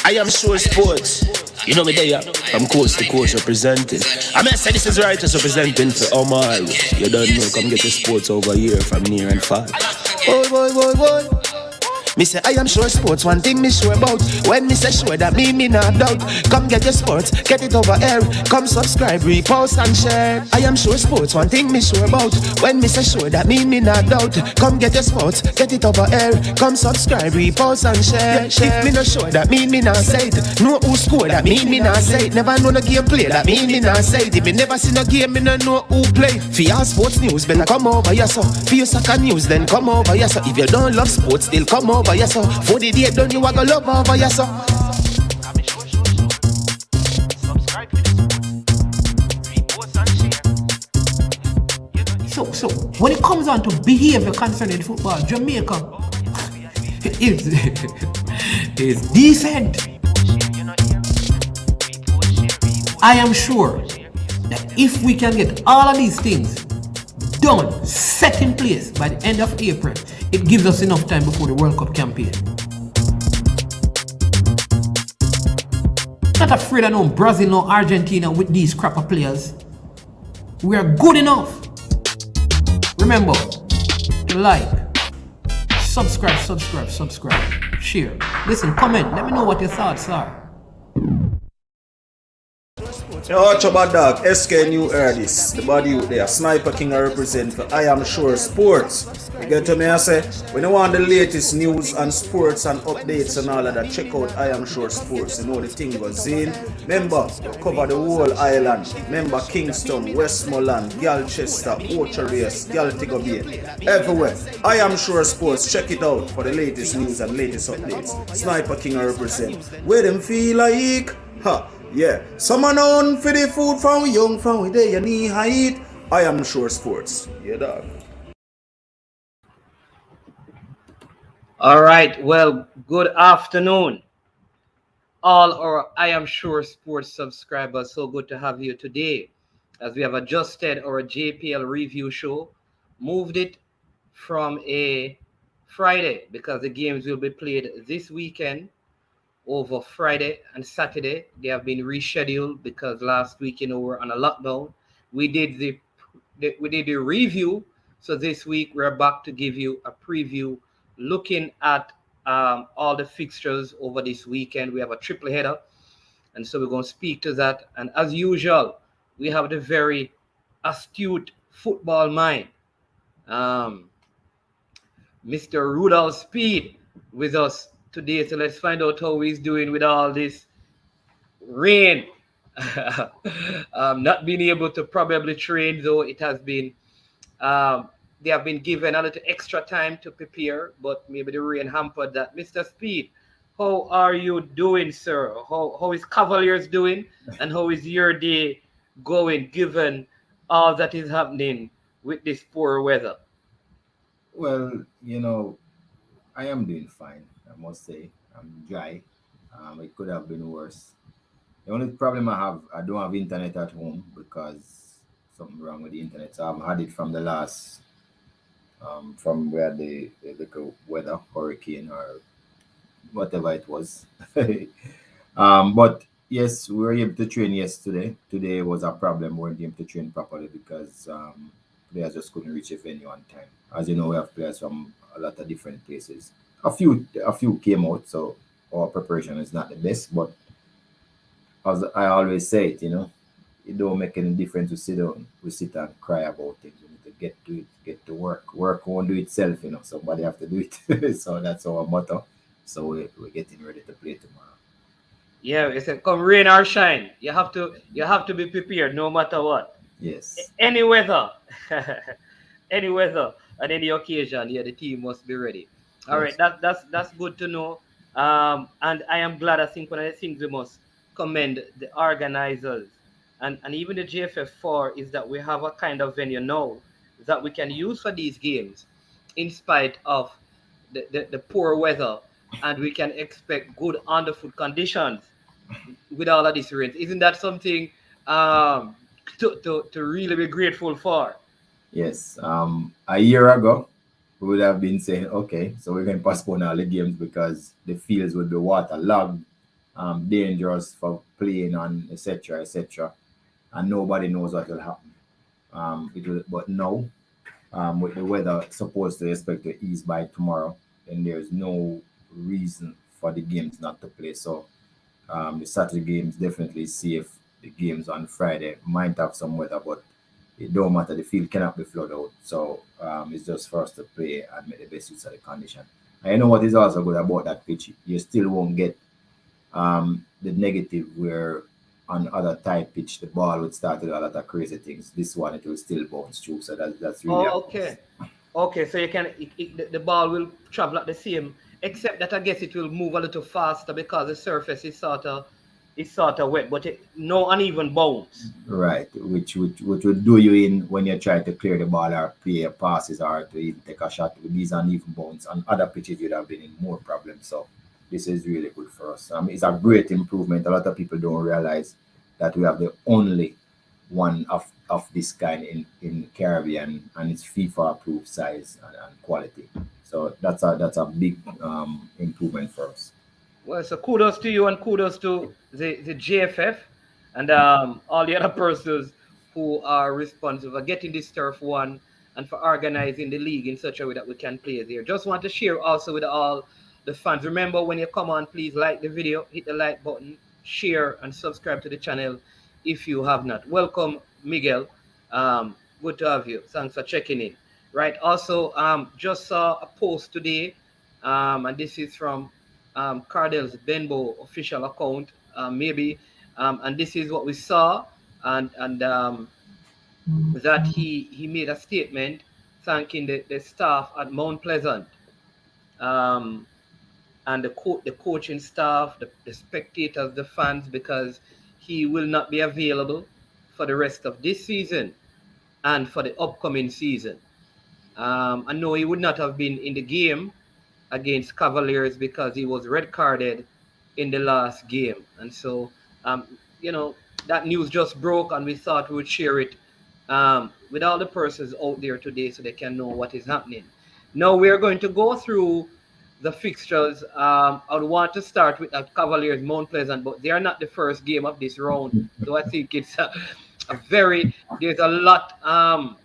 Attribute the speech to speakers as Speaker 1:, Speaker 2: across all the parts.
Speaker 1: I am sure sports. You know me there, from coast to coast representing. I mean, I say this is righteous representing for Omar. You don't know, come get your sports over here from near and far. Boy. Me say I am sure sports, one thing me sure about. When me say sure, that me not doubt. Come get your sports, get it over here. Come subscribe, repost and share. I am sure sports, one thing me sure about. When me say sure, that me not doubt. Come get your sports, get it over here. Come subscribe, repost and share. If me not sure, that me not say it. Know who score, that me not say it. Never know the game play, that me not say it. If me never seen a game, me no know who play. For your sports news, better come over here so. For your soccer news, then come over here so. If you don't love sports, still come over here so. For the day done, you a go love over here so.
Speaker 2: So when it comes on to behavior concerning football, Jamaica is decent. I am sure that if we can get all of these things done, set in place by the end of April, it gives us enough time before the World Cup campaign. Not afraid of no Brazil, no Argentina with these crapper players. We are good enough. Remember to like, subscribe, share. Listen, comment, let me know what your thoughts are.
Speaker 3: Watch about dog, SK New Erdis, the body out there, Sniper King I represent for I Am Sure Sports. You get to me, I say, when you want the latest news and sports and updates and all of that, check out I Am Sure Sports. You know the thing goes in. Remember, you cover the whole island. Remember Kingston, Westmoreland, Galchester, Orchard Race, Galtigo Bay, everywhere. I Am Sure Sports, check it out for the latest news and latest updates. Sniper King I represent. Where them feel like, yeah, someone on for the food from we young, from we there, you need height. I Am Sure Sports. Yeah, dog.
Speaker 4: All right, well, good afternoon, all our I Am Sure Sports subscribers. So good to have you today as we have adjusted our JPL review show, moved it from a Friday because the games will be played this weekend over Friday and Saturday. They have been rescheduled because last week, we're on a lockdown. We did the review, so this week we're back to give you a preview, looking at all the fixtures over this weekend. We have a triple header, and so we're going to speak to that. And as usual, we have the very astute football mind, Mr. Rudolph Speid, with us today. So let's find out how he's doing with all this rain. Not being able to probably train, though it has been they have been given a little extra time to prepare, but maybe the rain hampered that. Mr. Speid, how are you doing, sir? How is Cavaliers doing, and how is your day going given all that is happening with this poor weather?
Speaker 5: Well, I am doing fine, I must say. I'm dry. It could have been worse. The only problem I don't have internet at home because something wrong with the internet. So I haven't had it from the last, from where the weather, hurricane or whatever it was. But yes, we were able to train yesterday. Today was a problem. We weren't able to train properly because players just couldn't reach a venue on time. As you know, we have players from a lot of different places. A few came out, so our preparation is not the best. But as I always say it don't make any difference to sit down. We sit and cry about things. We need to get to it, get to work. Work won't do itself, Somebody have to do it. So that's our motto. So we're getting ready to play tomorrow.
Speaker 4: Yeah, it's a come rain or shine. You have to be prepared no matter what.
Speaker 5: Yes.
Speaker 4: Any weather. Any weather and any occasion, the team must be ready. All right, that's good to know. And I am glad. I think one of the things we must commend the organizers and even the JFF for is that we have a kind of venue now that we can use for these games in spite of the poor weather, and we can expect good underfoot conditions with all of these rains. Isn't that something to really be grateful for?
Speaker 5: Yes. A year ago, we would have been saying, okay, so we're going to postpone all the games because the fields would be waterlogged, dangerous for playing on, etc., etc., and nobody knows what will happen. But now, with the weather supposed to expect to ease by tomorrow, then there's no reason for the games not to play. So the Saturday games definitely safe. The games on Friday might have some weather, but it don't matter. The field cannot be flooded out. So it's just for us to play and make the best use of the condition. And you know what is also good about that pitch? You still won't get the negative where on other type pitch the ball would start to do a lot of crazy things. This one it will still bounce through. So that's really a
Speaker 4: Oh,
Speaker 5: plus.
Speaker 4: okay. Okay, so you can the ball will travel at the same, except that I guess it will move a little faster because the surface is sort of wet, but no uneven bounce.
Speaker 5: Right, which would do you in when you try to clear the ball or play passes or to even take a shot with these uneven bounds. On other pitches, you'd have been in more problems. So this is really good for us. It's a great improvement. A lot of people don't realize that we have the only one of this kind in Caribbean, and it's FIFA approved size and quality. So that's a big improvement for us.
Speaker 4: Well, so kudos to you and kudos to the JFF and all the other persons who are responsible for getting this turf one and for organizing the league in such a way that we can play there. Just want to share also with all the fans. Remember, when you come on, please like the video, hit the like button, share, and subscribe to the channel if you have not. Welcome, Miguel. Good to have you. Thanks for checking in. Right. Also, just saw a post today, and this is from Cardell's Benbow official account, maybe, and this is what we saw, and that he made a statement thanking the staff at Mount Pleasant, um, and the coaching staff, the spectators, the fans, because he will not be available for the rest of this season and for the upcoming season. I know he would not have been in the game against Cavaliers because he was red carded in the last game. And so, you know, that news just broke, and we thought we would share it with all the persons out there today so they can know what is happening. Now, we are going to go through the fixtures. I would want to start with Cavaliers Mount Pleasant, but they are not the first game of this round. So I think it's a very, there's a lot on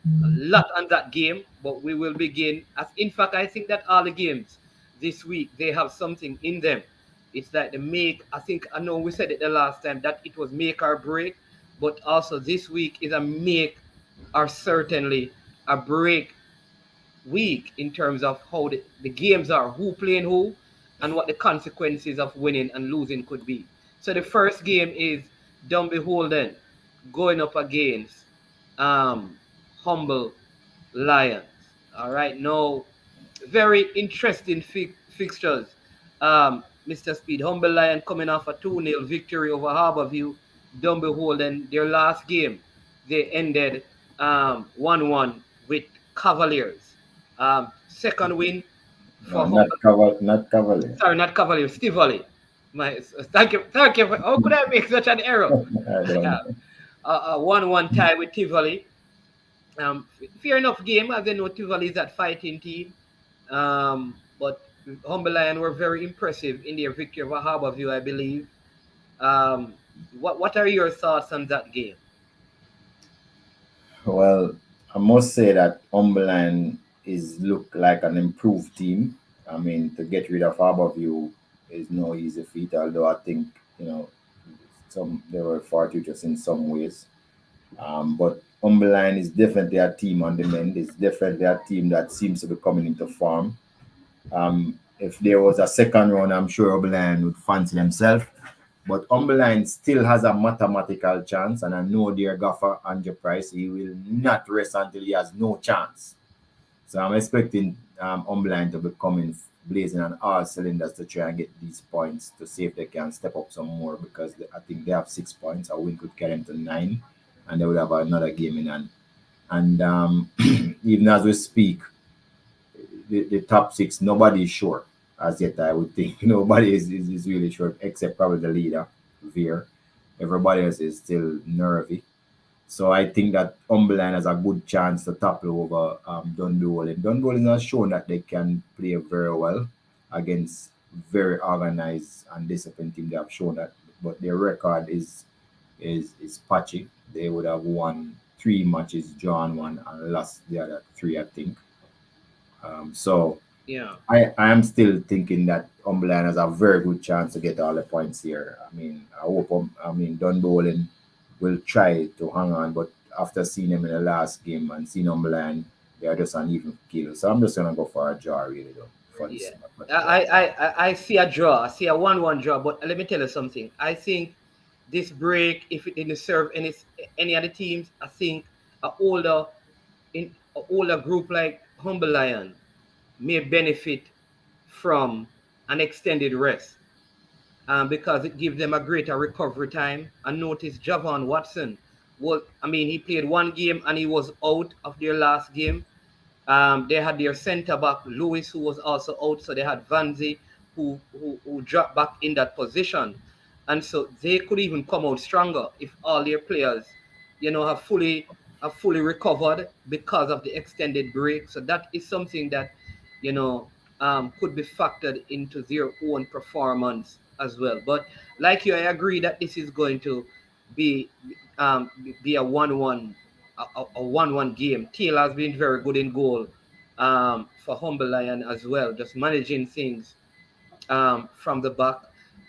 Speaker 4: that game, but we will begin. As in fact, I think that all the games this week they have something in them. It's like the make. I think I know we said it the last time that it was make or break, but also this week is a make or certainly a break week in terms of how the games are, who playing who, and what the consequences of winning and losing could be. So the first game is Dumby Holden going up against Humble Lions. All right, now very interesting fixtures. Mr. Speed, Humble Lion coming off a 2-0 victory over Harborview. Dumby Holden, their last game, they ended 1-1 with Cavaliers. Second win for
Speaker 5: Not Cavalier.
Speaker 4: sorry, not Cavaliers, Stivoli. Thank you. How could I make such an error?
Speaker 5: I don't know.
Speaker 4: A 1-1 tie with Tivoli. Fair enough game, as they know Tivoli is that fighting team. But Humble Lion were very impressive in their victory over Harborview, I believe. What are your thoughts on that game?
Speaker 5: Well, I must say that Umberland is look like an improved team. I mean, to get rid of Harborview is no easy feat, although I think, some they were fortuitous in some ways. But Umberland is definitely a team on the mend. It's definitely a team that seems to be coming into form. If there was a second round, I'm sure Umberland would fancy themselves. But Umberland still has a mathematical chance, and I know their gaffer, Andrew Price, he will not rest until he has no chance. So I'm expecting Umberland to be coming blazing on all cylinders to try and get these points to see if they can step up some more, because I think they have 6 points. A win could carry them to 9, and they would have another game in hand. And even as we speak, the top 6, nobody is sure as yet. I would think nobody is really sure except probably the leader, Veer. Everybody else is still nervy. So I think that Umberland has a good chance to topple over Dunbowling. Dunbowling has shown that they can play very well against very organized and disciplined team. They have shown that, but their record is patchy. They would have won 3 matches, drawn one, and lost the other three, I think. So
Speaker 4: Yeah.
Speaker 5: I am still thinking that Umberland has a very good chance to get all the points here. I mean, I hope Dunbowling will try to hang on, but after seeing them in the last game and seeing Umberland, they are just an even kill. So I'm just gonna go for a draw, really, though, for this.
Speaker 4: Yeah. I see a draw. I see a 1-1 draw. But let me tell you something. I think this break, if it didn't serve any other teams, I think a older group like Humble Lion may benefit from an extended rest, because it gives them a greater recovery time. And notice Javon Watson he played one game and he was out of their last game. They had their centre back Lewis, who was also out, so they had Vanzi, who dropped back in that position, and so they could even come out stronger if all their players, have fully recovered because of the extended break. So that is something that could be factored into their own performance as well. But like you, I agree that this is going to be be a 1-1 a 1-1 game. Taylor has been very good in goal for Humble Lion as well, just managing things from the back.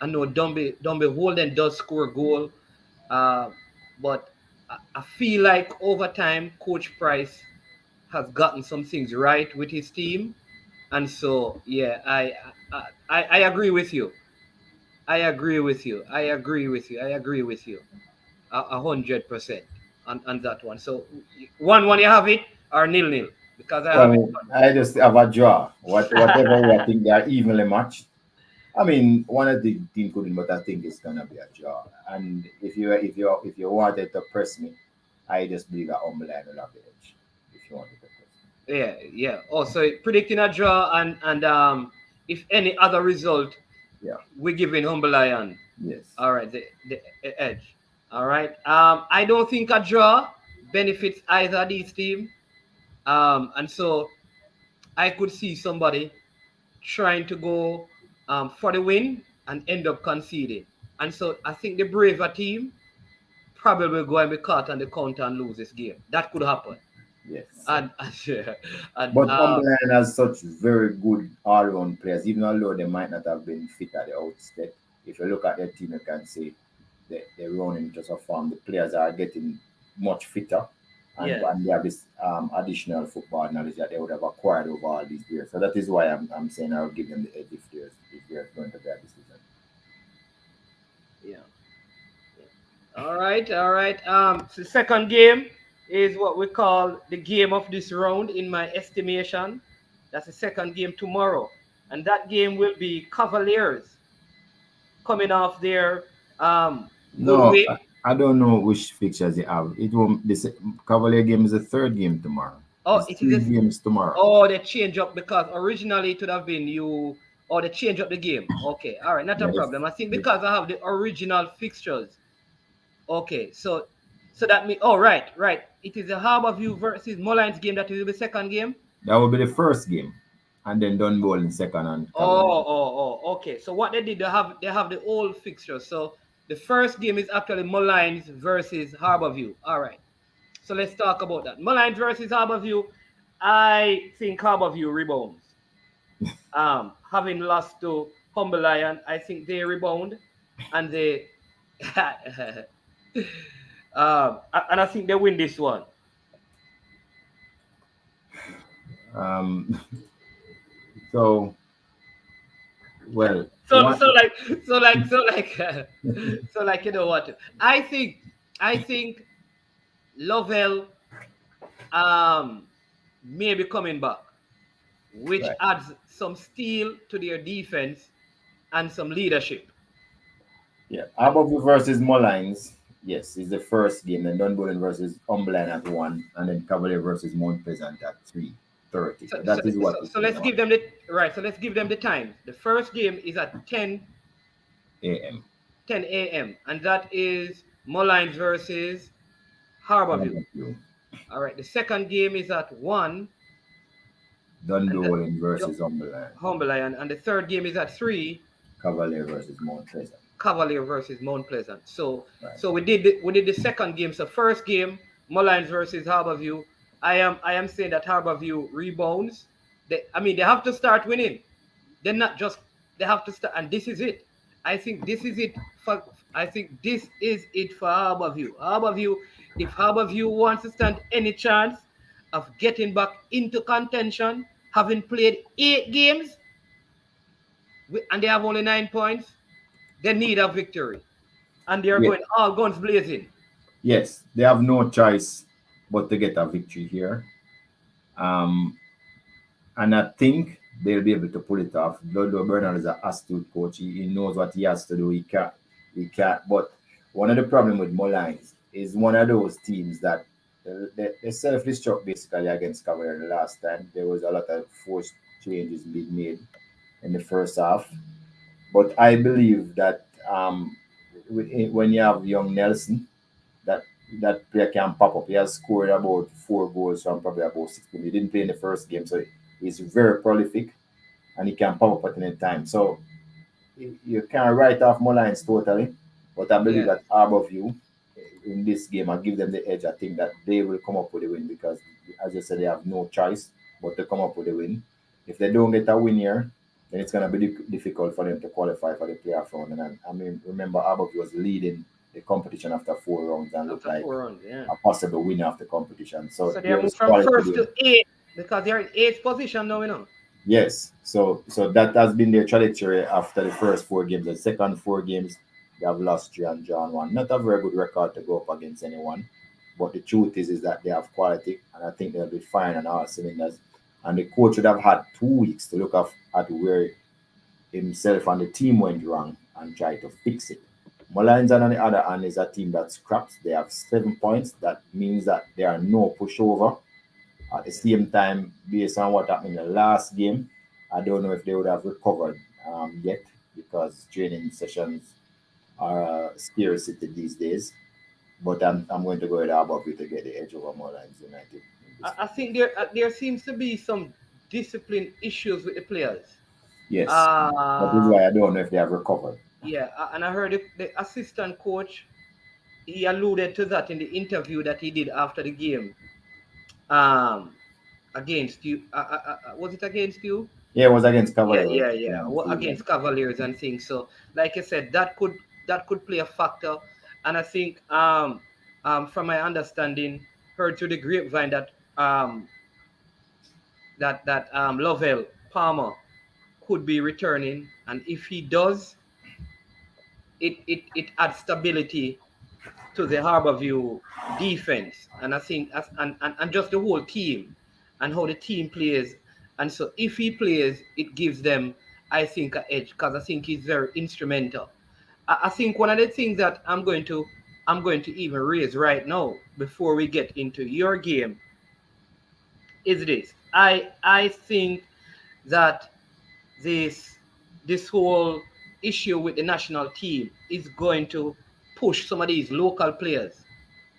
Speaker 4: I know Dumby Holden does score a goal, but I feel like over time, Coach Price has gotten some things right with his team, and so yeah, I agree with you. I agree with you. I agree with you. I agree with you. 100% on that one. So 1-1 you have it, or 0-0, because I have it.
Speaker 5: Well, I just have a draw. Whatever way I think they are evenly matched. I mean, one of the team couldn't, but I think it's gonna be a draw. And if you wanted to press me, I just believe that Umberland will have the edge. If you wanted to press
Speaker 4: Yeah. Also predicting a draw, and if any other result,
Speaker 5: me. Yeah.
Speaker 4: we're giving Humble Lion.
Speaker 5: Yes.
Speaker 4: All right, the edge. All right. I don't think a draw benefits either of these teams. And so I could see somebody trying to go for the win and end up conceding. And so I think the braver team probably will go and be caught on the counter and lose this game. That could happen.
Speaker 5: Yes.
Speaker 4: And
Speaker 5: But Umberland has such very good all-round players, even although they might not have been fit at the outset. If you look at their team, you can see they're running just a form. The players are getting much fitter, and,
Speaker 4: Yeah.
Speaker 5: and they have this additional football knowledge that they would have acquired over all these years. So that is why I'm saying I'll give them the edge if they're going to that decision.
Speaker 4: yeah. All right. So the second game is what we call the game of this round, in my estimation. That's the second game tomorrow, and that game will be Cavaliers coming off their good
Speaker 5: No,
Speaker 4: win.
Speaker 5: I don't know which fixtures they have. It will this Cavalier game is the third game tomorrow.
Speaker 4: Oh,
Speaker 5: It's
Speaker 4: it
Speaker 5: three
Speaker 4: is.
Speaker 5: games tomorrow.
Speaker 4: Oh, they change up because originally it would have been you. Or they change up the game. Okay, all right, not a
Speaker 5: Yes.
Speaker 4: problem. I think because I have the original fixtures. Okay, so that means, oh, right. It is the Harborview versus Mullines game that will be the second game.
Speaker 5: That will be the first game, and then Dunbowling second and Cavalier.
Speaker 4: Okay. So what they did, they have the old fixtures. So the first game is actually Mullines versus Harborview. All right. So let's talk about that. Mullines versus Harborview. I think Harborview rebounds. Having lost to Humble Lion, I think they rebound, and they and I think they win this one.
Speaker 5: Um, so well,
Speaker 4: So
Speaker 5: one,
Speaker 4: you know what? I think Lovell may be coming back, which
Speaker 5: right.
Speaker 4: adds some steel to their defense and some leadership.
Speaker 5: Yeah, Harborview versus Mullines. Yes, is the first game. Then Dunbowling versus Umberland at 1, and then Cavalier versus Mount Pleasant at 3:30.
Speaker 4: So,
Speaker 5: So
Speaker 4: so,
Speaker 5: that is what.
Speaker 4: so let's give them the right. So let's give them the time. The first game is at 10
Speaker 5: a.m.
Speaker 4: a.m. and that is Mullines versus Harbour View.
Speaker 5: Harbour View.
Speaker 4: All right. The second game is at 1, and the
Speaker 5: Dundee versus Cumberland.
Speaker 4: Humble Lion, and the third game is at 3,
Speaker 5: Cavalier versus Mount Pleasant.
Speaker 4: Cavalier versus Mount Pleasant. So
Speaker 5: Right.
Speaker 4: so we did the second game. So first game, Mullines versus Harbourview. I am saying that Harbourview rebounds. They have to start winning. They're not just they have to start, and this is it. I think this is it for Harbourview. Harbourview, if Harbourview wants to stand any chance of getting back into contention, having played 8 games, and they have only 9 points, they need a victory. And they are
Speaker 5: Yeah.
Speaker 4: going all guns blazing.
Speaker 5: Yes, they have no choice but to get a victory here. And I think they'll be able to pull it off. Dodo Bernal is an astute coach. He knows what he has to do. He can't. But one of the problem with Mullines is one of those teams that they self-destruct basically against Cavalier the last time. There was a lot of forced changes being made in the first half. But I believe that when you have young Nelson, that that player can pop up. He has scored about 4 goals from probably about 16. He didn't play in the first game, so he's very prolific and he can pop up at any time. So you can't write off Mullines totally, but I believe
Speaker 4: Yeah.
Speaker 5: that Harbourview in this game, I give them the edge. I think that they will come up with a win because, as you said, they have no choice but to come up with a win. If they don't get a win here, then it's going to be difficult for them to qualify for the playoff round. And I mean, remember, Harbourview was leading the competition after 4 rounds and looked
Speaker 4: After
Speaker 5: like
Speaker 4: 4 rounds, yeah.
Speaker 5: a possible winner of the competition. So,
Speaker 4: So they
Speaker 5: there
Speaker 4: moved
Speaker 5: is
Speaker 4: from
Speaker 5: quality
Speaker 4: first
Speaker 5: there.
Speaker 4: to 8 because they're in 8th position now.
Speaker 5: Yes, so that has been their trajectory after the first 4 games. The second 4 games, they have lost 3 and drawn 1. Not a very good record to go up against anyone, but the truth is that they have quality, and I think they'll be fine on all cylinders. And the coach would have had 2 weeks to look at where himself and the team went wrong and try to fix it. Mullines, on the other hand, is a team that scraps. They have 7 points. That means that there are no pushover. At the same time, based on what happened in the last game, I don't know if they would have recovered yet because training sessions are a scarcity these days. But I'm going to go with Harbourview to get the edge over Mullines United.
Speaker 4: I think there seems to be some discipline issues with the players.
Speaker 5: Yes, that is
Speaker 4: Uh,
Speaker 5: why I don't know if they have recovered.
Speaker 4: yeah, and I heard the assistant coach, he alluded to that in the interview that he did after the game. Um, Against you, was it against you?
Speaker 5: Yeah, it was against
Speaker 4: Yeah,
Speaker 5: Cavalier.
Speaker 4: yeah, yeah. Well, against Cavaliers and things. So, like I said, that could play a factor. And I think, from my understanding, heard through the grapevine that Lovell Palmer could be returning, and if he does, it adds stability to the Harbourview defense, and I think and just the whole team and how the team plays. And so if he plays, it gives them, I think, an edge because I think he's very instrumental. I think one of the things that I'm going to even raise right now before we get into your game is this. I think that this this whole issue with the national team is going to push some of these local players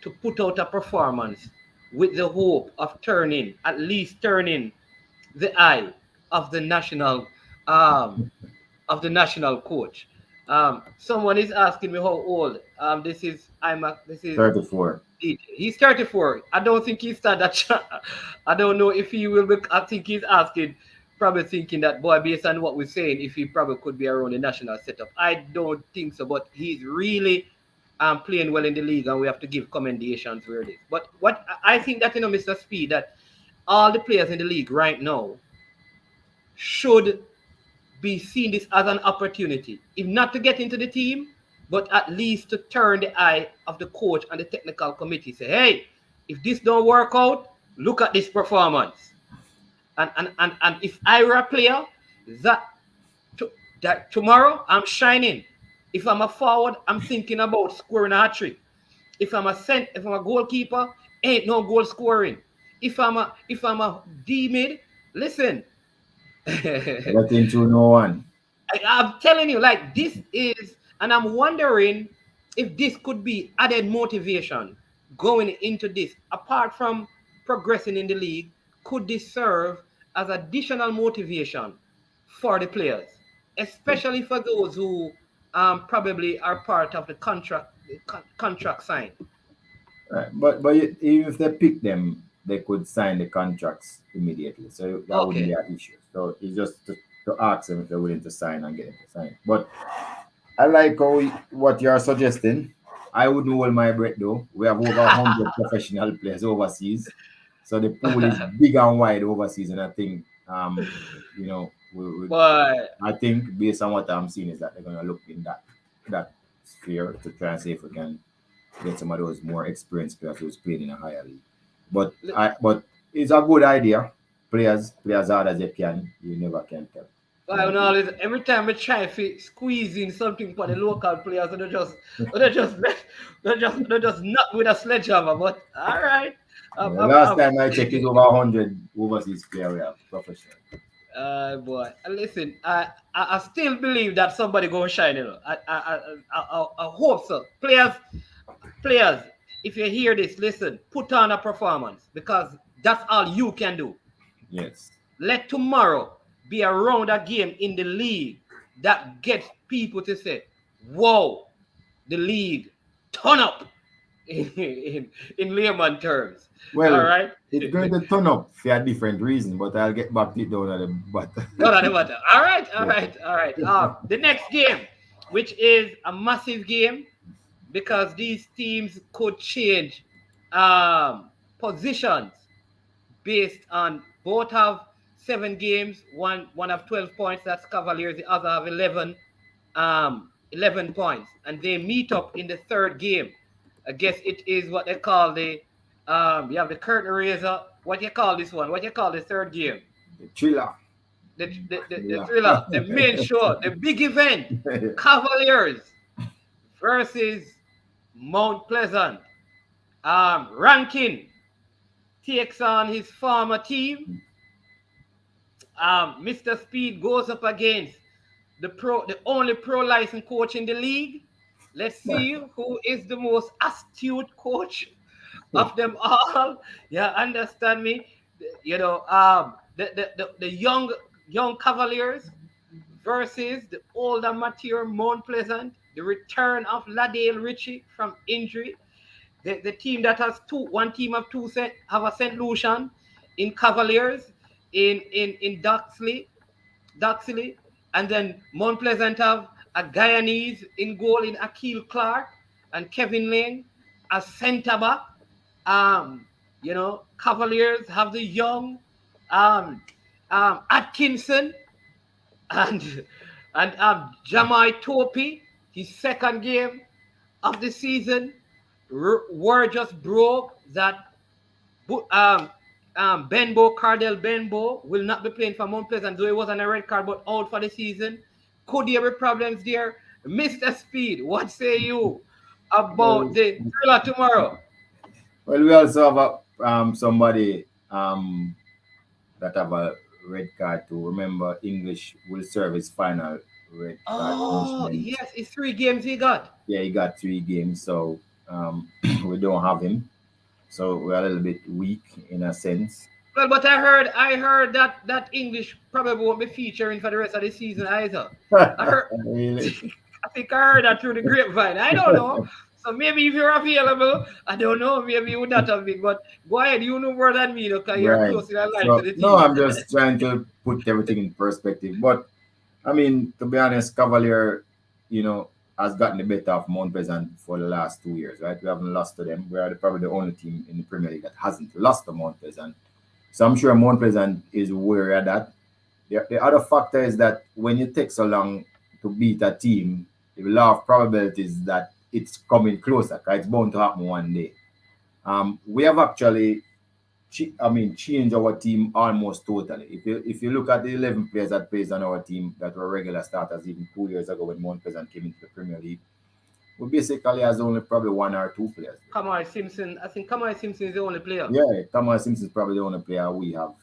Speaker 4: to put out a performance with the hope of at least turning the eye of the um national coach. Someone is asking me how old. This is
Speaker 5: 34.
Speaker 4: He's 34. I don't think he's stand that chance. I don't know if he will be. I think he's asking, probably thinking that, boy, based on what we're saying, if he probably could be around the national setup. I don't think so, but he's really playing well in the league, and we have to give commendations where it is. But what I think that, Mr. Speed, that all the players in the league right now should be seeing this as an opportunity, if not to get into the team, but at least to turn the eye of the coach and the technical committee. Say, hey, if this don't work out, look at this performance. And if I were a player, that that tomorrow I'm shining. If I'm a forward, I'm thinking about scoring a hat trick. If I'm a goalkeeper, ain't no goal scoring. If I'm a D mid, listen.
Speaker 5: Getting to no one.
Speaker 4: I'm telling you, and I'm wondering if this could be added motivation going into this, apart from progressing in the league, could this serve as additional motivation for the players, especially for those who probably are part of the contract sign?
Speaker 5: Right. But even if they pick them, they could sign the contracts immediately. So that wouldn't be
Speaker 4: Okay.
Speaker 5: an issue. So it's just to ask them if they're willing to sign and get them to sign. But I like what you're suggesting. I wouldn't hold my breath though. We have over 100 professional players overseas. So the pool is big and wide overseas. And I think, you know,
Speaker 4: But
Speaker 5: I think based on what I'm seeing is that they're going to look in that sphere to try and see if we can get some of those more experienced players who's played in a higher league. But it's a good idea. Players hard as you can. You never can tell.
Speaker 4: well, no, every time we try to squeeze in something for the local players, they just not with a sledgehammer. But all right,
Speaker 5: The last time I checked, it's over 100 overseas players we have professional.
Speaker 4: boy, listen, I still believe that somebody gonna shine. You know, I hope so. Players, if you hear this, listen, put on a performance because that's all you can do.
Speaker 5: Yes.
Speaker 4: Let tomorrow be around a game in the league that gets people to say, "Whoa, the league, turn up." In layman terms, all
Speaker 5: Well,
Speaker 4: right.
Speaker 5: it's going to turn up for a different reason, but I'll get back to it down at the bottom.
Speaker 4: No, no, no matter. All right, all
Speaker 5: Yeah.
Speaker 4: right, all right. The next game, which is a massive game, because these teams could change positions based on both have 7 games. One have 12 points. That's Cavaliers. The other have 11 points, and they meet up in the third game. I guess it is what they call the you have the curtain raiser. What do you call this one? What do you call the third game?
Speaker 5: The thriller.
Speaker 4: The
Speaker 5: Yeah.
Speaker 4: thriller, the main show, the big event. Cavaliers versus Mount Pleasant. Rankin takes on his former team. Mr. Speed goes up against the only pro licensed coach in the league. Let's see who is the most astute coach of them all. Yeah, understand me. You know, the young Cavaliers versus the older mature Mount Pleasant. The return of Ladale Ritchie from injury. The team that has one team of two have a St. Lucian in Cavaliers in Duxley, and then Mount Pleasant have a Guyanese in goal in Akil Clark and Kevin Lane as centre back. Um, Cavaliers have the young um, Atkinson and Jamai Topi, his second game of the season. Word just broke that Benbow, Cardell Benbow, will not be playing for Mount Pleasant, though he was on a red card but out for the season. Could there be problems there? Mr. Speed, what say you about
Speaker 5: Well,
Speaker 4: the thriller tomorrow?
Speaker 5: well, we also have somebody that have a red card to remember. English will serve his final red card
Speaker 4: Oh,
Speaker 5: punishment.
Speaker 4: yes, it's 3 games he got.
Speaker 5: Yeah, he got 3 games, so we don't have him. So we're a little bit weak in a sense.
Speaker 4: Well, but I heard that English probably won't be featuring for the rest of the season either. I heard
Speaker 5: Really?
Speaker 4: I think I heard that through the grapevine. I don't know. So maybe if you're available, I don't know, maybe you would not have been. But go ahead, you know more than me, because you're
Speaker 5: Right.
Speaker 4: closely aligned to
Speaker 5: So
Speaker 4: the
Speaker 5: no,
Speaker 4: team.
Speaker 5: I'm just trying to put everything in perspective. But I mean, to be honest, Cavalier, has gotten the better of Mount Pleasant for the last 2 years, right? We haven't lost to them. We are probably the only team in the Premier League that hasn't lost to Mount Pleasant. So I'm sure Mount Pleasant is wary of that. The other factor is that when you take so long to beat a team, the law of probabilities that it's coming closer, because it's bound to happen one day. We have actually change our team almost totally. If you look at the 11 players that plays on our team that were regular starters even 2 years ago when Mount Pleasant came into the Premier League, we basically has only probably 1 or 2 players.
Speaker 4: Kamari Simpson, I think Kamari Simpson is the only player.
Speaker 5: Yeah, Thomas Simpson is probably the only player we have.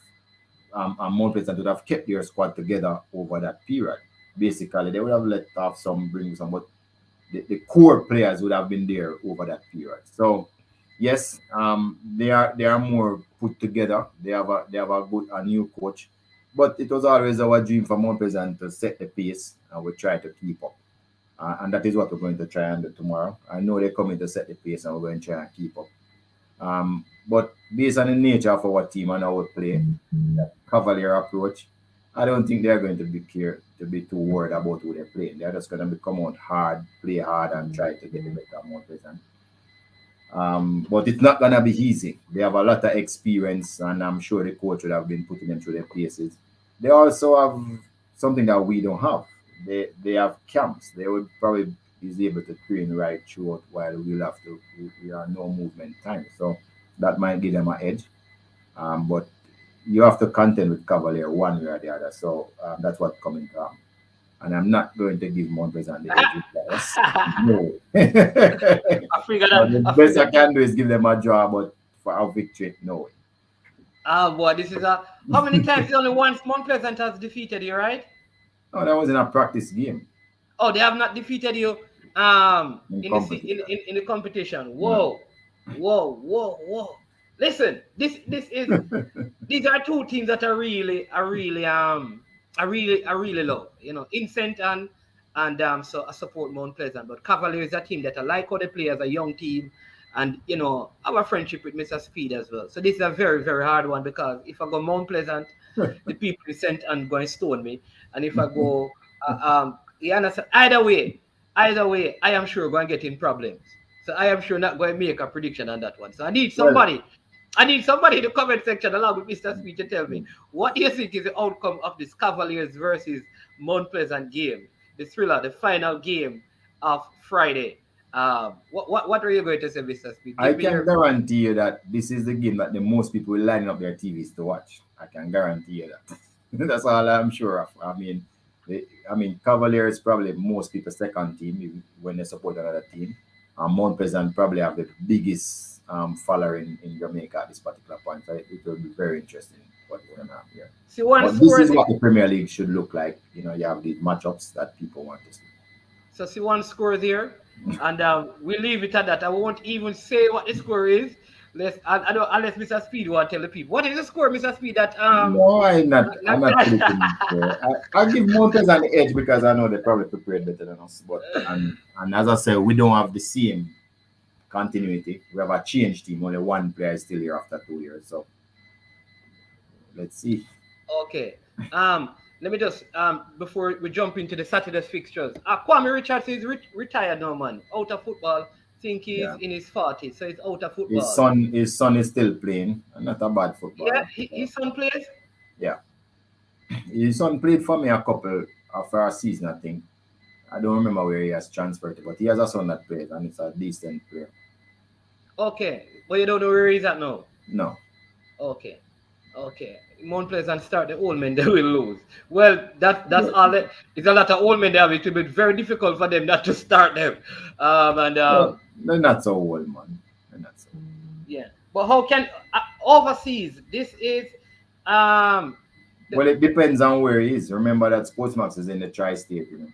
Speaker 5: And Mount Pleasant would have kept their squad together over that period. Basically, they would have let off bring some, but the core players would have been there over that period. So Yes, they are more put together. They have a new coach, but it was always our dream for Mount Pleasant to set the pace, and we try to keep up. And that is what we're going to try and do tomorrow. I know they're coming to set the pace, and we're going to try and keep up. But based on the nature of our team and our play, that Cavalier approach, I don't think they're going to be too worried about who they're playing. They're just going to come out hard, play hard, and try to get the better Mount Pleasant. But it's not gonna be easy. They have a lot of experience, and I'm sure the coach would have been putting them through their paces. They also have something that we don't have. They have camps. They would probably be able to train right throughout while we'll have to. We are no movement time, so that might give them an edge. But you have to contend with Cavalier one way or the other. So that's what's coming to happen. And I'm not going to give Mount Pleasant the edge with players. No.
Speaker 4: I figured
Speaker 5: But the
Speaker 4: that.
Speaker 5: best I can do is give them a draw, but for a victory, no.
Speaker 4: Ah, boy, this is a. How many times? Only once Mount Pleasant has defeated you, right?
Speaker 5: No, that was in a practice game.
Speaker 4: Oh, they have not defeated you
Speaker 5: In
Speaker 4: in
Speaker 5: competition.
Speaker 4: in the competition.
Speaker 5: No.
Speaker 4: Whoa. Listen, this is these are two teams that I really love. You know, Incent and so I support Mount Pleasant. But Cavalier is a team that I like how they play as a young team. And you know, I have a friendship with Mr. Speed as well. So this is a very, very hard one because if I go Mount Pleasant, the people in St. and going to stone me. And if I go you understand? Either way, I am sure going to get in problems. So I am sure not going to make a prediction on that one. So
Speaker 5: Well,
Speaker 4: I need somebody in the comment section along with Mr. Speed to tell me what do you think is the outcome of this Cavaliers versus Mount Pleasant game, the thriller, the final game of Friday. What are you going to say, Mr. Speed?
Speaker 5: I
Speaker 4: Give me
Speaker 5: can
Speaker 4: your
Speaker 5: guarantee you that this is the game that the most people will line up their TVs to watch. I can guarantee you that. That's all I'm sure of. Cavaliers probably most people's second team when they support another team. Mount Pleasant probably have the biggest following in Jamaica at this particular point. So it will be very interesting what we're gonna have here.
Speaker 4: see one
Speaker 5: But this
Speaker 4: score.
Speaker 5: is what the Premier League should look like. You know, you have these matchups that people want to see.
Speaker 4: So see one score there, and we leave it at that. I won't even say what the score is. I don't unless Mr. Speed want to tell the people what is the score, Mr. Speed. That
Speaker 5: No, I'm not. I'm not predicting. I give Montes an edge because I know they probably prepared better than us. But and as I said, we don't have the same continuity. We have a change team. Only one player is still here after 2 years. So let's see.
Speaker 4: Okay. Let me just before we jump into the Saturday's fixtures. Kwame Richardson is retired now, man. Out of football. Think he's
Speaker 5: Yeah.
Speaker 4: in his 40s, so he's out of football.
Speaker 5: His son is still playing. Not a bad footballer.
Speaker 4: Yeah, his son plays.
Speaker 5: Yeah. His son played for me a couple of our season, I think. I don't remember where he has transferred to, but he has a son that plays and it's a decent player.
Speaker 4: Okay, but you don't know where he's at now.
Speaker 5: No.
Speaker 4: Okay. Mount Pleasant start the old men, they will lose. Well, that's all. It's a lot of old men there. It will be very difficult for them not to start them.
Speaker 5: Well, they're not so old, man. They're not so old.
Speaker 4: Yeah. But how can overseas? This is
Speaker 5: Well, it depends on where he is. Remember that Sportsmax is in the tri-state, you know.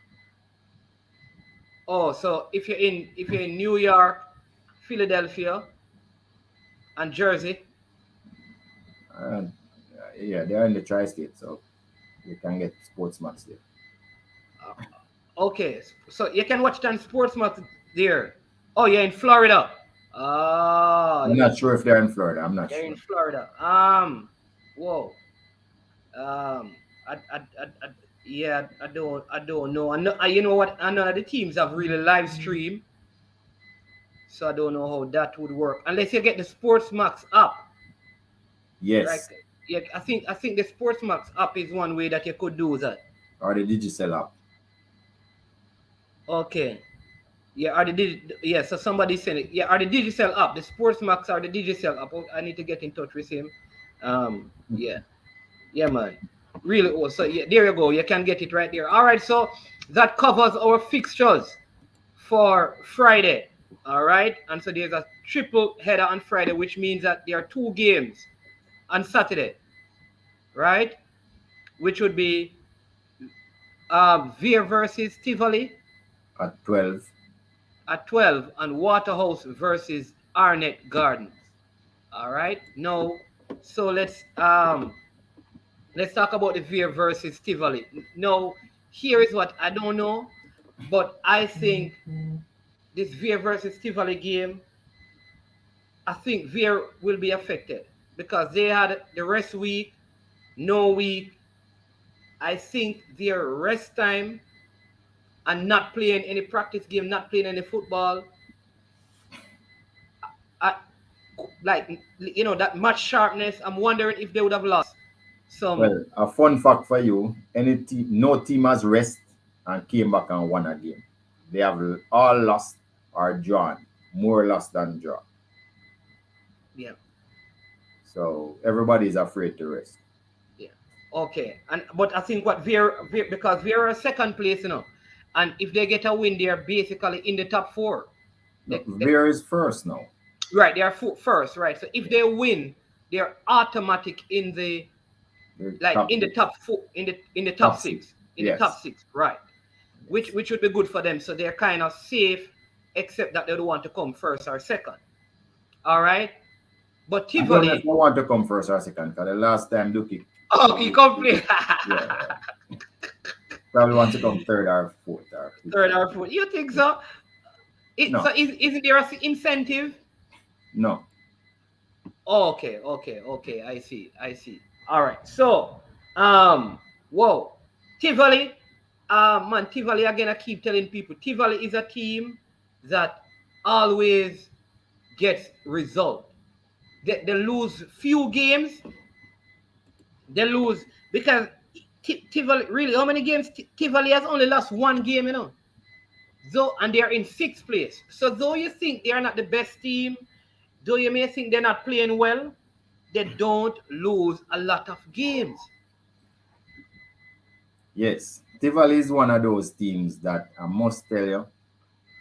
Speaker 4: Oh, so if you're in New York, Philadelphia, and Jersey.
Speaker 5: Uh, yeah, they're in the tri-state, so you can get Sportsmax there.
Speaker 4: Okay, so you can watch it on Sportsmax there. Oh, you're in Florida.
Speaker 5: I'm not sure if they're in Florida. I'm not
Speaker 4: They're
Speaker 5: sure.
Speaker 4: in Florida. Whoa. Yeah, I don't know. You know what? I know the teams have really live stream, so I don't know how that would work unless you get the Sportsmax app.
Speaker 5: Yes.
Speaker 4: Right? Yeah, I think the Sportsmax app is one way that you could do that.
Speaker 5: Or the Digicel app.
Speaker 4: Okay. Yeah, so somebody said it. Yeah, are the Digicel app, the Sportsmax or the Digicel app. Oh, I need to get in touch with him. Yeah, man. Really old. So yeah, there you go. You can get it right there. All right, so that covers our fixtures for Friday. All right, and so there's a triple header on Friday, which means that there are 2 games on Saturday, right? Which would be Veer versus Tivoli
Speaker 5: At 12.
Speaker 4: at 12 and Waterhouse versus Arnett Gardens. All right. Now, so let's talk about the Veer versus Tivoli. Now, here is what I don't know, but I think this Veer versus Tivoli game, I think Veer will be affected because they had the rest week, no week. I think their rest time and not playing any practice game, not playing any football, I, like that match sharpness. I'm wondering if they would have lost some.
Speaker 5: Well, a fun fact for you: no team has rest and came back and won a game. They have all lost or drawn, more lost than draw.
Speaker 4: Yeah,
Speaker 5: So everybody is afraid to rest.
Speaker 4: yeah. Okay, and but I think what because Veer are second place, and if they get a win, they're basically in the top four.
Speaker 5: No, Veer is first now.
Speaker 4: Right, they are first, right? So if they win, they're automatic in the in the top four, in the top six, in the top
Speaker 5: Yes.
Speaker 4: six, right? Which would be good for them. So they're kind of safe, except that they don't want to come first or second. All right, but
Speaker 5: I don't know if
Speaker 4: Tivoli,
Speaker 5: I want to come first or second because the last time Duki
Speaker 4: oh, he complete
Speaker 5: yeah, probably want to come third or fourth or fifth.
Speaker 4: third or fourth. You think so?
Speaker 5: No,
Speaker 4: So isn't there an incentive?
Speaker 5: no.
Speaker 4: Okay. I see. All right. So, whoa, Tivoli, man, Tivoli again. I keep telling people, Tivoli is a team that always gets result. They lose few games. They lose because Tivoli really. How many games? Tivoli has only lost one game. So and they are in sixth place. So though you think they are not the best team, though you may think they're not playing well, they don't lose a lot of games.
Speaker 5: Yes, Tivoli is one of those teams that I must tell you,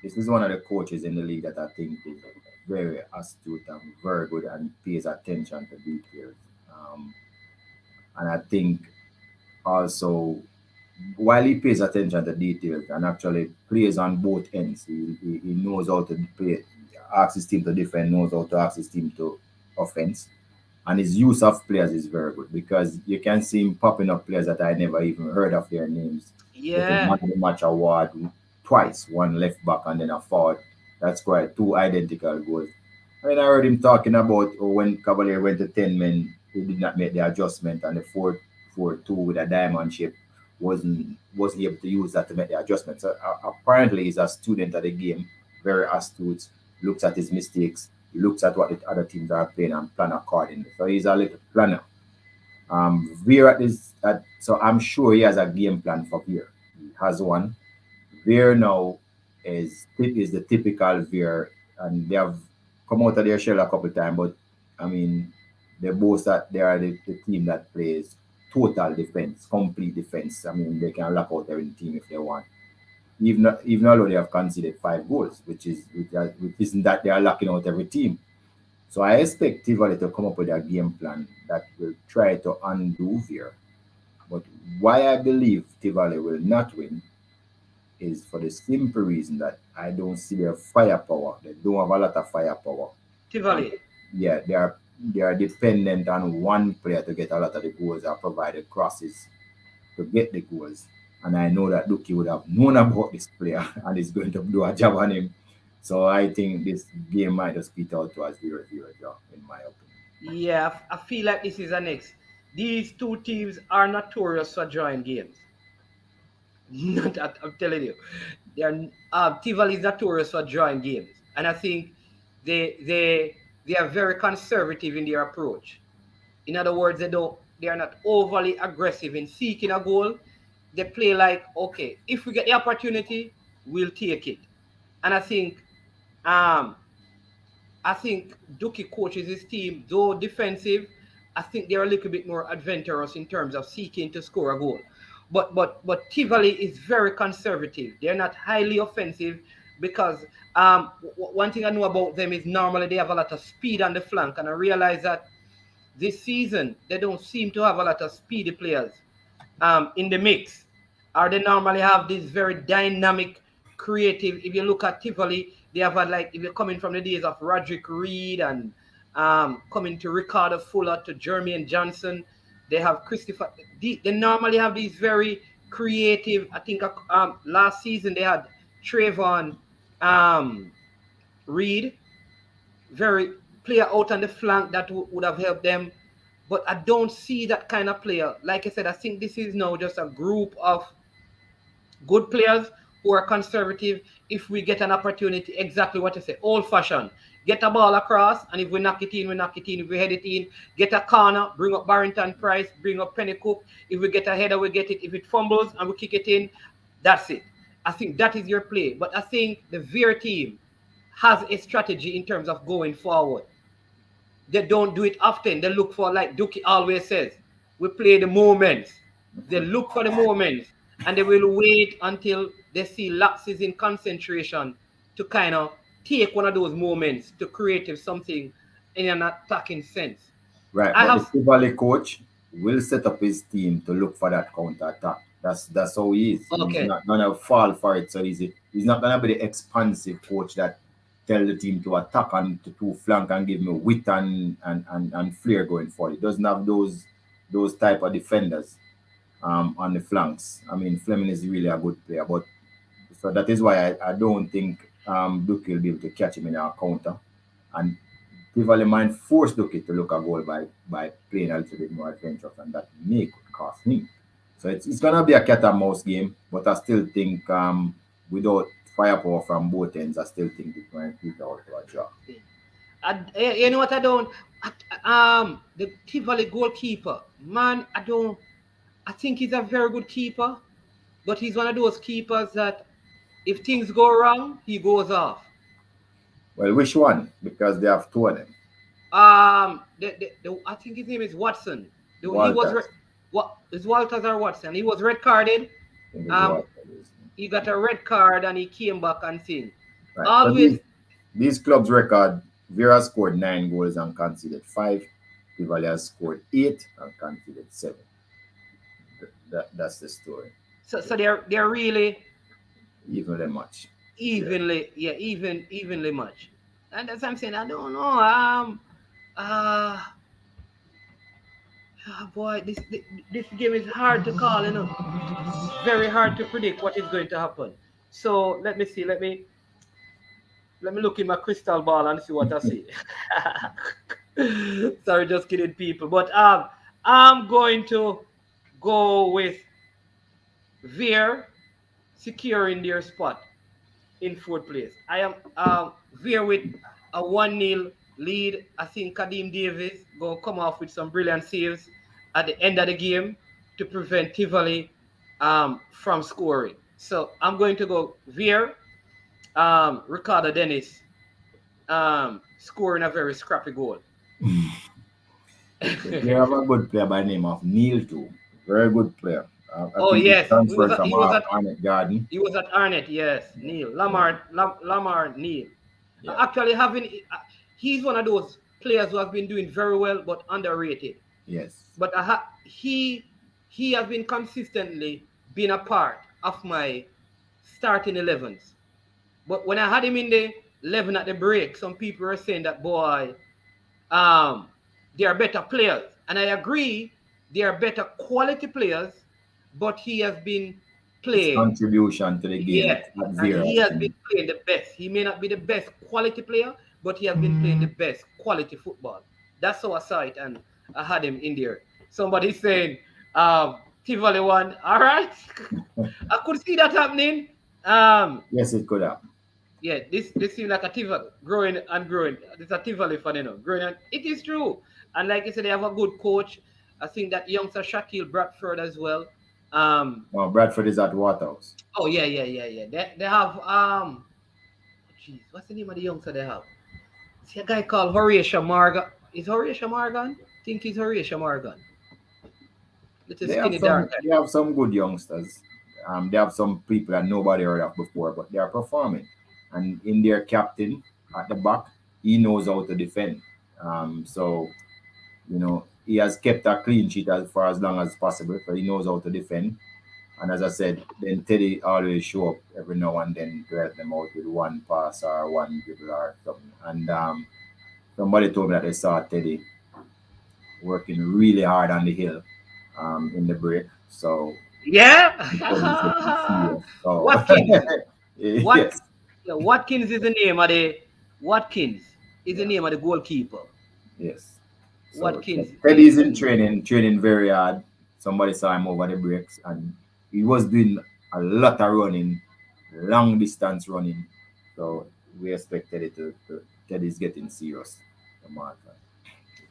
Speaker 5: this is one of the coaches in the league that I think is very astute and very good and pays attention to details. And I think also, while he pays attention to details and actually plays on both ends, he knows how to play, ask his team to defend, knows how to ask his team to offense. And his use of players is very good because you can see him popping up players that I never even heard of their names. Getting
Speaker 4: Yeah.
Speaker 5: man of the match award twice, one left back and then a forward. That's quite two identical goals. I mean, I heard him talking about when Cavalier went to 10 men, he did not make the adjustment, and the 4-4-2 with a diamond shape wasn't able to use that to make the adjustment. So apparently, he's a student of the game, very astute, looks at his mistakes, looks at what the other teams are playing and plan accordingly. So he's a little planner. Veer so I'm sure he has a game plan for Veer. He has one. Veer now is the typical Veer, and they have come out of their shell a couple of times, but I mean, they boast that they are the team that plays total defense, complete defense. I mean, they can lock out every team if they want. Even although they have conceded 5 goals, which isn't that they are locking out every team. So I expect Tivoli to come up with a game plan that will try to undo Veer. But why I believe Tivoli will not win is for the simple reason that I don't see their firepower. They don't have a lot of firepower. And
Speaker 4: Tivoli.
Speaker 5: yeah, they are dependent on one player to get a lot of the goals or provide the crosses to get the goals. And I know that Duki would have known about this player and is going to do a job on him. So I think this game might just beat out to a 0-0 draw, in my opinion.
Speaker 4: Yeah, I feel like this is an X. These two teams are notorious for drawing games. Not, I'm telling you, they're Tivoli is notorious for drawing games, and I think they are very conservative in their approach. In other words, they are not overly aggressive in seeking a goal. They play like, okay, if we get the opportunity, we'll take it. And um I think Duki coaches his team, though defensive, I think they're a little bit more adventurous in terms of seeking to score a goal. But Tivoli is very conservative. They're not highly offensive because one thing I know about them is normally they have a lot of speed on the flank, and I realize that this season they don't seem to have a lot of speedy players in the mix. Or they normally have this very dynamic, creative. If you look at Tivoli, They have had, like, if you're coming from the days of Roderick Reed and coming to Ricardo Fuller to Jermaine Johnson, they have Christopher. They normally have these very creative. I think last season they had Trayvon Reed, very player out on the flank that would have helped them. But I don't see that kind of player. Like I said, I think this is now just a group of good players who are conservative. If we get an opportunity, exactly what I say, old fashioned. Get a ball across, and if we knock it in, we knock it in. If we head it in, get a corner, bring up Barrington Price, bring up Penny Cook. If we get a header, we get it. If it fumbles and we kick it in, that's it. I think that is your play. But I think the Veer team has a strategy in terms of going forward. They don't do it often. They look for, like Duki always says, we play the moments. They look for the moments, and they will wait until they see lapses in concentration to kind of take one of those moments to create something in an attacking sense.
Speaker 5: Right, but the Tivoli coach will set up his team to look for that counter attack. That's how he is.
Speaker 4: Okay.
Speaker 5: He's not gonna fall for it so easy. He's not gonna be the expansive coach that tell the team to attack and to flank and give me width and flair going forward. He doesn't have those type of defenders on the flanks. I mean, Fleming is really a good player, but so that is why I don't think Duke will be able to catch him in our counter. And Tivoli might force Duke to look a goal by playing a little bit more adventurous, and that may cost him. So it's gonna be a cat and mouse game, but I still think without firepower from both ends, I still think it might beat out to a draw.
Speaker 4: You know what I don't? The Tivoli goalkeeper, man, I think he's a very good keeper, but he's one of those keepers that if things go wrong, he goes off.
Speaker 5: Well, which one? Because they have two of them.
Speaker 4: I think his name is Watson.
Speaker 5: Walters.
Speaker 4: Is Walters or Watson? He was red carded. He got a red card and he came back and sing.
Speaker 5: Right.
Speaker 4: Always.
Speaker 5: So these clubs' record: Vera scored 9 goals and conceded 5. Tivoli has scored 8 and conceded 7. That's the story.
Speaker 4: So they're really
Speaker 5: Evenly much.
Speaker 4: evenly much. And that's what I'm saying. I don't know. Boy, this game is hard to call, you know. Very hard to predict what is going to happen. So let me see. Let me look in my crystal ball and see what I see. Sorry, just kidding, people. But I'm going to go with Veer securing their spot in 4th place. I am Veer with a 1-0 lead. I think Kadeem Davis going to come off with some brilliant saves at the end of the game to prevent Tivoli from scoring. So I'm going to go Veer, Ricardo Dennis scoring a very scrappy goal.
Speaker 5: They have a good player by the name of Neil too. Very good player.
Speaker 4: Yes,
Speaker 5: he was at Arnett Garden.
Speaker 4: He was at Arnett, yes. Neil Lamar Neil.
Speaker 5: Yeah.
Speaker 4: Actually, he's one of those players who has been doing very well but underrated.
Speaker 5: Yes.
Speaker 4: But he has been consistently being a part of my starting 11s. But when I had him in the 11 at the break, some people were saying that, boy, they are better players. And I agree, they are better quality players, but he has been playing.
Speaker 5: His contribution to the game.
Speaker 4: Yes, and he has been playing the best. He may not be the best quality player, but he has been playing the best quality football. That's how I saw it, and I had him in there. Somebody saying, Tivoli won. All right. I could see that happening.
Speaker 5: Yes, it could happen.
Speaker 4: Yeah, this seems like a Tivoli growing and growing. It's a Tivoli fan, you know, growing. And it is true. And like I said, they have a good coach. I think that youngster Shaquille Bradford as well.
Speaker 5: Bradford is at Waterhouse.
Speaker 4: Oh yeah. They have what's the name of the youngster they have? See a guy called Horatio Morgan. Is Horatio Morgan? I think he's Horatio Morgan.
Speaker 5: They have some good youngsters. They have some people that nobody heard of before, but they are performing. And in their captain at the back, he knows how to defend. So, you know, he has kept a clean sheet for as long as possible, so he knows how to defend. And as I said, then Teddy always show up every now and then to help them out with one pass or one dribble or something. And somebody told me that they saw Teddy working really hard on the hill in the break. So he's getting
Speaker 4: Yeah.
Speaker 5: serious. So
Speaker 4: Watkins. What?
Speaker 5: yes,
Speaker 4: Yeah, Watkins is the name of the Watkins is the
Speaker 5: yeah,
Speaker 4: name of the goalkeeper.
Speaker 5: yes. So
Speaker 4: Watkins
Speaker 5: Teddy's in
Speaker 4: is
Speaker 5: training very hard. Somebody saw him over the breaks, and he was doing a lot of running, long distance running. So we expect Teddy's getting serious. The marathon.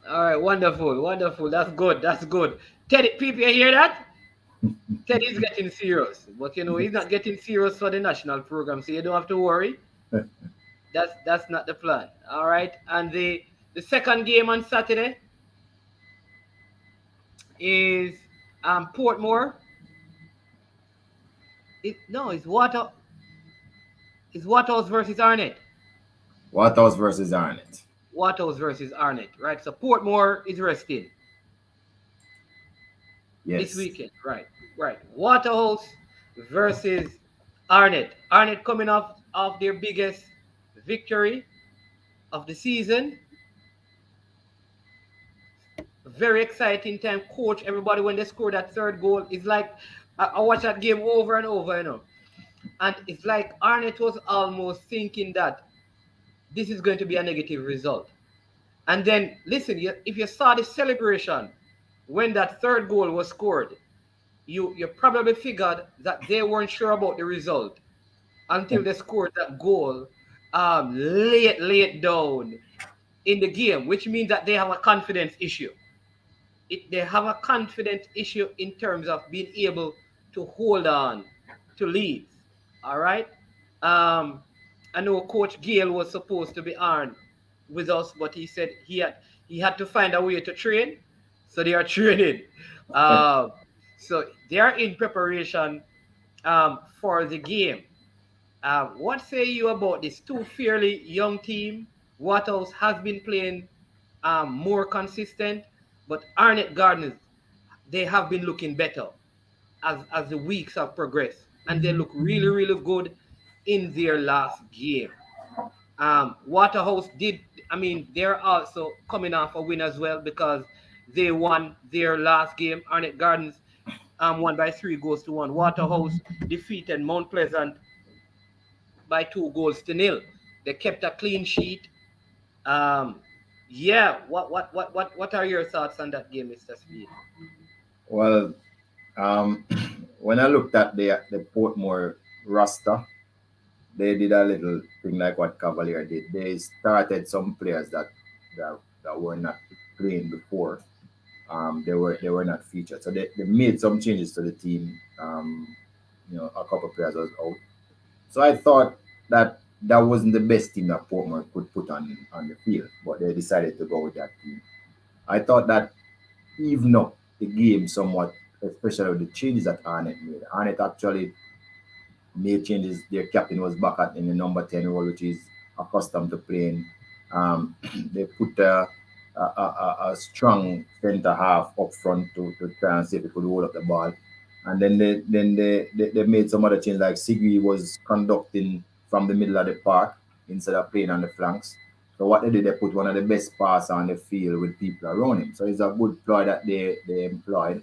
Speaker 4: all right. Wonderful, wonderful. That's good. That's good. Teddy, people, you hear that? Teddy's getting serious, but you know he's not getting serious for the national program, so you don't have to worry. That's not the plan. All right. And the second game on Saturday is Portmore. It's Waterhouse versus Arnett.
Speaker 5: Waterhouse versus Arnett.
Speaker 4: Waterhouse versus Arnett, right? So Portmore is resting this
Speaker 5: Yes.
Speaker 4: weekend, right? Right. Waterhouse versus Arnett. Arnett coming off their biggest victory of the season. Very exciting time. Coach, everybody, when they score that third goal, it's like I watch that game over and over, And it's like Arnett was almost thinking that this is going to be a negative result. And then, listen, if you saw the celebration when that third goal was scored, you probably figured that they weren't sure about the result until they scored that goal late down in the game, which means that they have a confidence issue. They have a confidence issue in terms of being able to hold on to leads. All right. I know Coach Gale was supposed to be on with us, but he said he had to find a way to train, so they are training. So they are in preparation for the game. What say you about this two fairly young team? Waterhouse has been playing more consistent, but Arnett Gardens, they have been looking better as the weeks have progressed, and they look really, really good in their last game. Waterhouse did, I mean, they're also coming off a win as well because they won their last game. Arnett Gardens won by 3 goals to 1. Waterhouse defeated Mount Pleasant by 2 goals to 0. They kept a clean sheet. Yeah, what are your thoughts on that game, Mr. Speed?
Speaker 5: Well, um, when I looked at the Portmore roster, they did a little thing like what Cavalier did. They started some players that were not playing before. They were not featured, so they made some changes to the team. A couple of players was out, so I thought that wasn't the best team that Portmore could put on the field, but they decided to go with that team. I thought that even up the game somewhat, especially with the changes that Arnett made. Arnett actually made changes. Their captain was back in the number 10 role, which is accustomed to playing. They put a strong centre half up front to try and see if he could hold up the ball. And then they made some other changes, like Sigri was conducting from the middle of the park instead of playing on the flanks. So what they did, they put one of the best passers on the field with people around him. So it's a good ploy that they employed.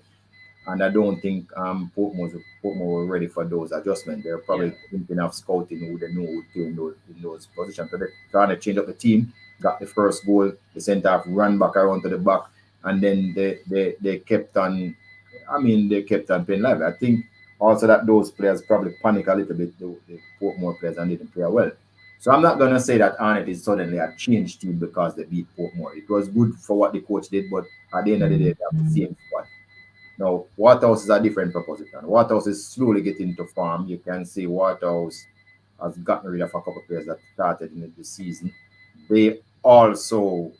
Speaker 5: And I don't think Portmore were ready for those adjustments. They're probably thinking of scouting who they know would play in those positions. So they're trying to change up the team, got the first goal, the centre half ran back around to the back, and then they kept on, they kept on playing live. I think also that those players probably panic a little bit, the Portmore players, and didn't play well. So I'm not going to say that Arnett is suddenly a changed team because they beat Portmore. It was good for what the coach did, but at the end of the day, they have the same squad. Now, Waterhouse is a different proposition. Waterhouse is slowly getting to form. You can see Waterhouse has gotten rid of a couple of players that started in the season. They also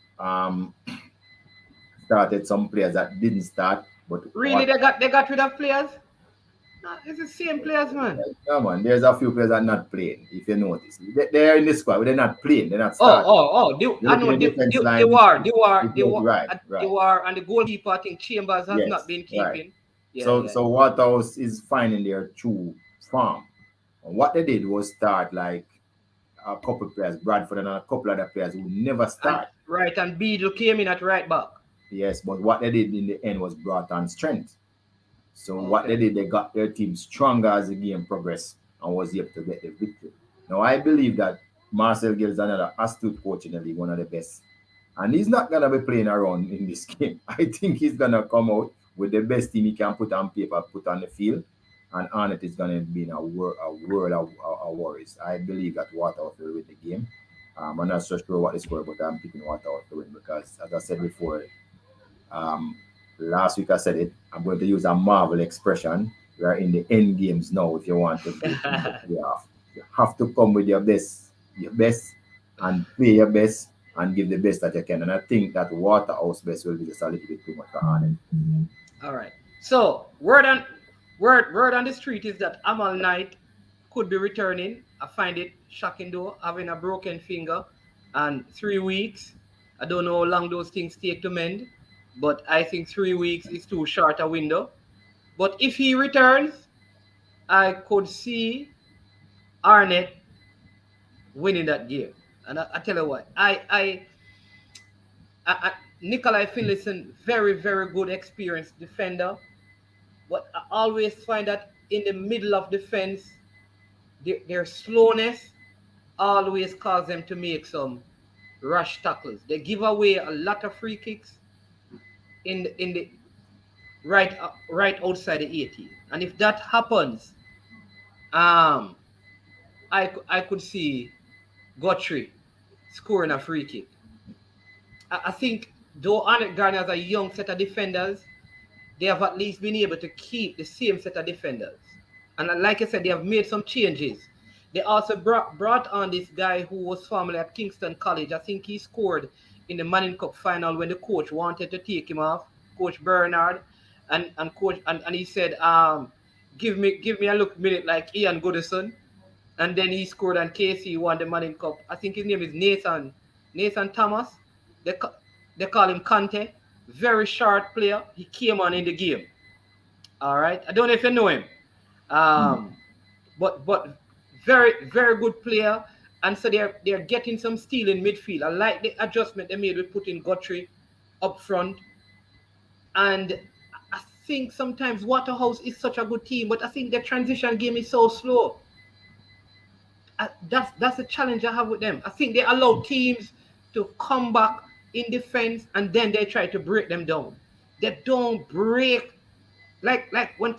Speaker 5: started some players that didn't start. But
Speaker 4: Really, they got rid of players? No, it's the same players, man.
Speaker 5: Come on, there's a few players that are not playing. If you notice, they're in the squad, but they're not playing. They're not starting.
Speaker 4: I know they were, and the goalkeeper, I think Chambers has not been keeping. Yeah,
Speaker 5: So
Speaker 4: yeah.
Speaker 5: so Waterhouse is finding their true form. And what they did was start like a couple players, Bradford and a couple other players who never
Speaker 4: And
Speaker 5: start.
Speaker 4: right, and Beadle came in at right back.
Speaker 5: Yes, but what they did in the end was brought on strength. So what they
Speaker 4: Okay.
Speaker 5: did, they got their team stronger as the game progressed and was able to get the victory. Now I believe that Marcel Gill is another astute coach in the league, one of the best. And he's not gonna be playing around in this game. I think he's gonna come out with the best team he can put on paper, put on the field, and Arnett is gonna be in a world of worries. I believe that Waterhouse will win the game. I'm not so sure what the score, but I'm picking Waterhouse to win because, as I said before, um, last week I said it. I'm going to use a Marvel expression. We are in the end games now. If you want to go to the playoff, you have to come with your best, and play your best and give the best that you can. And I think that Waterhouse best will be just a little bit too much for Arnett.
Speaker 4: All right. So word on the street is that Amal Knight could be returning. I find it shocking though, having a broken finger and 3 weeks. I don't know how long those things take to mend, but I think 3 weeks is too short a window. But if he returns, I could see Arnett winning that game. And I tell you what, I Nikolai Finlayson, very, very good experienced defender. But I always find that in the middle of defense, their slowness always cause them to make some rush tackles. They give away a lot of free kicks in the right outside the 18. And if that happens, um, I could see Guthrie scoring a free kick. I think though Arnett Garner has a young set of defenders, they have at least been able to keep the same set of defenders. And like I said, they have made some changes. They also brought on this guy who was formerly at Kingston College. I think he scored in the Manning Cup final when the coach wanted to take him off, Coach Bernard, and he said, give me a look minute like Ian Goodison. And then he scored and KC won the Manning Cup. I think his name is Nathan Thomas. They they call him Conte. Very short player. He came on in the game. All right. I don't know if you know him. Um, but very very good player. And so they're getting some steal in midfield. I like the adjustment they made with putting Guthrie up front. And I think sometimes Waterhouse is such a good team, but I think their transition game is so slow. That's the challenge I have with them. I think they allow teams to come back in defense and then they try to break them down. They don't break like when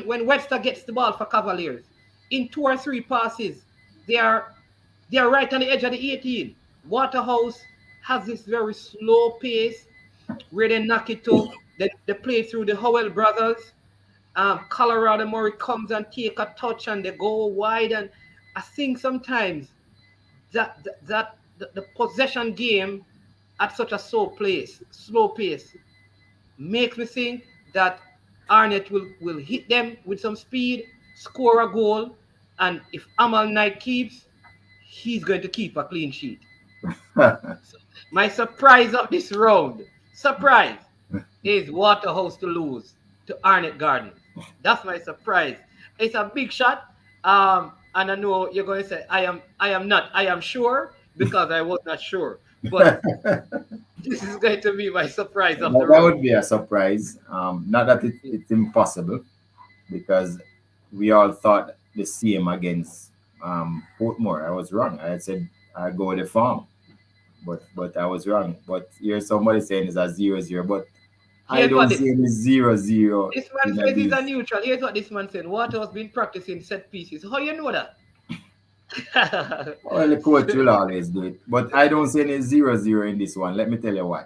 Speaker 4: when Webster gets the ball for Cavaliers in 2 or 3 passes, they are they are right on the edge of the 18. Waterhouse has this very slow pace where they knock it to they play through the Howell brothers. Colorado Murray comes and take a touch and they go wide. And I think sometimes the possession game at such a slow pace, makes me think that Arnett will hit them with some speed, score a goal, and if Amal Knight keeps, he's going to keep a clean sheet. So my surprise of this round, surprise, is Waterhouse to lose to Arnett Gardens. That's my surprise. It's a big shot. And I know you're going to say I am sure because I was not sure. But this is going to be my surprise of the
Speaker 5: That
Speaker 4: round.
Speaker 5: would be a surprise. Not that it's impossible, because we all thought the same against Portmore. I was wrong. I said I go with the farm, but I was wrong. But here somebody saying it's a 0-0, but I
Speaker 4: Here's what
Speaker 5: don't see
Speaker 4: this
Speaker 5: any 0-0
Speaker 4: this man
Speaker 5: in
Speaker 4: says he's a
Speaker 5: this.
Speaker 4: neutral. Here's what this man said. Water has been practicing set pieces. How you know that?
Speaker 5: Well, the coach will always do it, but I don't see any 0-0 in this one. Let me tell you why.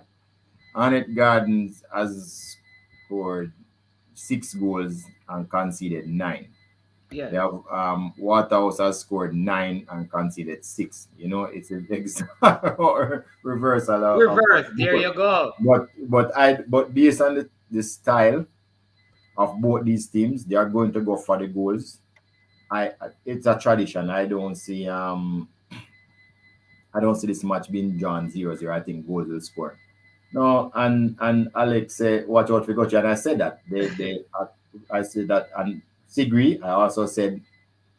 Speaker 5: Annette Gardens has scored 6 goals and conceded 9.
Speaker 4: Yeah.
Speaker 5: They have Waterhouse has scored 9 and conceded 6. You know, it's a big reversal
Speaker 4: Reverse.
Speaker 5: of
Speaker 4: There
Speaker 5: both.
Speaker 4: you go.
Speaker 5: But based on the style of both these teams, they are going to go for the goals. It's a tradition. I don't see this match being drawn 0-0. I think goals will score. No, and Alex said, watch out for Gochi. And I said that. I said that. And Sigri, I also said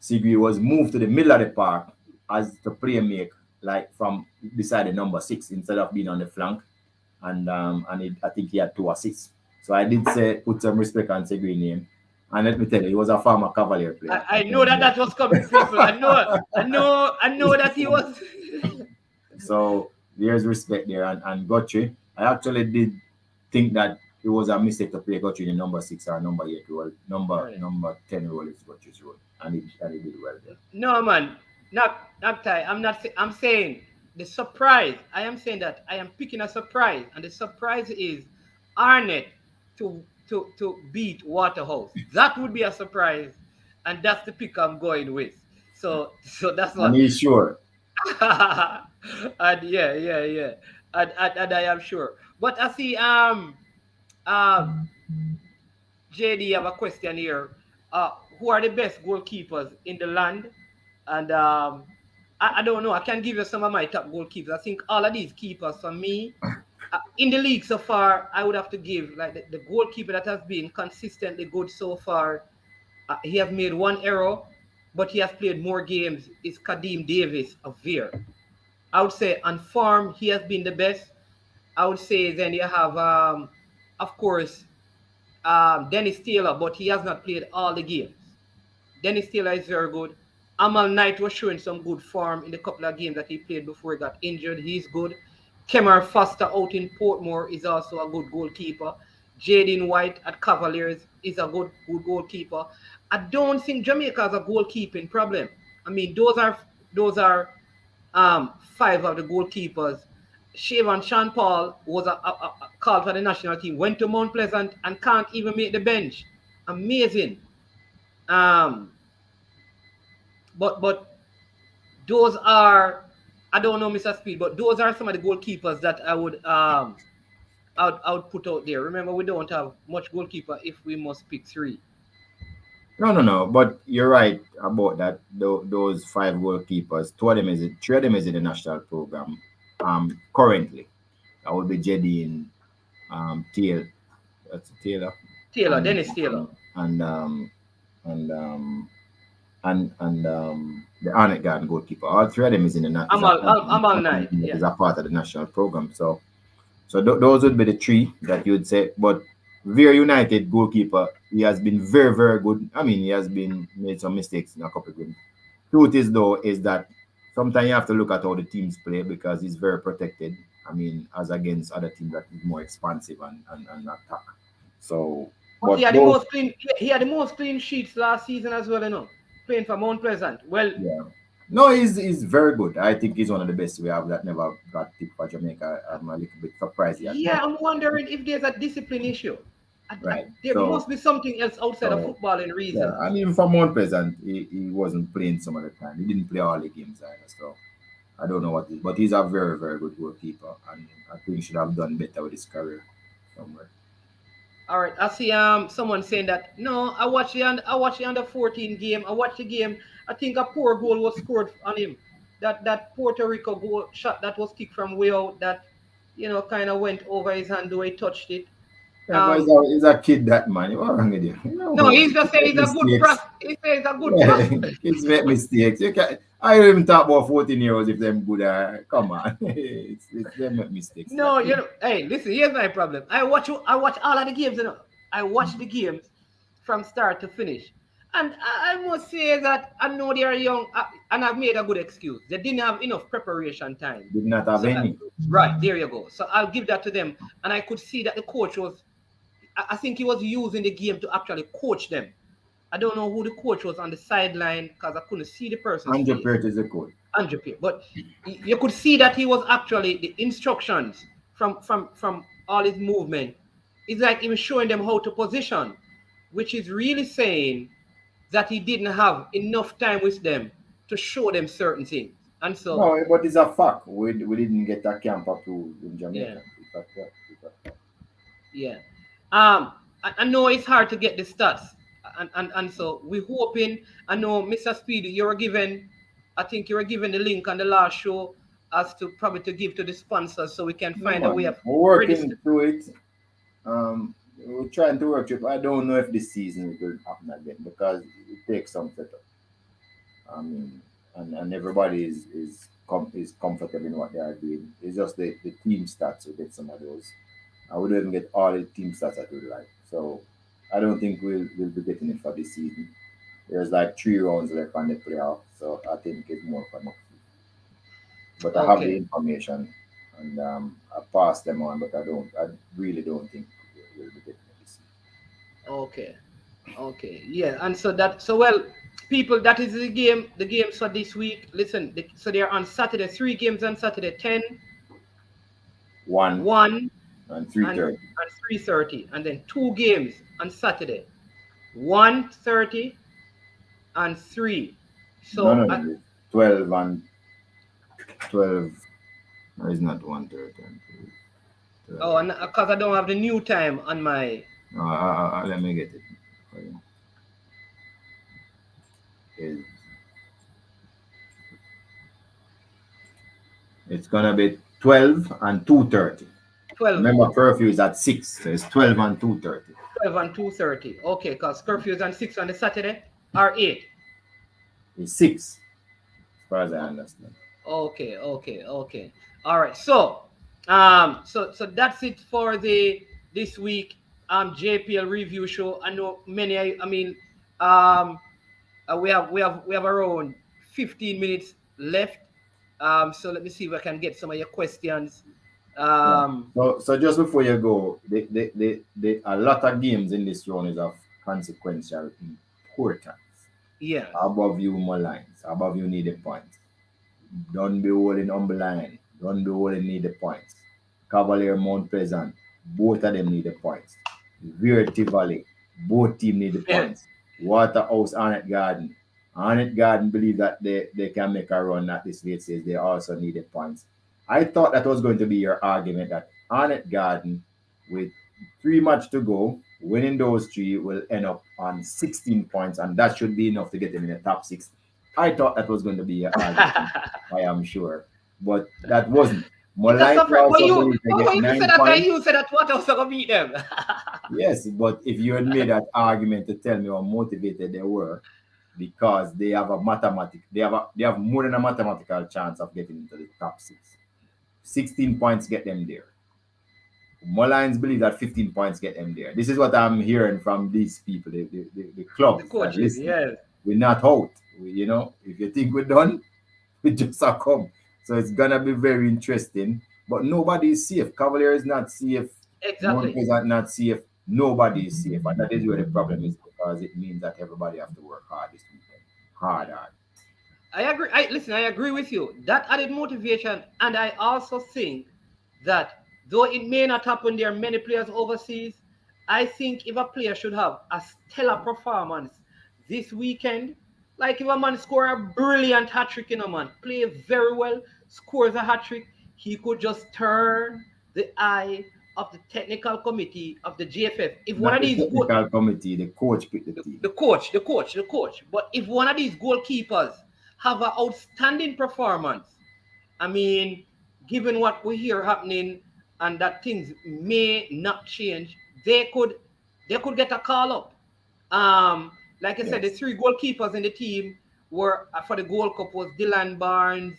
Speaker 5: Sigri was moved to the middle of the park as the play make, like from beside the number 6 instead of being on the flank. I think he had 2 assists. So I did say put some respect on Sigri name. And let me tell you, he was a former Cavalier player.
Speaker 4: I know that was coming, people. I know that he was.
Speaker 5: So there's respect there. And Gotchi, I actually did think that it was a mistake to play Gotchi in the number 6 or number 8 role.
Speaker 4: Right.
Speaker 5: Number 10 role is Gotchi's role. And he did well there.
Speaker 4: No, man, not Ty. I'm not. I'm saying the surprise. I am saying that I am picking a surprise, and the surprise is Arnett to beat Waterhouse. That would be a surprise, and that's the pick I'm going with. So that's
Speaker 5: And
Speaker 4: what.
Speaker 5: he's sure.
Speaker 4: And yeah. And I am sure. But I see JD have a question here. Who are the best goalkeepers in the land? And I don't know. I can give you some of my top goalkeepers. I think all of these keepers for me in the league so far, I would have to give like the goalkeeper that has been consistently good so far. He has made one error, but he has played more games. Is Kadeem Davis of Veer. I would say on form he has been the best. I would say then you have of course Dennis Taylor, but he has not played all the games. Dennis Taylor is very good. Amal Knight was showing some good form in the couple of games that he played before he got injured. He's good. Kemar Foster out in Portmore is also a good goalkeeper. Jaden White at Cavaliers is a good goalkeeper. I don't think Jamaica has a goalkeeping problem. I mean, those are five of the goalkeepers. Shavan Sean Paul was a call for the national team, went to Mount Pleasant and can't even make the bench. Amazing. Um, but those are, I don't know, Mr. Speed, but those are some of the goalkeepers that I would put out there. Remember, we don't have much goalkeeper if we must pick three.
Speaker 5: No. But you're right about that. Those 5 goalkeepers, 3 of them is in the national program. Currently, that would be Jedin, Taylor. That's Taylor.
Speaker 4: Taylor,
Speaker 5: And
Speaker 4: Dennis Taylor.
Speaker 5: and and the Arnett Garden goalkeeper. All 3 of them is in the
Speaker 4: Amal Knight, yeah.
Speaker 5: is a part of the national program. So those would be the 3 that you'd say. But Veer United goalkeeper, he has been very, very good. I mean, he has been made some mistakes in a couple of games. Truth is though, is that sometimes you have to look at how the teams play because he's very protected. I mean, as against other teams that is more expansive and attack. So
Speaker 4: But he
Speaker 5: but
Speaker 4: had the
Speaker 5: those,
Speaker 4: most clean. He had the most clean sheets last season as well, playing for Mount Pleasant. Well,
Speaker 5: yeah. No, he's very good. I think he's one of the best we have that never got picked for Jamaica. I'm a little bit surprised he has
Speaker 4: yeah,
Speaker 5: not.
Speaker 4: I'm wondering if there's a discipline issue.
Speaker 5: Right.
Speaker 4: There
Speaker 5: So
Speaker 4: must be something else outside of
Speaker 5: so
Speaker 4: footballing
Speaker 5: yeah,
Speaker 4: reasons.
Speaker 5: I mean for Mount Pleasant, he wasn't playing some of the time. He didn't play all the games either. So I don't know what it is. But he's a very, very good goalkeeper and I think he should have done better with his career somewhere.
Speaker 4: All right, I see someone saying that no, I watched the under 14 game. I watched the game. I think a poor goal was scored on him. That Puerto Rico goal shot that was kicked from way out that kind of went over his hand the way he touched it.
Speaker 5: Yeah, but
Speaker 4: Um,
Speaker 5: he's a kid that man. What wrong with you?
Speaker 4: no, he's just saying
Speaker 5: Make
Speaker 4: he's a good
Speaker 5: mistakes.
Speaker 4: He says he's a good
Speaker 5: Yeah,
Speaker 4: prospect.
Speaker 5: kids make mistakes. You can I don't even talk about 14-year-olds if them good come on. It's them make mistakes.
Speaker 4: No, hey, listen, here's my problem. I watch all of the games. I watch the games from start to finish. And I must say that I know they are young and I've made a good excuse. They didn't have enough preparation time.
Speaker 5: Did not have
Speaker 4: So,
Speaker 5: any.
Speaker 4: right, there you go. So I'll give that to them. And I could see that the coach I think he was using the game to actually coach them. I don't know who the coach was on the sideline because I couldn't see the person's
Speaker 5: Andrew
Speaker 4: face.
Speaker 5: Peart is a coach.
Speaker 4: Andrew Pierre. But you could see that he was actually the instructions from all his movement. It's like he was showing them how to position, which is really saying that he didn't have enough time with them to show them certain things. And so,
Speaker 5: No, but it's a fact. We didn't get a camp approved in
Speaker 4: yeah,
Speaker 5: Jamaica. It's a fact.
Speaker 4: yeah. I know it's hard to get the stats, and so we're hoping. I know, Mr. Speed, I think you were given the link on the last show. us to probably to give to the sponsors so we can
Speaker 5: No,
Speaker 4: find a way
Speaker 5: man.
Speaker 4: of
Speaker 5: We're
Speaker 4: register.
Speaker 5: working through it. We're trying to work it. I don't know if this season it will happen again because it takes some setup. I mean, and everybody is comfortable in what they are doing. It's just the team stats will get some of those. I wouldn't even get all the team stats I would like. So I don't think we'll be getting it for this season. There's like 3 rounds left on the playoff, so I think it's more for next season. But I have the
Speaker 4: Okay.
Speaker 5: information and I passed them on, but I really don't think we'll be getting it this season.
Speaker 4: Okay. Okay. Yeah. And so that so well, people, that is the game. The games for this week. Listen. So they're on Saturday. 3 games on Saturday. 10,
Speaker 5: One
Speaker 4: 1,
Speaker 5: and
Speaker 4: and
Speaker 5: 3:30.
Speaker 4: 3:30, and then 2 games on Saturday. 1:30 and 3.
Speaker 5: No, no,
Speaker 4: So
Speaker 5: no. 12 and 12. No, it's not 1:30 and 12.
Speaker 4: oh, and because I don't have the new time on my.
Speaker 5: No, let me get it for you. It's, it's gonna be 12 and 2:30.
Speaker 4: 12,
Speaker 5: Remember, curfew is at 6, so it's 12 and 2:30.
Speaker 4: 12 and 2:30. Okay, because curfew is on 6 on the Saturday or 8.
Speaker 5: It's 6, as far as I understand.
Speaker 4: Okay, okay, okay. All right. So that's it for the this week JPL review show. I know many. I mean, um, we have around 15 minutes left. So let me see if I can get some of your questions.
Speaker 5: Yeah.
Speaker 4: Um,
Speaker 5: So just before you go, a lot of games in this round is of consequential importance.
Speaker 4: yeah.
Speaker 5: Above you, Mullines. Above you, need the points. Don't be holding Umberline. Don't be holding need the points. Cavalier Mount Pleasant. Both of them need the points. Weir Tivoli. Both team need the
Speaker 4: Yeah.
Speaker 5: points. Waterhouse Arnett Garden. Arnett Garden believe that they can make a run at this late stage. They also need the points. I thought that was going to be your argument that Arnett Garden, with 3 matches to go, winning those 3 will end up on 16 points, and that should be enough to get them in the top 6. I thought that was going to be your argument, I am sure, but that wasn't.
Speaker 4: It's a
Speaker 5: Moline
Speaker 4: suffer. But
Speaker 5: also
Speaker 4: you,
Speaker 5: believe they
Speaker 4: but
Speaker 5: get
Speaker 4: you said
Speaker 5: 9
Speaker 4: that,
Speaker 5: points.
Speaker 4: you said that what else gonna beat them?
Speaker 5: Yes, but if you had made that argument to tell me how motivated they were, because they have more than a mathematical chance of getting into the top 6. 16 points get them there. Mullines believe that 15 points get them there. This is what I'm hearing from these people, the
Speaker 4: The
Speaker 5: clubs that
Speaker 4: coaches,
Speaker 5: listen.
Speaker 4: yes.
Speaker 5: We're not out. If you think we're done, we just are come. So it's gonna be very interesting. But nobody is safe. Cavalier is not safe.
Speaker 4: Exactly.
Speaker 5: Monkeys are not safe. Nobody is safe. And that is where the problem is because it means that everybody have to work hard this weekend. Hard.
Speaker 4: I agree. I agree with you. That added motivation, and I also think that though it may not happen, there are many players overseas. I think if a player should have a stellar performance this weekend, like if a man score a brilliant hat trick in a man, play very well, scores a hat trick, he could just turn the eye of the technical committee of the GFF. If one
Speaker 5: Not
Speaker 4: of
Speaker 5: the
Speaker 4: these good,
Speaker 5: technical committee, the coach picked the team.
Speaker 4: the coach. But if one of these goalkeepers have an outstanding performance, I mean, given what we hear happening and that things may not change, they could get a call up. Like I said, the
Speaker 5: Yes.
Speaker 4: 3 goalkeepers in the team were for the Gold Cup was Dylan Barnes,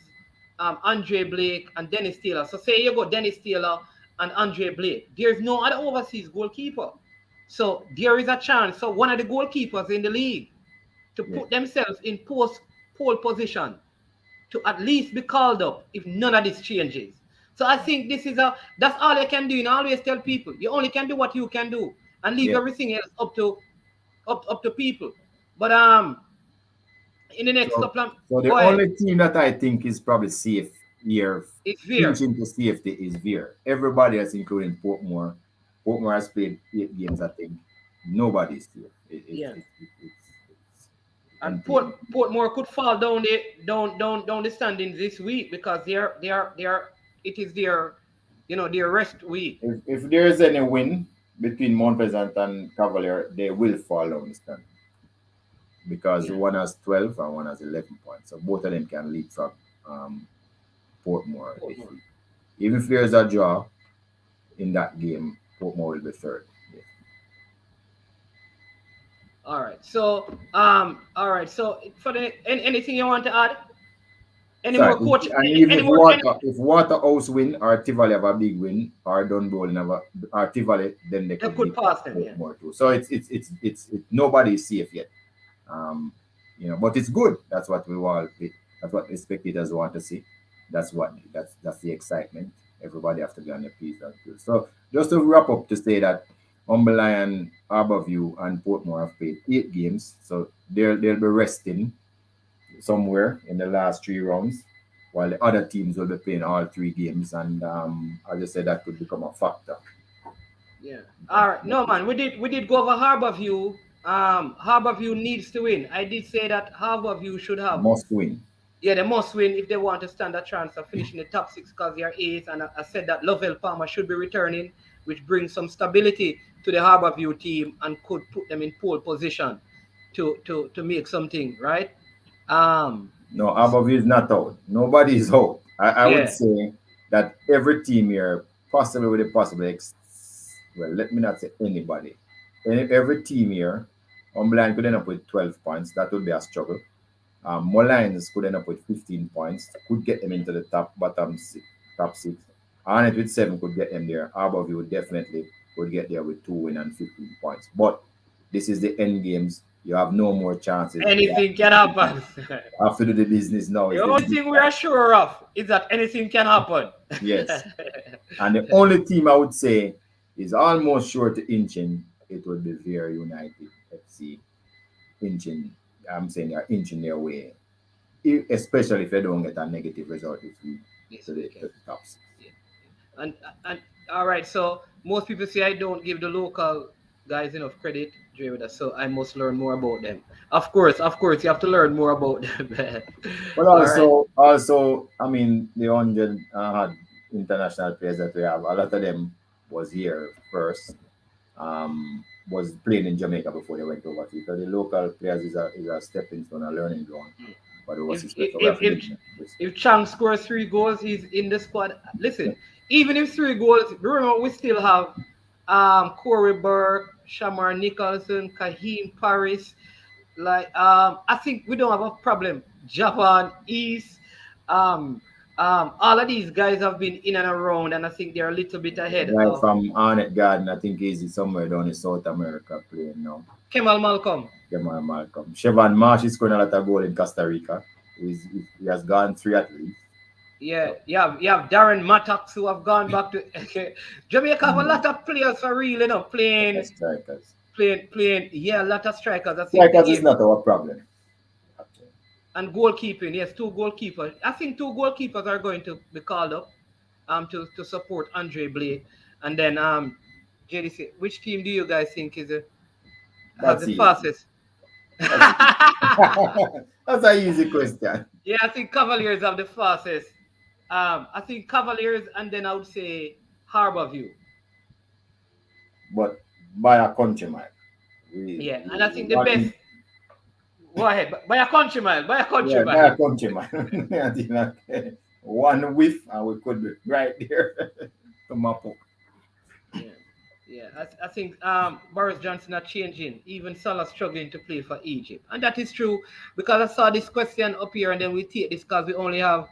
Speaker 4: Andre Blake, and Dennis Taylor. So say you go Dennis Taylor and Andre Blake. There's no other overseas goalkeeper. So there is a chance. So one of the goalkeepers in the league to
Speaker 5: Yes.
Speaker 4: put themselves in post pole position to at least be called up if none of this changes. So I think that's all you can do. And I always tell people you only can do what you can do and leave
Speaker 5: Yes.
Speaker 4: everything else up to people. But in the next
Speaker 5: So,
Speaker 4: couple of
Speaker 5: so the
Speaker 4: go ahead.
Speaker 5: only team that I think is probably safe here,
Speaker 4: It's Veer.
Speaker 5: finishing to safety, is Veer. Everybody else, including Portmore. Portmore has played 8 games, I think. Nobody's safe.
Speaker 4: Yeah.
Speaker 5: It's
Speaker 4: And
Speaker 5: unbelievable.
Speaker 4: Portmore could fall down the standings this week because they are it is their rest week.
Speaker 5: If there is any win between Mount Pleasant and Cavalier, they will fall down the stand because
Speaker 4: Yeah.
Speaker 5: one has 12 and one has 11 points. So both of them can leapfrog Portmore defeat. Even if there's a draw in that game, Portmore will be third. Yes.
Speaker 4: All right. So all right. So for the anything you want to add? Any
Speaker 5: Sorry,
Speaker 4: more coach?
Speaker 5: and even
Speaker 4: Any more?
Speaker 5: if Waterhouse win or Tivoli have a big win or Dunboyne have a or Tivoli, then they
Speaker 4: They
Speaker 5: could
Speaker 4: could
Speaker 5: beat
Speaker 4: pass them. Yeah.
Speaker 5: Portmore too. So nobody is safe yet. Um, but it's good. That's what we want. That's what the spectators want to see. That's the excitement. Everybody have to be on the piece. So just to wrap up to say that Lion, Harborview, and Portmore have played 8 games, so they'll be resting somewhere in the last 3 rounds, while the other teams will be playing all 3 games, and as I said, that could become a factor.
Speaker 4: Yeah. All right. No man, we did go over Harborview. Harborview needs to win. I did say that Harborview should have.
Speaker 5: Must win.
Speaker 4: Yeah, they must win if they want to stand a chance of finishing the top 6 because they are eighth. And I said that Lovell Palmer should be returning, which brings some stability to the Harborview team and could put them in pole position to make something right.
Speaker 5: No, Harborview is not out. Nobody is out. I would
Speaker 4: Yeah.
Speaker 5: say that every team here, possibly with the possible well, let me not say anybody. Every team here, Umberland could end up with 12 points. That would be a struggle. Moulins could end up with 15 points, could get them into the top six. Arnett with 7 could get them there. Harborview would definitely would get there with 2 wins and 15 points. But this is the end games. You have no more chances.
Speaker 4: Anything can happen.
Speaker 5: Have to do the business now.
Speaker 4: The only thing we are sure of is that anything can happen.
Speaker 5: Yes. And the only team I would say is almost sure to inch in, it would be Vera United FC inching. I'm saying they are inching their way, especially if they don't get a negative result this week.
Speaker 4: This
Speaker 5: To the
Speaker 4: weekend.
Speaker 5: top 6.
Speaker 4: Yeah. And all right, so most people say I don't give the local guys enough credit, Dre, with us, so I must learn more about them. Of course, you have to learn more about them.
Speaker 5: But
Speaker 4: All right.
Speaker 5: also, I mean, the 100 international players that we have, a lot of them was here first. Was playing in Jamaica before they went over to it. So the local players is a stepping stone, a learning ground. But it was
Speaker 4: If
Speaker 5: special.
Speaker 4: if Chang scores 3 goals, he's in the squad. Listen, even if 3 goals, remember we still have Corey Burke, Shamar Nicholson, Kaheem Paris. Like I think we don't have a problem. Japan, East, all of these guys have been in and around, and I think they're a little bit ahead
Speaker 5: Right
Speaker 4: of
Speaker 5: from Arnett Garden, I think he's somewhere down in South America playing now.
Speaker 4: Kemal Malcolm.
Speaker 5: Jamal Malcolm. Chevron Marsh is scoring a lot of goal in Costa Rica. He has gone 3 at least.
Speaker 4: Yeah, you have Darren Mattox who have gone back to Jamaica. Have a lot of players for real, playing.
Speaker 5: Strikers.
Speaker 4: Yeah, a lot of strikers. I think
Speaker 5: Strikers is not our problem.
Speaker 4: and goalkeeping. Yes, 2 goalkeepers. I think 2 goalkeepers are going to be called up to support Andre Blake. And then JDC, which team do you guys think has
Speaker 5: That's
Speaker 4: the
Speaker 5: easy.
Speaker 4: fastest?
Speaker 5: That's an easy question.
Speaker 4: Yeah, I think Cavaliers have the fastest. I think Cavaliers, and then I would say Harborview.
Speaker 5: But by a country mile.
Speaker 4: Yeah, and I think the best. Go ahead, by a country mile, by a country
Speaker 5: Yeah,
Speaker 4: mile.
Speaker 5: by a country mile. I think that, one whiff and we could be right there to map up.
Speaker 4: Yeah. I think Boris Johnson are changing. Even Salah struggling to play for Egypt, and that is true because I saw this question up here, and then we take this because we only have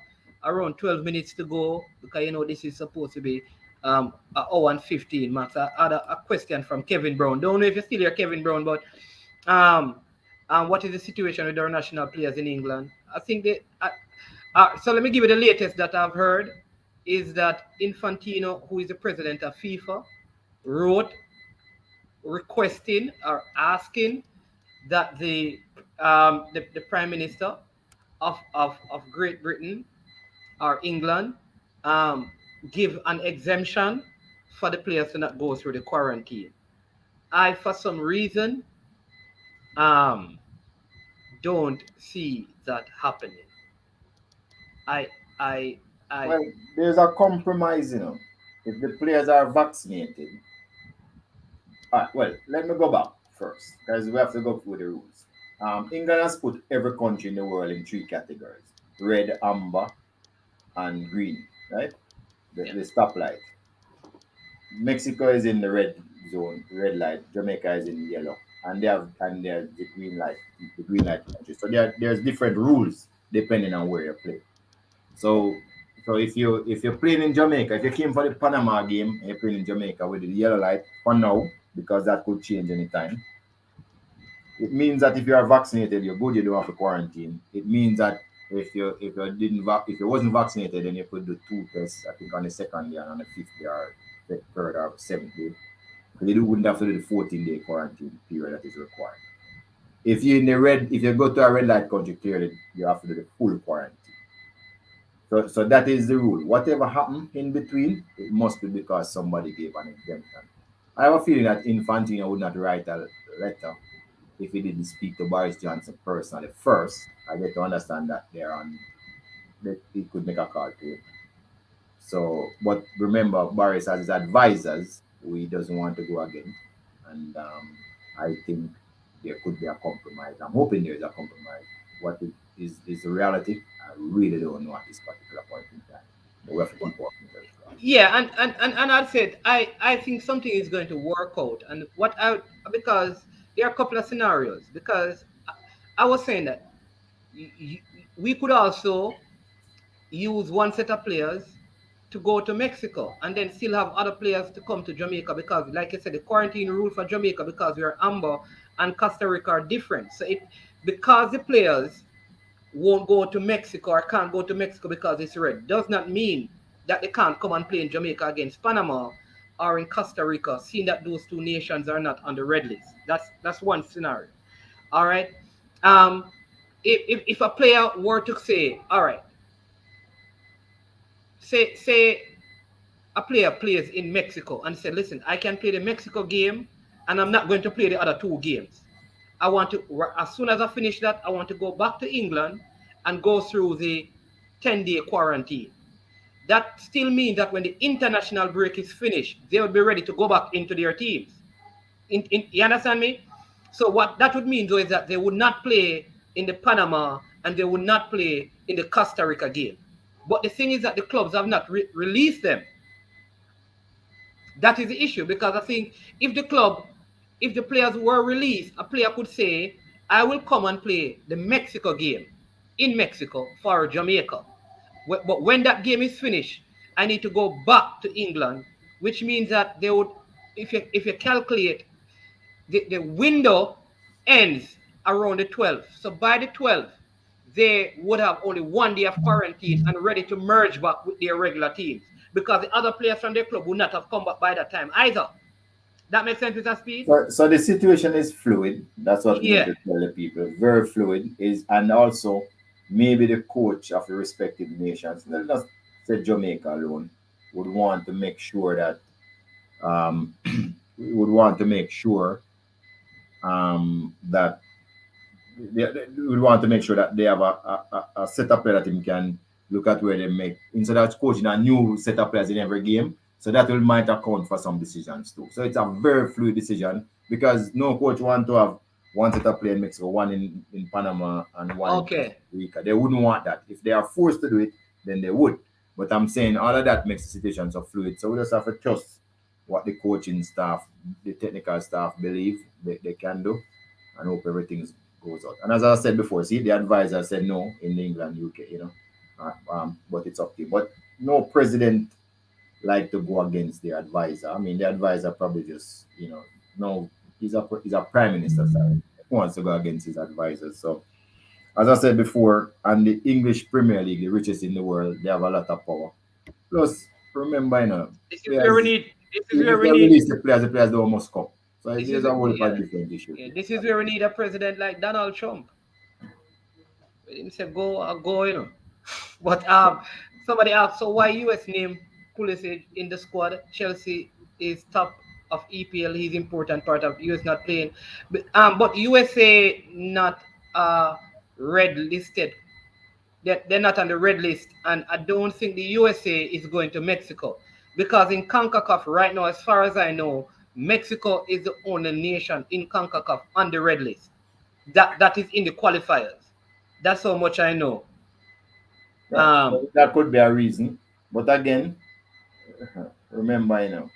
Speaker 4: around 12 minutes to go because this is supposed to be an hour and 15 max. I had a question from Kevin Brown. Don't know if you're still here, Kevin Brown, but what is the situation with our national players in England? I think they. So let me give you the latest that I've heard is that Infantino, who is the president of FIFA, wrote requesting or asking that the prime minister of Great Britain or England give an exemption for the players to not go through the quarantine. I, for some reason, don't see that happening.
Speaker 5: Well, there's a compromise, If the players are vaccinated. Well, let me go back first because we have to go through the rules. England has put every country in the world in 3 categories: red, amber, and green, right?
Speaker 4: Yeah.
Speaker 5: The stoplight. Mexico is in the red zone, red light. Jamaica is in yellow, and there's the green light country. So there's different rules depending on where you play. So if you're playing in Jamaica, if you came for the Panama game and you're playing in Jamaica with the yellow light for now, because that could change anytime. It means that if you are vaccinated, you're good. You don't have to quarantine. It means that if you wasn't vaccinated, then you could do two tests. I think on the second day and on the fifth day or the third or seventh day. Because wouldn't have to do the 14-day quarantine period that is required. If you go to a red light country, clearly you have to do the full quarantine. So that is the rule. Whatever happened in between, it must be because somebody gave an exemption. I have a feeling that Infantino would not write a letter if he didn't speak to Boris Johnson personally first. I get to understand that that he could make a call to him. So, but remember, Boris has his advisors who he doesn't want to go again, and I think there could be a compromise. I'm hoping there is a compromise. What it is the reality? I really don't know at this particular point in time. But we have to keep working very hard.
Speaker 4: Yeah, and I said I think something is going to work out, and what I because there are a couple of scenarios because I was saying that we could also use one set of players to go to Mexico and then still have other players to come to Jamaica because, like I said, the quarantine rule for Jamaica because we are amber and Costa Rica are different. So it because the players won't go to Mexico or can't go to Mexico because it's red does not mean that they can't come and play in Jamaica against Panama or in Costa Rica, seeing that those two nations are not on the red list. That's one scenario. All right. Um, if a player were to say, all right, say a player plays in Mexico and said, listen, I can play the Mexico game and I'm not going to play the other two games. I want to, as soon as I finish that, I want to go back to England and go through the 10-day quarantine. That still means that when the international break is finished, they will be ready to go back into their teams. You understand me? So what that would mean though is that they would not play in the Panama and they would not play in the Costa Rica game. But the thing is that the clubs have not released them. That is the issue because I think if the players were released, a player could say, I will come and play the Mexico game in Mexico for Jamaica. But when that game is finished, I need to go back to England, which means that they would, if you calculate, the window ends around the 12th. So by the 12th, they would have only 1 day of quarantine and ready to merge back with their regular teams because the other players from their club would not have come back by that time either. That makes sense, Mr. Speed?
Speaker 5: So the situation is fluid. That's what we need
Speaker 4: Yeah.
Speaker 5: to tell the people. Very fluid is, and also maybe the coach of the respective nations, let's not say Jamaica alone, would want to make sure that we would want to make sure that we would want to make sure that they have a setup player that him can look at where they make instead of coaching a new set of players in every game. So that will might account for some decisions too. So it's a very fluid decision because no coach want to have one set of players in Mexico, one in Panama, and one in Costa
Speaker 4: Okay.
Speaker 5: Rica. They wouldn't want that. If they are forced to do it, then they would. But I'm saying all of that makes the situation so fluid. So we just have to trust what the coaching staff, the technical staff believe they can do and hope everything goes out. And as I said before, see, the advisor said no in England, UK, but it's up to you. But no president like to go against the advisor. I mean, the advisor probably just, no, he's a prime minister, sorry. He wants to go against his advisors. So, as I said before, and the English Premier League, the richest in the world, they have a lot of power. Plus, remember,
Speaker 4: This is where we
Speaker 5: players,
Speaker 4: need. This is
Speaker 5: even
Speaker 4: where
Speaker 5: if
Speaker 4: we
Speaker 5: they
Speaker 4: need.
Speaker 5: release the players don't almost come. So
Speaker 4: This
Speaker 5: there's
Speaker 4: is
Speaker 5: a whole lot
Speaker 4: yeah.
Speaker 5: of different issues.
Speaker 4: Yeah, this is where we need a president like Donald Trump. We didn't say go. But somebody asked, so why US name Pulisic in the squad? Chelsea is top of EPL. He's important part of US not playing, but USA not red listed. They're not on the red list, and I don't think the USA is going to Mexico because in CONCACAF right now, as far as I know, Mexico is the only nation in CONCACAF on the red list. That is in the qualifiers. That's how much I know.
Speaker 5: So that could be a reason. But again, remember,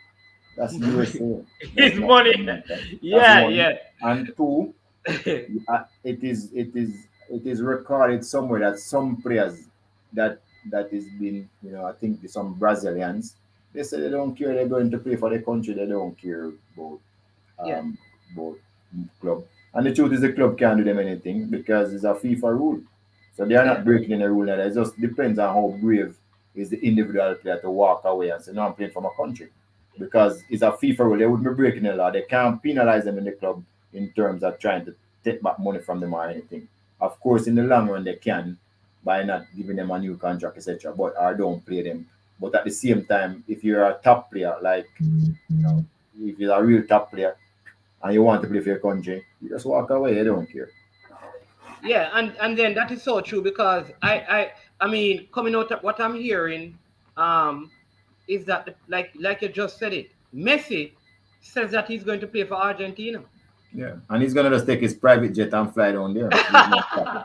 Speaker 5: that's USA. That's
Speaker 4: His
Speaker 5: not
Speaker 4: money.
Speaker 5: America. That's
Speaker 4: Yeah,
Speaker 5: one.
Speaker 4: yeah.
Speaker 5: And two, it is recorded somewhere that some players that is been, I think some Brazilians, they say they don't care, they're going to play for the country, they don't care
Speaker 4: Yeah.
Speaker 5: um about club. And the truth is the club can't do them anything because it's a FIFA rule. So they are
Speaker 4: Yeah.
Speaker 5: not breaking any rule. It just depends on how brave is the individual player to walk away and say, no, I'm playing for my country. Because it's a FIFA rule. They wouldn't be breaking the law. They can't penalize them in the club in terms of trying to take back money from them or anything. Of course, in the long run, they can by not giving them a new contract, etc. But or don't play them. But at the same time, if you're a top player, like if you're a real top player and you want to play for your country, you just walk away. You don't care.
Speaker 4: Yeah, and then that is so true because I mean coming out of what I'm hearing, um, is that like you just said it, Messi says that he's going to play for Argentina.
Speaker 5: Yeah, and he's gonna just take his private jet and fly down there. With no problem.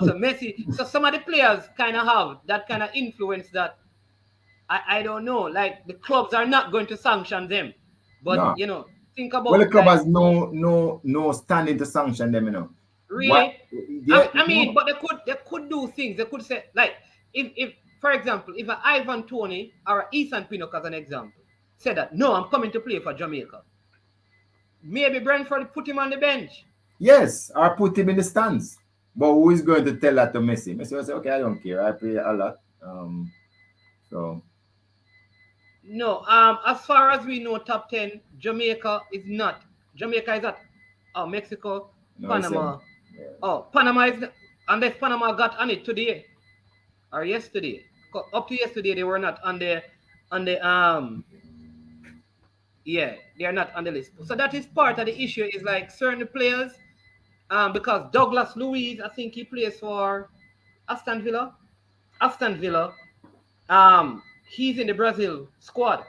Speaker 4: So Messi, so some of the players kind of have that kind of influence that I don't know, like the clubs are not going to sanction them, but
Speaker 5: No.
Speaker 4: think
Speaker 5: Well, the
Speaker 4: about
Speaker 5: club
Speaker 4: like
Speaker 5: has no standing to sanction them. What?
Speaker 4: really.
Speaker 5: Yeah,
Speaker 4: I mean,
Speaker 5: no.
Speaker 4: but they could do things. They could say like if for example, if a Ivan Tony or a Ethan Pinnock as an example said that no, I'm coming to play for Jamaica, maybe Brentford put him on the bench.
Speaker 5: Yes, or put him in the stands. But who is going to tell that to Messi? Messi will say, okay, I don't care. I play a lot. So
Speaker 4: No, as far as we know, top 10, Jamaica is not. Jamaica is at Mexico,
Speaker 5: no, he said,
Speaker 4: Panama.
Speaker 5: yeah.
Speaker 4: Oh, Panama is unless Panama got on it today or yesterday. Up to yesterday, they were not on the yeah, they are not on the list. So that is part of the issue. Is like certain players, because Douglas Luiz, I think he plays for Aston Villa. Aston Villa, he's in the Brazil squad.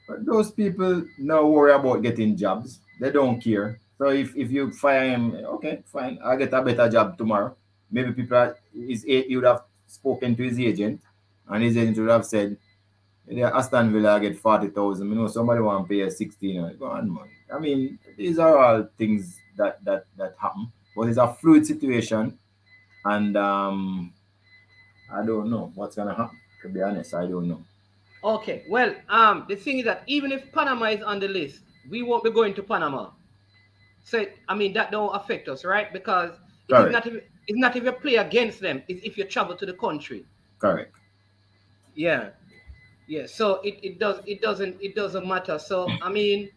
Speaker 5: But those people no worry about getting jobs. They don't care. So if you fire him, okay, fine. I'll get a better job tomorrow. Maybe he would have spoken to his agent, and his agent would have said, yeah, Aston Villa get 40,000. Somebody want to pay a 16. Go on, man. I mean, these are all things that happen. But it's a fluid situation, and I don't know what's gonna happen. To be honest, I don't know.
Speaker 4: Okay, well, the thing is that even if Panama is on the list, we won't be going to Panama. So I mean that don't affect us, right? Because it is
Speaker 5: Correct.
Speaker 4: not it's not if you play against them, it's if you travel to the country.
Speaker 5: Correct.
Speaker 4: Yeah, yeah. So it doesn't matter. So I mean,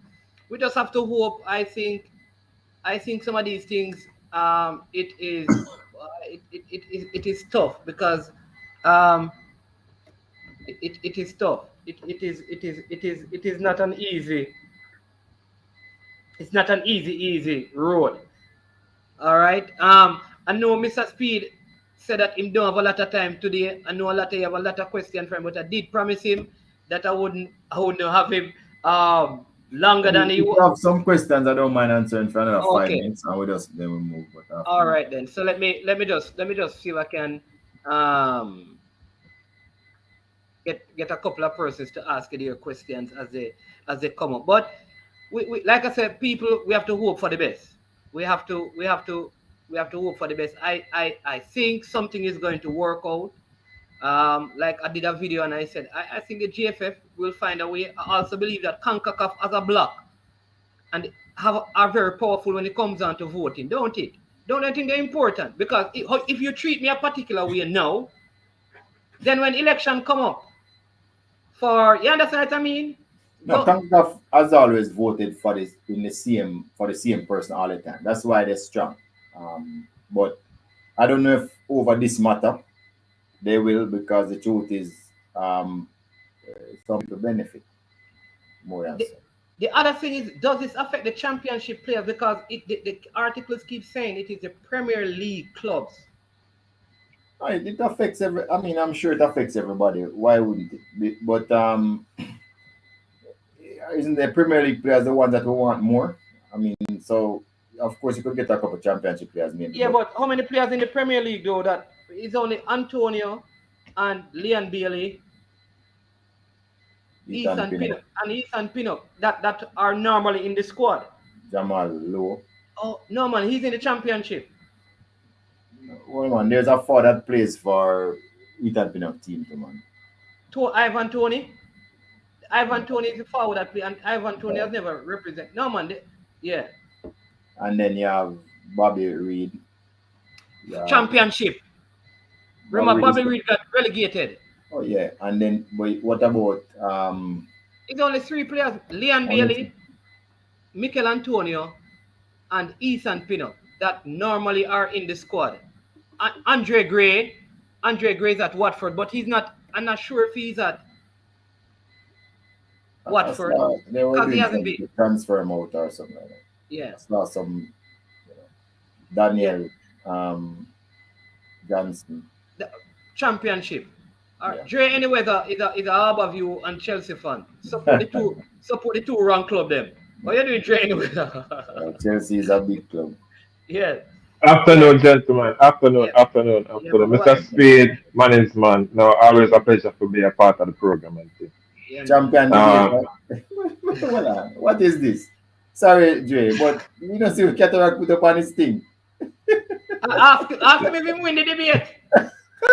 Speaker 4: we just have to hope. I think some of these things it is tough because um it is tough. It is not an easy, it's not an easy road. All right. I know Mr. Speed said that him don't have a lot of time today. I know a lot of you have a lot of questions for him, but I did promise him that I wouldn't have him longer than
Speaker 5: If
Speaker 4: he
Speaker 5: you have some questions, I don't mind answering for another five
Speaker 4: okay.
Speaker 5: minutes, and we just then we move. But after
Speaker 4: All
Speaker 5: that,
Speaker 4: right then. So let me just see if I can um get a couple of persons to ask you their questions as they come up. But we like I said, people, we have to hope for the best. We have to hope for the best. I think something is going to work out. Like I did a video and I said I think the GFF will find a way. I also believe that CONCACAF as a block and are very powerful when it comes down to voting, don't it? Don't I think they're important? Because if you treat me a particular way now, then when election come up, you understand what I mean?
Speaker 5: no,
Speaker 4: Go,
Speaker 5: CONCACAF has always voted for the same person all the time. That's why they're strong. But I don't know if over this matter they will, because the truth is, um, some people benefit more than
Speaker 4: the,
Speaker 5: some.
Speaker 4: the other thing is, does this affect the championship players? Because the articles keep saying it is the Premier League clubs.
Speaker 5: It affects every. I mean, I'm sure it affects everybody. Why wouldn't it? But isn't the Premier League players the ones that we want more? I mean, so of course, you could get a couple championship players maybe,
Speaker 4: Yeah,
Speaker 5: but
Speaker 4: but how many players in the Premier League though that it's only Antonio and Leon Bailey,
Speaker 5: Ethan Pinnock,
Speaker 4: Ethan Pinnock that are normally in the squad.
Speaker 5: Jamal Lowe.
Speaker 4: Oh no man, he's in the championship.
Speaker 5: Well, man, there's a four that plays for Ethan Pinnock team, too, man.
Speaker 4: To Ivan Tony. Ivan Tony is the forward that play, and Ivan Tony has never represented. No man, yeah.
Speaker 5: And then you have Bobby Reed. Yeah,
Speaker 4: Championship. Remember,
Speaker 5: Bobby
Speaker 4: Bobby
Speaker 5: Reed.
Speaker 4: Reed got relegated.
Speaker 5: Oh yeah, and then but what about
Speaker 4: It's only three players: Leon
Speaker 5: only
Speaker 4: Bailey, Mikel Antonio, and Ethan Pinnock that normally are in the squad. Andre Gray. Andre Gray is at Watford, but he's not. I'm not sure if he's at Watford
Speaker 5: they were
Speaker 4: because he
Speaker 5: doing
Speaker 4: hasn't
Speaker 5: something
Speaker 4: been.
Speaker 5: to transfer him out or something like that.
Speaker 4: Yeah.
Speaker 5: I saw some Daniel Johnson.
Speaker 4: The championship.
Speaker 5: Yeah.
Speaker 4: Dre anyway is a Harbour View and Chelsea fan. Support the two wrong club them. What you doing, Dre anyway?
Speaker 5: Chelsea is a big club.
Speaker 4: Yeah.
Speaker 6: Afternoon, gentlemen. Afternoon.
Speaker 4: Yeah.
Speaker 6: Mr. Speed, man. No, always a pleasure to be a part of the program. And thing.
Speaker 4: Yeah,
Speaker 5: Champion. What is this? Sorry, Dre, but you know, see, Cataract put up on his thing.
Speaker 4: Ask me if he win the debate.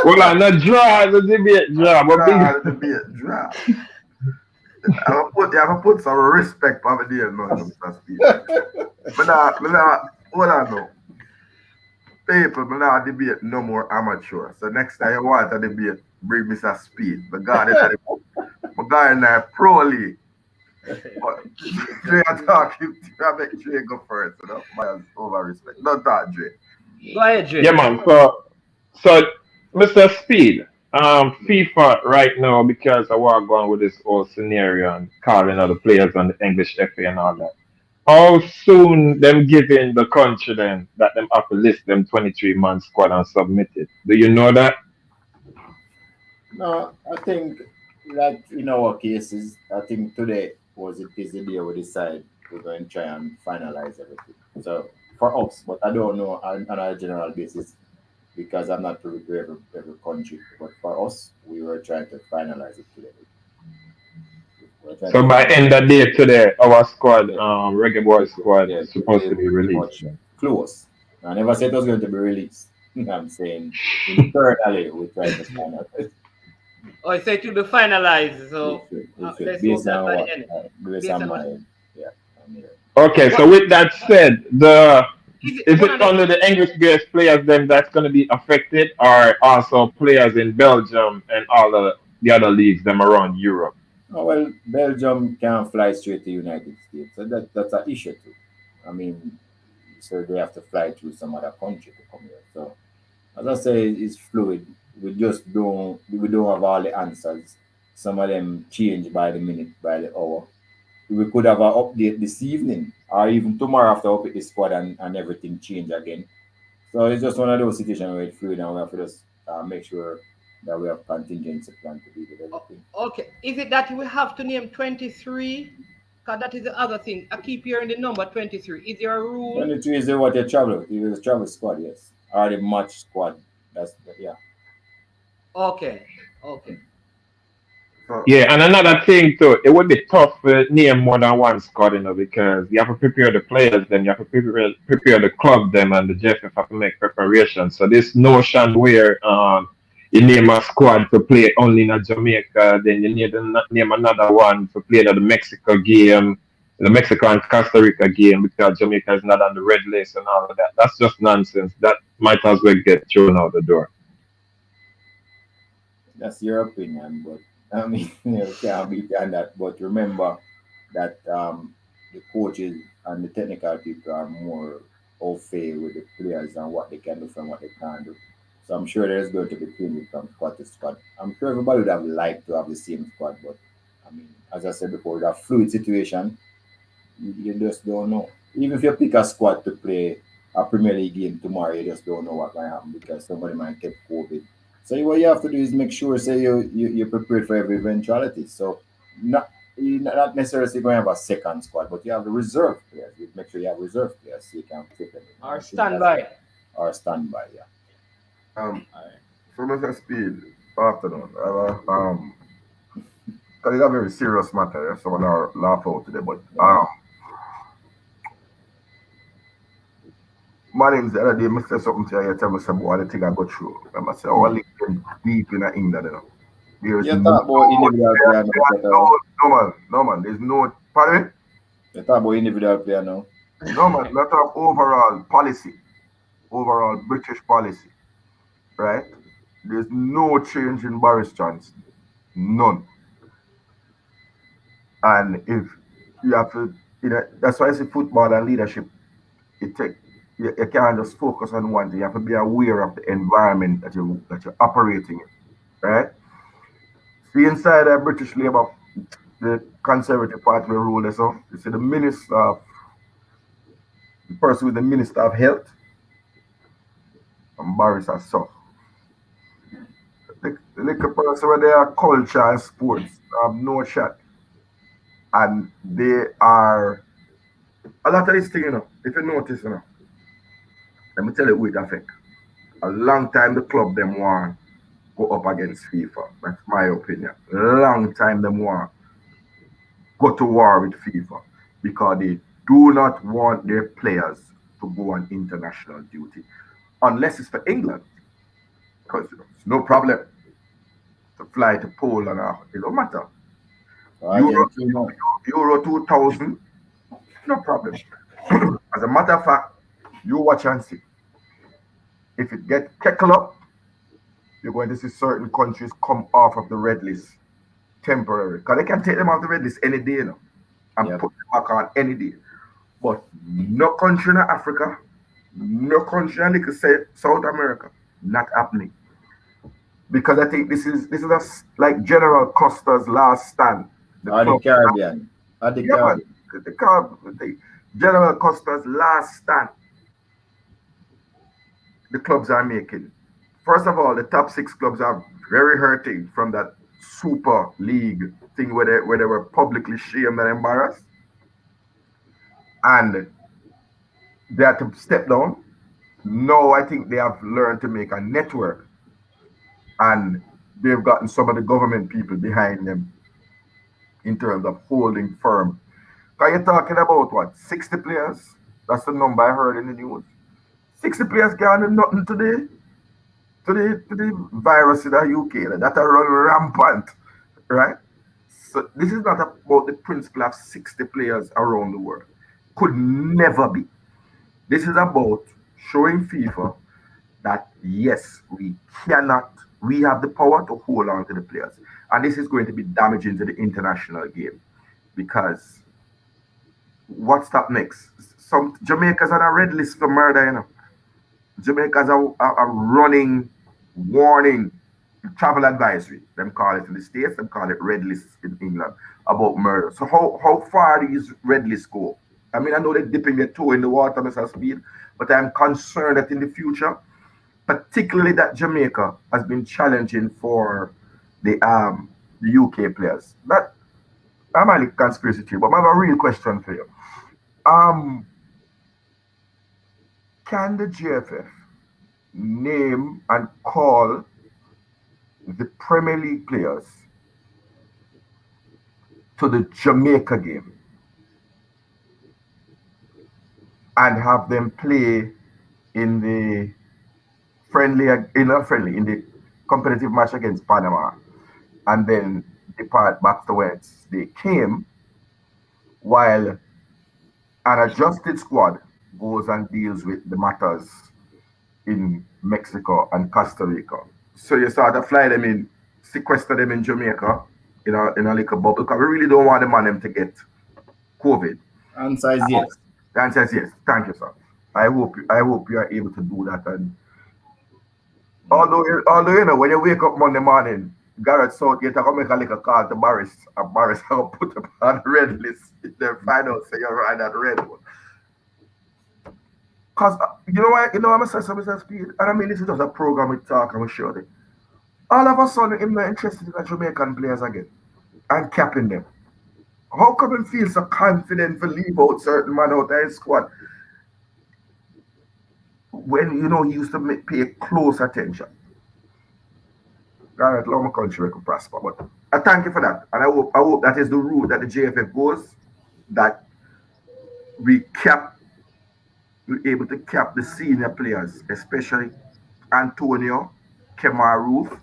Speaker 6: Well, I'm not draw the debate, draw, but
Speaker 7: Draw, the debate, draw. I have to put some respect on the name, no, Mr. Speed. Hold on now. People, I'm not debate no more amateur. So next time you want a debate, bring Mr. Speed. My guy in the pro league. But Dre talking, I make Dre go first, you know. Man, over respect. Not that, Dre.
Speaker 4: Go ahead, Dre.
Speaker 6: yeah, man. So, Mr. Speed, FIFA right now, because I was going with this whole scenario and calling other players on the English FA and all that. How soon them giving the country then that them have to list them 23-man squad and submit it? Do you know that?
Speaker 5: No, I think, like in our cases, I think today is the day we decide we're going to try and finalize everything. So for us, but I don't know on a general basis because I'm not privy to every country. But for us, we were trying to finalize it today.
Speaker 6: So by end of day today, our squad, Reggae Boy squad, is supposed to be released.
Speaker 5: Close. I never said it was going to be released. I'm saying internally we try to finalize.
Speaker 4: Oh, so it will be finalized. So
Speaker 5: Based on what? Based on my, yeah.
Speaker 6: Okay, so with that said, is it only the English-based players then that's going to be affected, or also players in Belgium and all the other leagues them around Europe?
Speaker 5: Oh, well, Belgium can't fly straight to United States, so that's an issue too. I mean, so they have to fly through some other country to come here. So, as I say, it's fluid. We don't have all the answers. Some of them change by the minute, by the hour. We could have an update this evening or even tomorrow after update the squad and everything change again. So it's just one of those situations where it's fluid and we have to just make sure that we have contingency plan to deal with everything.
Speaker 4: Okay. Is it that we have to name 23? Because that is the other thing. I keep hearing the number 23. Is there a rule?
Speaker 5: 23 is what you travel with. It's a travel squad, yes. Or the match squad. Yeah.
Speaker 4: Okay.
Speaker 6: Yeah, and another thing too, it would be tough to name more than one squad, because you have to prepare the players, then you have to prepare the club, them, and the JPL have to make preparations. So this notion where you name a squad to play only in Jamaica, then you need to name another one to play the Mexico game, the Mexico and Costa Rica game, because Jamaica is not on the red list and all of that. That's just nonsense. That might as well get thrown out the door.
Speaker 5: That's your opinion, but I mean, you can't be behind that. But remember that the coaches and the technical people are more au fait with the players and what they can do and what they can't do. So I'm sure there's going to be changes from squad to squad. I'm sure everybody would have liked to have the same squad, but I mean, as I said before, that fluid situation, you just don't know. Even if you pick a squad to play a Premier League game tomorrow, you just don't know what might happen because somebody might get COVID. So what you have to do is make sure, say you're prepared for every eventuality. So you're not necessarily going to have a second squad, but you have the reserve players. You make sure you have reserve players so you can fit them.
Speaker 4: Or standby.
Speaker 5: Or standby, yeah.
Speaker 7: So Mr. Speed, afternoon. I have because it's a very serious matter. Someone are laugh out today, but my name's the other day, Mr. Something to you, tell me some boy, the thing I go through. I say, oh, I live deep in England, you know. There's
Speaker 5: You talk about individual player now.
Speaker 7: no man, there's no, pardon me?
Speaker 5: You talk about individual player now.
Speaker 7: No man, not of overall policy, overall British policy, right? There's no change in Boris Johnson, none. And if you have to, that's why I say football and leadership, you can't just focus on one thing. You have to be aware of the environment that you're operating in, right? See inside the British Labour, the Conservative Party will rule this off. You see the person with the Minister of Health, and Boris as so. The little person where they are culture and sports have no shot. And they are a lot of this thing, if you notice, let me tell you what it affect. A long time the club them want go up against FIFA. That's my opinion. Long time them want go to war with FIFA because they do not want their players to go on international duty unless it's for England. Because it's no problem to fly to Poland. It don't matter. Euro 2000, no problem. As a matter of fact, you watch and see. If it gets keckle up, you're going to see certain countries come off of the red list temporary. Because they can take them off the red list any day, and put them back on any day. But no country in Africa, no country in South America, not happening. Because I think this is like General Costa's last stand.
Speaker 5: The Caribbean.
Speaker 7: The General Costa's last stand. The clubs are making. First of all, the top 6 clubs are very hurting from that Super League thing where they were publicly shamed and embarrassed. And they had to step down. Now I think they have learned to make a network. And they've gotten some of the government people behind them in terms of holding firm. Because you're talking about what? 60 players? That's the number I heard in the news. 60 players can't do nothing today. To the virus in the UK that are run rampant, right? So this is not about the principle of 60 players around the world. Could never be. This is about showing FIFA that yes, we have the power to hold on to the players. And this is going to be damaging to the international game because what's up next? Some Jamaica's on a red list for murder, Jamaica's a running warning travel advisory. Them call it in the States, them call it red list in England about murder. So how far do these red lists go? I mean, I know they're dipping their toe in the water, Mr. Speed, but I'm concerned that in the future, particularly that Jamaica has been challenging for the UK players. That I'm a conspiracy theory, but I have a real question for you. Can the JFF name and call the Premier League players to the Jamaica game and have them play in the in the competitive match against Panama and then depart back to where they came while an adjusted squad goes and deals with the matters in Mexico and Costa Rica. So you start to fly them in, sequester them in Jamaica in a little bubble because we really don't want them to get COVID.
Speaker 5: Answer is yes.
Speaker 7: The answer is yes. Thank you, sir. I hope you are able to do that. And although when you wake up Monday morning, Gareth Southgate I go make a little call to Boris, and Boris I go put up on the red list. Then find out say you're on that red one. Because you know why? I'm a Mr. Speed, and I mean this is just a program we talk and we show them. All of a sudden, I'm not interested in the Jamaican players again. I'm capping them. How come him feel so confident to leave out certain man out of his squad? When you know he used to pay close attention. God, allow my country to prosper. But I thank you for that. And I hope that is the route that the JFF goes, that we cap we're able to cap the senior players, especially Antonio, Kemar Roof,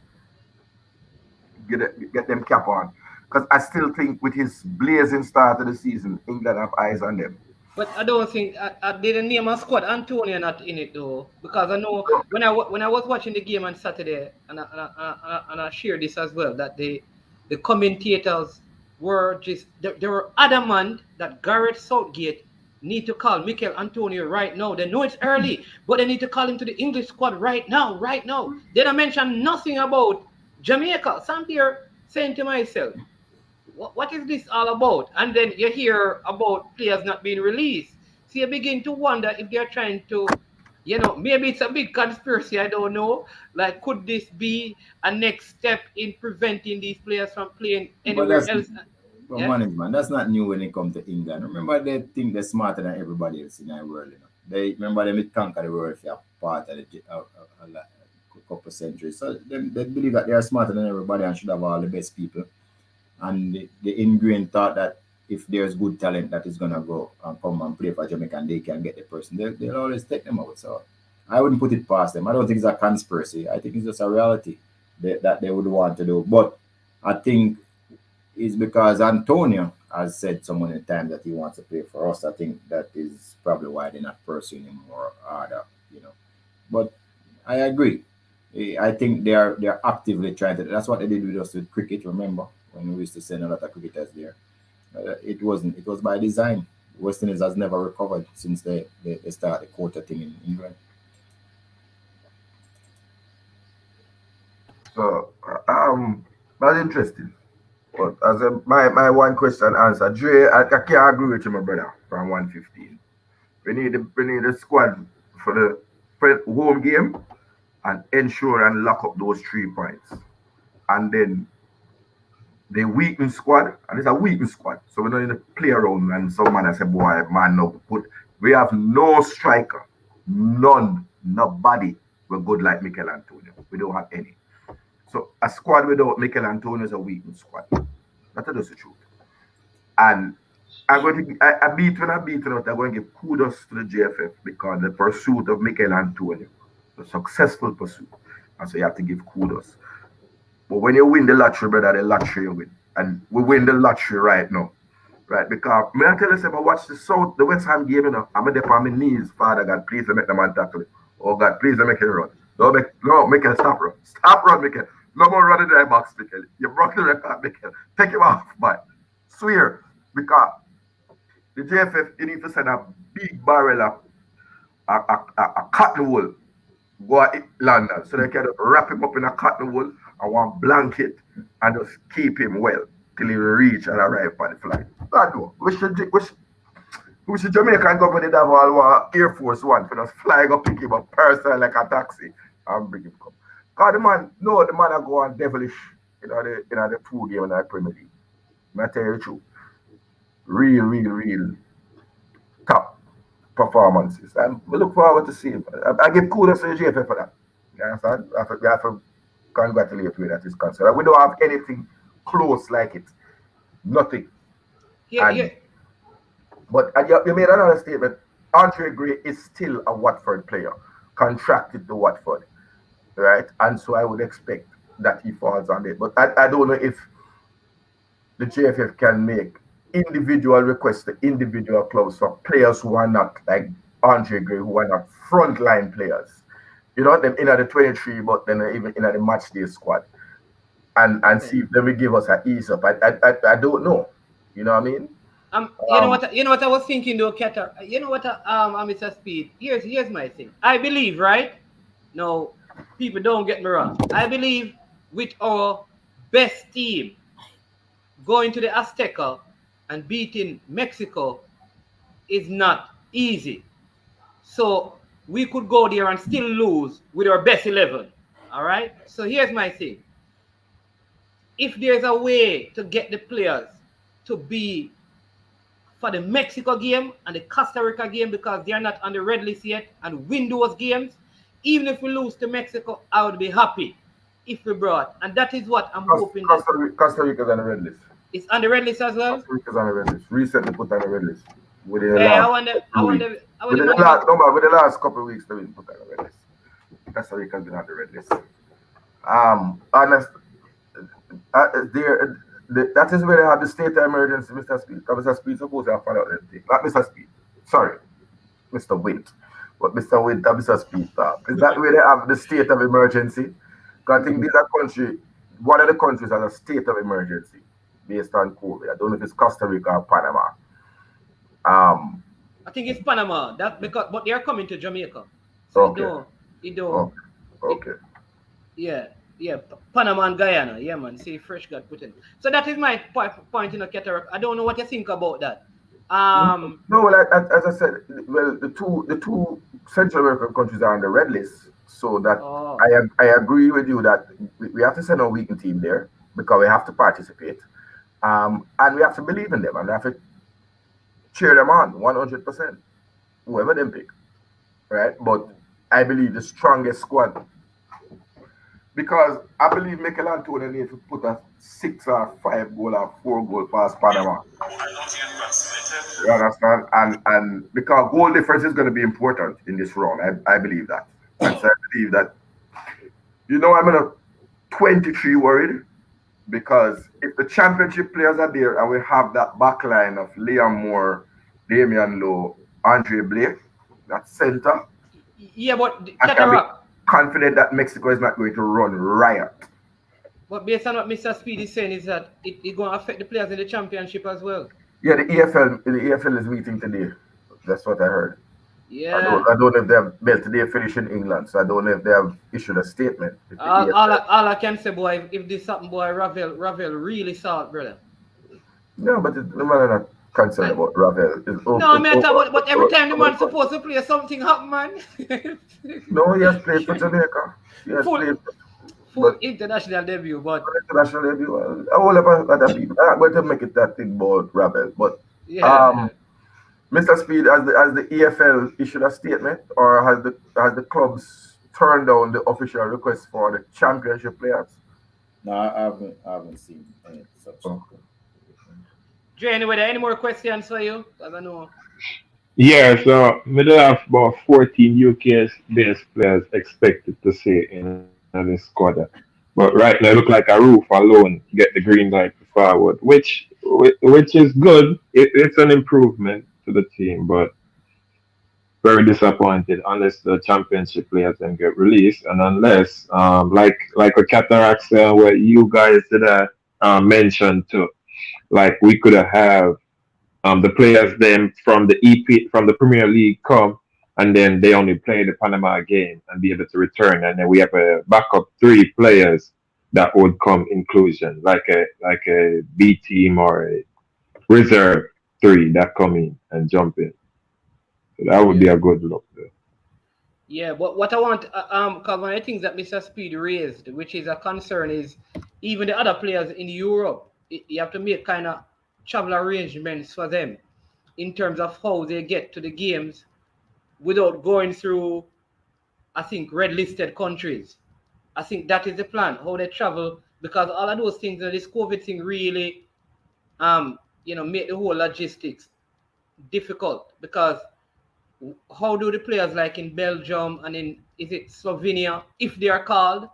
Speaker 7: get them cap on. Because I still think with his blazing start of the season, England have eyes on them.
Speaker 4: But I don't think I didn't name a squad. Antonio not in it though, because I know when I was watching the game on Saturday, and I shared this as well, that the commentators were just they were adamant that Gareth Southgate need to call Mikel Antonio right now. They know it's early, but they need to call him to the English squad right now, right now. Then I mentioned nothing about Jamaica. So I'm here saying to myself, what is this all about? And then you hear about players not being released. So you begin to wonder if they're trying to, maybe it's a big conspiracy, I don't know. Like, could this be a next step in preventing these players from playing
Speaker 5: But
Speaker 4: anywhere else?
Speaker 5: but
Speaker 4: Yeah.
Speaker 5: management, that's not new when it comes to England. Remember, they think they're smarter than everybody else in the world. They remember they may conquer the world for a part of a couple centuries. So they believe that they are smarter than everybody and should have all the best people. And the ingrained thought that if there's good talent that is gonna go and come and play for Jamaica and they can get the person, they'll always take them out. So I wouldn't put it past them. I don't think it's a conspiracy. I think it's just a reality that they would want to do. But I think it's because Antonio has said so many times that he wants to play for us. I think that is probably why they're not pursuing him more harder. But I agree. I think they're actively trying to. That's what they did with us with cricket. Remember when we used to send a lot of cricketers there? It wasn't. It was by design. West Indies has never recovered since they started the quota thing in England.
Speaker 7: So, that's interesting. But as my one question answer, Dre, I can't agree with you, my brother, from 115. We need a squad for the home game and ensure and lock up those 3 points. And then the weakened squad, and it's a weakened squad. So we don't need to play around and some man say, boy, man, no. But we have no striker, none, nobody. We're good like Mikel Antonio. We don't have any. So a squad without Mikel Antonio is a weakened squad. That's just the truth. And I'm going to I beat when I beat it, I'm going to give kudos to the JFF because the pursuit of Mikel Antonio, the successful pursuit. And so you have to give kudos. But when you win the lottery, brother, the lottery you win. And we win the lottery right now. Right? Because may I tell you something, I watch the West Ham game, I'm a dip on my knees, Father God, please let the man tackle it. Oh God, please let make it run. Make it stop run. Stop run, Mikel. No more running the box, Mikel. You broke the record, Mikel. Take him off, man. Swear. Because the JFF, you need to send a big barrel of a cotton wool go to London. So they can wrap him up in a cotton wool and one blanket and just keep him well till he reach and arrive by the flight. God no. We should Jamaican government have all one Air Force One for us fly go pick him up personal like a taxi and bring him come. Cause the man I go on devilish the 2 game in the Premier League. I tell you the truth. Real top performances. And we look forward to seeing. I give kudos to the JFF for that. You understand? We have to congratulate you that is concerned. We don't have anything close like it. Nothing.
Speaker 4: Yeah.
Speaker 7: But you made another statement. Andre Gray is still a Watford player, contracted to Watford, right? And so I would expect that he falls on it. But I don't know if the JFF can make individual requests to individual clubs for players who are not like Andre Gray, who are not frontline players. You know, them in the 23, but then even in the match day squad. And see if they will give us an ease up. I don't know. You know what I mean?
Speaker 4: You know what I was thinking though, Kata. You know what, Mr. Speed. Here's my thing. I believe, right? No, people don't get me wrong. I believe with our best team going to the Azteca and beating Mexico is not easy. So we could go there and still lose with our best 11. All right. So here's my thing. If there's a way to get the players to be for the Mexico game and the Costa Rica game because they are not on the red list yet and win those games. Even if we lose to Mexico, I would be happy if we brought. And that is what I'm hoping that
Speaker 7: Costa Rica's on the red list.
Speaker 4: it's on the red list as well.
Speaker 7: Costa Rica's on the red list. Recently put on the red list. With the
Speaker 4: I
Speaker 7: last
Speaker 4: wonder
Speaker 7: with the last couple of weeks they've been put on the red list. Costa Rica's been on the red list. Honest, that is where they have the state of emergency, Mr. Speed. Mr. Speed supposed to have followed that thing. Not Mr. Speed. Sorry, Mr. Wint. But Mr. Wint and Mr. Speed talk. Is that where they have the state of emergency? Because I think these are one of the countries has a state of emergency based on COVID. I don't know if it's Costa Rica or Panama.
Speaker 4: I think it's Panama. But they are coming to Jamaica. So
Speaker 7: okay.
Speaker 4: You don't.
Speaker 7: Okay.
Speaker 4: Yeah, Panama and Guyana. Yeah, man. See, fresh got put in. So that is my point in the cataract. I don't know what you think about that.
Speaker 7: No, well, as I said, well, the two Central American countries are on the red list. So that I agree with you that we have to send a weakened team there because we have to participate, and we have to believe in them and we have to cheer them on 100%, whoever them pick, right? But I believe the strongest squad. Because I believe Mikel Antonio needs to put a 6 or 5 goal or 4 goal past Panama. You understand? And because goal difference is going to be important in this round. I believe that. And so I believe that, I'm in a 23 worried because if the championship players are there and we have that back line of Liam Moore, Damian Lowe, Andre Blake, that center.
Speaker 4: Yeah, but
Speaker 7: I can be confident that Mexico is not going to run riot.
Speaker 4: But based on what Mr. Speed is saying is that it's going to affect the players in the championship as well.
Speaker 7: Yeah, the EFL is meeting today. That's what I heard.
Speaker 4: Yeah.
Speaker 7: I don't know if they have today finish in England, so I don't know if they have issued a statement.
Speaker 4: All I can say, boy, if this something, boy, Ravel really salt, brother.
Speaker 7: No, but the man not concerned about Ravel.
Speaker 4: No, man, but every time the man's supposed to play, something happen, man.
Speaker 7: No, he has played for Jamaica.
Speaker 4: Full international debut, but
Speaker 7: international debut. All about other people. I'm going to make it that thing about Ravel, but Mr. Speed, has the EFL issued a statement, or has the clubs turned down the official request for the championship players?
Speaker 5: No, I haven't seen any such.
Speaker 7: Okay.
Speaker 4: Jay, anyway, there any more questions for you? I don't know.
Speaker 6: Yeah, so middle have about 14 UK-based players expected to stay in the squad. But right now, it look like a roof alone get the green light forward, which is good. It's an improvement to the team, but very disappointed unless the championship players then get released, and unless like a Cataract said, what you guys did mention too, like we could have the players then from the Premier League come, and then they only play the Panama game and be able to return, and then we have a backup 3 players that would come inclusion, like a B team or a reserve 3 that come in and jump in. So that would be a good look there.
Speaker 4: Yeah, but what I want, because one of the things that Mr. Speed raised, which is a concern, is even the other players in Europe, you have to make kind of travel arrangements for them in terms of how they get to the games without going through, I think, red-listed countries. I think that is the plan, how they travel, because all of those things, this COVID thing really, make the whole logistics difficult, because how do the players like in Belgium and is it Slovenia, if they are called,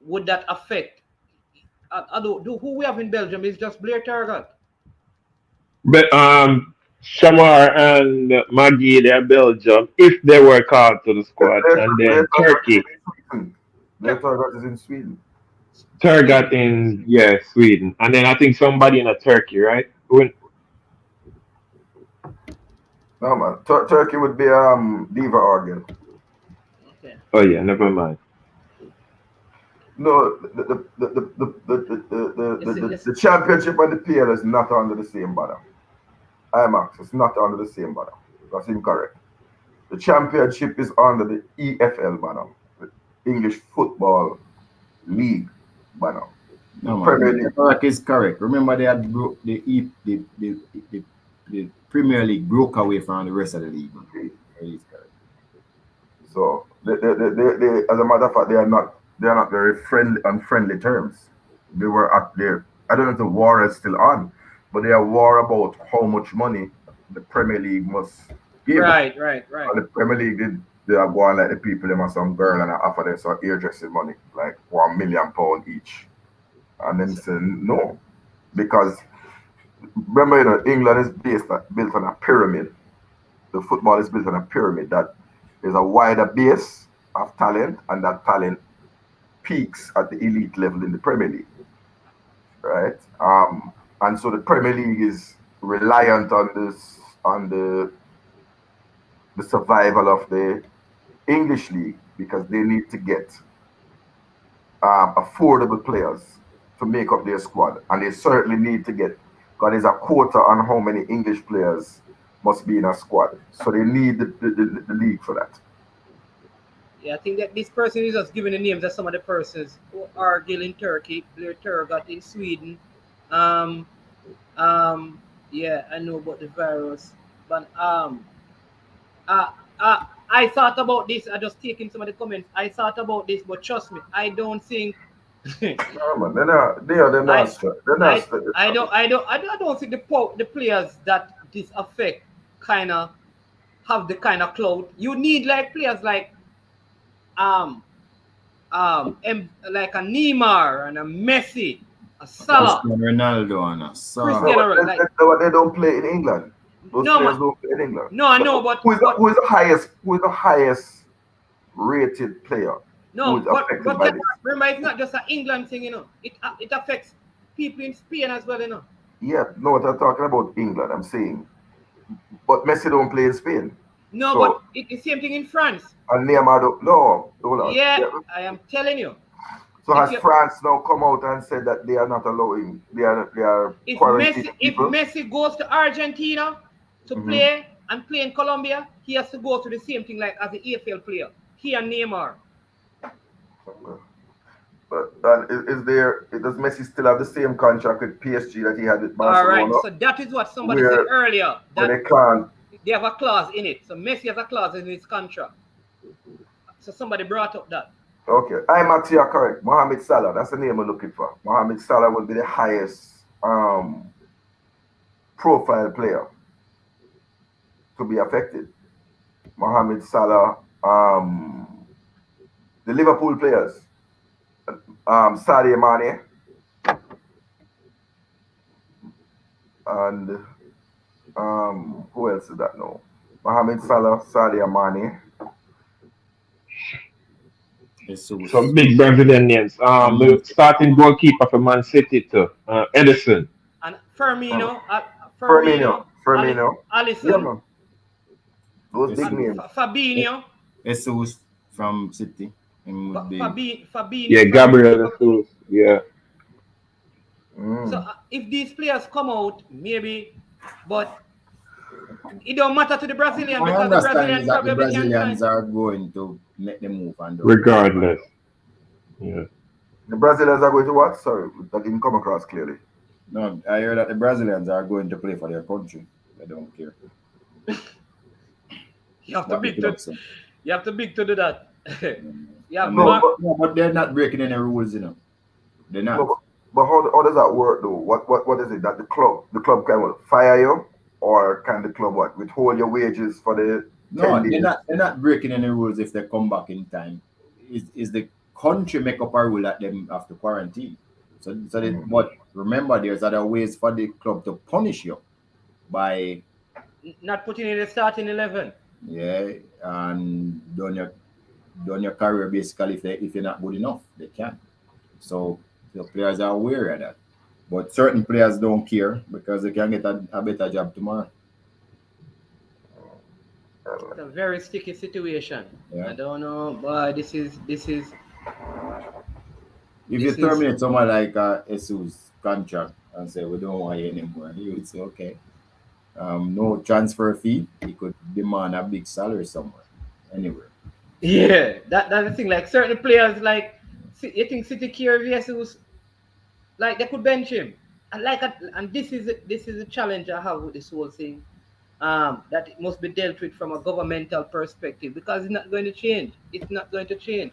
Speaker 4: would that affect? Who we have in Belgium is just Blair Targat.
Speaker 6: But Shamar and Maggie, they're Belgium, if they were called to the squad, and then Turkey.
Speaker 7: Blair Targat is in Sweden.
Speaker 6: Targat in Sweden, and then I think somebody in Turkey, right?
Speaker 7: No man, Turkey would be Diva Organ.
Speaker 4: Okay.
Speaker 6: Oh yeah, never mind.
Speaker 7: No, the championship and the PL is not under the same banner. IMAX is not under the same banner. That's incorrect. The championship is under the EFL banner, the English Football League banner.
Speaker 5: No, man, is correct. Remember, they had broke the the Premier League broke away from the rest of the league.
Speaker 7: So they, as a matter of fact, they are not very friendly on friendly terms. They were at their, I don't know if the war is still on, but they are war about how much money the Premier League must give.
Speaker 4: Right.
Speaker 7: And the Premier League they are going like the people them and some girl and I offer them some hairdressing money, like £1 million each. And then say no. Because remember, England is built on a pyramid. The football is built on a pyramid that there's a wider base of talent, and that talent peaks at the elite level in the Premier League, right? And so the Premier League is reliant on the survival of the English league because they need to get affordable players to make up their squad, and they certainly need to get, because there's a quota on how many English players must be in a squad, so they need the league for that.
Speaker 4: Yeah, I think that this person is just giving the names of some of the persons who are Gil in Turkey, Blair Turgot in Sweden. Yeah, I know about the virus, but I thought about this. I just taking some of the comments. I thought about this, but trust me, I don't think.
Speaker 7: No, man, they're not. They're not.
Speaker 4: I don't think the players that this affect kind of have the kind of clout. You need like players like like a Neymar and a Messi, a Salah,
Speaker 5: Cristiano Ronaldo and a Salah.
Speaker 4: Cristiano, like
Speaker 7: They don't play in England. Those
Speaker 4: No,
Speaker 7: players
Speaker 4: man.
Speaker 7: don't play in England.
Speaker 4: No, I know, but
Speaker 7: who is the highest rated player?
Speaker 4: no,
Speaker 7: who is
Speaker 4: but
Speaker 7: affected by this?
Speaker 4: remember, it's not just an England thing, you know. It affects people in Spain as well, you know.
Speaker 7: Yeah, no, I'm talking about England. I'm saying, but Messi don't play in Spain.
Speaker 4: No,
Speaker 7: So-
Speaker 4: but it's the same thing in France.
Speaker 7: And Neymar don't. No, hold on.
Speaker 4: Yeah, I am telling you.
Speaker 7: So
Speaker 4: if
Speaker 7: has
Speaker 4: you-
Speaker 7: France now come out and said that they are not allowing? They are
Speaker 4: If
Speaker 7: quarantining people?
Speaker 4: Messi goes to Argentina to play and play in Colombia, he has to go through the same thing like as the EFL player. He and Neymar.
Speaker 7: But does Messi still have the same contract with PSG that he had with
Speaker 4: All right,
Speaker 7: Barcelona?
Speaker 4: so that is what somebody
Speaker 7: Where-
Speaker 4: said earlier.
Speaker 7: Where
Speaker 4: That
Speaker 7: they can't.
Speaker 4: they have a clause in it. So Messi has a clause in his contract. So somebody brought up that.
Speaker 7: Okay, I'm actually correct. Mohamed Salah, that's the name I'm looking for. Mohamed Salah would be the highest profile player to be affected. Mohamed Salah, the Liverpool players, Sadio Mane, and who else is that now? Mohamed Salah, Sadio Mane.
Speaker 6: Some big Brazilian names. The starting goalkeeper for Man City too, Edison.
Speaker 4: And Firmino,
Speaker 7: Firmino. Yeah,
Speaker 4: Alisson,
Speaker 7: man. Those big names.
Speaker 4: Fabinho,
Speaker 5: Jesus from City. Him would be-
Speaker 4: Fabinho.
Speaker 6: Yeah, Gabriel Jesus. Yeah.
Speaker 4: So if these players come out, maybe, but it don't matter to the Brazilian
Speaker 5: My
Speaker 4: because the
Speaker 5: understanding
Speaker 4: Brazilians
Speaker 5: is that the
Speaker 4: probably can
Speaker 5: Brazilians
Speaker 4: find.
Speaker 5: are going to make the move and do
Speaker 6: Regardless. Yeah.
Speaker 7: The Brazilians are going to what? Sorry, that didn't come across clearly.
Speaker 5: No, I heard that the Brazilians are going to play for their country. They don't care.
Speaker 4: You have to
Speaker 5: What the
Speaker 4: big to
Speaker 5: club say.
Speaker 4: you have to big to do that. Yeah,
Speaker 5: And
Speaker 7: No,
Speaker 5: no, but they're not breaking any rules, you know. They're not.
Speaker 7: But how does that work though? What is it that the club can what, fire you, or can the club what, withhold your wages for the
Speaker 5: No,
Speaker 7: 10 days?
Speaker 5: they're not breaking any rules if they come back in time. Is the country make up a rule that them have to quarantine? But remember, there's other ways for the club to punish you by
Speaker 4: not putting in the starting 11.
Speaker 5: and done your career basically if you're not good enough, they can. So the players are aware of that. But certain players don't care because they can get a better job tomorrow.
Speaker 4: It's a very sticky situation.
Speaker 5: Yeah.
Speaker 4: I don't know, but this is
Speaker 5: If you
Speaker 4: This is-
Speaker 5: terminate someone like Jesus' contract and say we don't want you anymore, he would say okay. No transfer fee. He could demand a big salary somewhere, anywhere.
Speaker 4: yeah. That's the thing. Like certain players, like you think City care Jesus, like they could bench him. and this is a challenge I have with this whole thing. That it must be dealt with from a governmental perspective because it's not going to change. It's not going to change.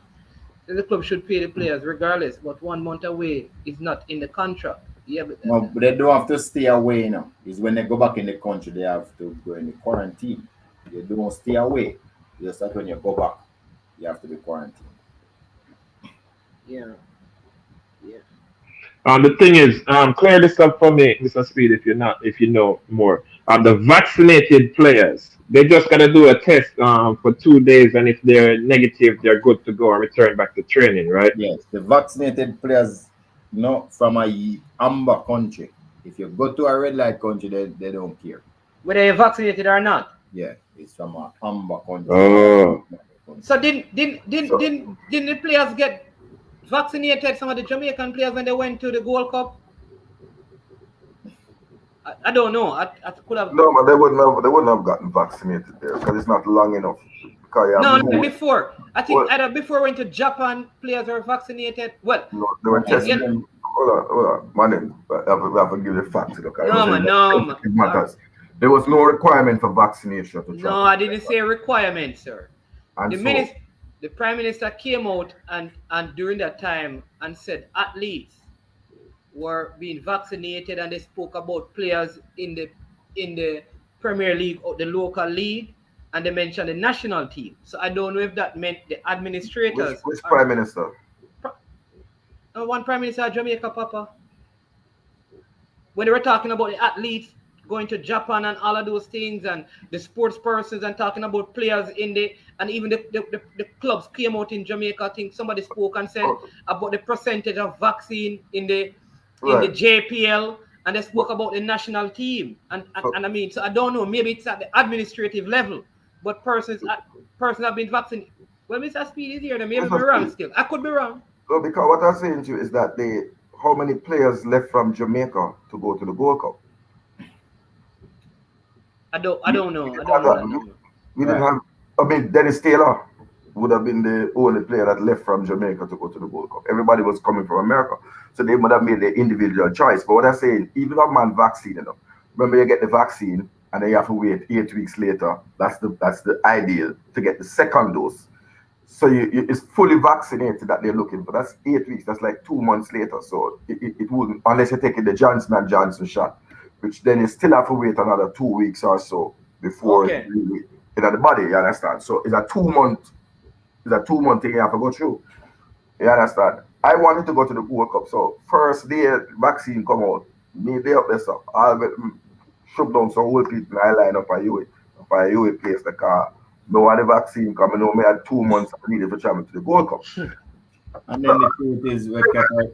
Speaker 4: The club should pay the players regardless, but 1 month away is not in the contract. Yeah, but
Speaker 5: No, but they don't have to stay away now. It's when they go back in the country, they have to go in the quarantine. You don't stay away. Just that when you go back, you have to be quarantined.
Speaker 4: yeah, yeah.
Speaker 6: The thing is, clear this up for me, Mr. Speed, if you know more. The vaccinated players, they just gotta do a test for 2 days, and if they're negative, they're good to go and return back to training, right?
Speaker 5: Yes, the vaccinated players, not from a amber country. If you go to a red light country, they don't care.
Speaker 4: Whether you're vaccinated or not.
Speaker 5: Yeah, it's from a amber country.
Speaker 6: Oh,
Speaker 4: So
Speaker 7: So,
Speaker 4: didn't the players get vaccinated? Some of the Jamaican players when they went to the Gold Cup. I don't know. I could have.
Speaker 7: no, but they wouldn't have gotten vaccinated there because it's not long enough. Because you have
Speaker 4: No,
Speaker 7: no,
Speaker 4: before. I think
Speaker 7: well,
Speaker 4: either before I went to Japan, players were vaccinated. Well,
Speaker 7: no, they were
Speaker 5: Yeah,
Speaker 7: testing.
Speaker 4: yeah,
Speaker 7: Hold on, man. I have to give you the facts. Look, it
Speaker 4: no
Speaker 7: was
Speaker 4: man,
Speaker 7: in
Speaker 4: no man.
Speaker 7: sensitive matters. There was no requirement for vaccination to
Speaker 4: No,
Speaker 7: travel,
Speaker 4: I didn't say requirement, sir.
Speaker 7: and
Speaker 4: The
Speaker 7: so
Speaker 4: minister, the prime minister came out and during that time and said athletes were being vaccinated and they spoke about players in the Premier League or the local league and they mentioned the national team. So I don't know if that meant the administrators
Speaker 7: which
Speaker 4: or
Speaker 7: prime minister?
Speaker 4: one prime minister of Jamaica, Papa, when they were talking about the athletes going to Japan and all of those things and the sports persons and talking about players in the and even the clubs came out in Jamaica. I think somebody spoke and said
Speaker 7: Oh,
Speaker 4: about the percentage of vaccine in the
Speaker 7: right.
Speaker 4: JPL and they spoke
Speaker 7: But,
Speaker 4: about the national team
Speaker 7: so,
Speaker 4: and I mean so I don't know maybe it's at the administrative level but persons have been vaccinated. Well, Mr. Speed is here. Then maybe
Speaker 7: Mr.
Speaker 4: be wrong
Speaker 7: Speed,
Speaker 4: still. I could be wrong.
Speaker 7: no, because what I'm saying to you is that how many players left from Jamaica to go to the Gold Cup?
Speaker 4: I don't
Speaker 7: We
Speaker 4: know. I
Speaker 7: didn't
Speaker 4: don't
Speaker 7: have
Speaker 4: know
Speaker 7: that.
Speaker 4: that number.
Speaker 7: We didn't
Speaker 5: right.
Speaker 7: have. I mean, Dennis Taylor would have been the only player that left from Jamaica to go to the Gold Cup. Everybody was coming from America, so they would have made their individual choice. But what I'm saying, even if a man vaccine, remember you get the vaccine and then you have to wait 8 weeks later. That's the ideal to get the second dose. So it's fully vaccinated that they're looking for. That's 8 weeks. That's like 2 months later. So it wouldn't unless you're taking the Johnson and Johnson shot, which then you still have to wait another 2 weeks or so before it
Speaker 4: Okay.
Speaker 7: really in the body. You understand? So it's a 2 month thing you have to go through. You understand? I wanted to go to the World Cup. So first day vaccine come out, me day up there so I'll shove down some old people I line up at UA place the car. No one the vaccine coming know me had 2 months I needed to travel to the Gold Cup.
Speaker 5: And then the truth is,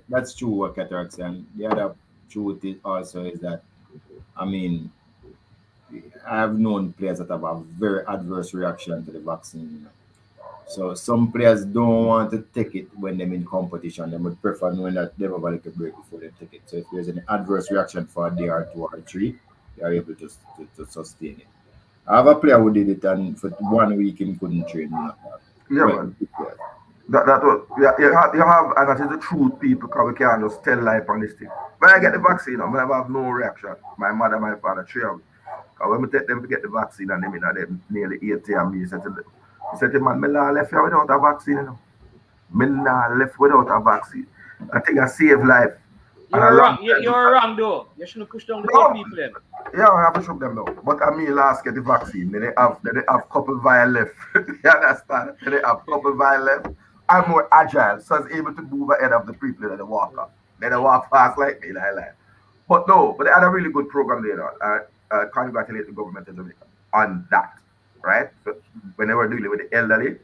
Speaker 5: that's true what Cataracts and the other truth is also is that, I mean, I have known players that have a very adverse reaction to the vaccine. So some players don't want to take it when they're in competition. They would prefer knowing that they've have a little break before they take it. So if there's an adverse reaction for a day or two or three, they are able to sustain it. I have a player who did it and for 1 week he couldn't train.
Speaker 7: Yeah,
Speaker 5: Well,
Speaker 7: man. That was yeah, you have and that is the truth, people, because we can't just tell life on this thing. When I get the vaccine, I have no reaction. My mother, my father, three of them. Because when we take them to get the vaccine and them nearly 80 and me, he said, man, me nah left here without a vaccine, Me nah left without a vaccine. I think I saved life. And a
Speaker 4: You're
Speaker 7: long
Speaker 4: wrong.
Speaker 7: time.
Speaker 4: You're wrong though. You shouldn't push down the old
Speaker 7: No,
Speaker 4: people then.
Speaker 7: yeah, I have to show them now. But I mean, last get the vaccine. Then they have couple vial left. You understand? Then they have couple vial left. I'm more agile, so I was able to move ahead of the people that they walk up. Then they walk fast like me, like. But no, but they had a really good program there. Congratulate the government of Jamaica on that, right? So when they were dealing with the elderly,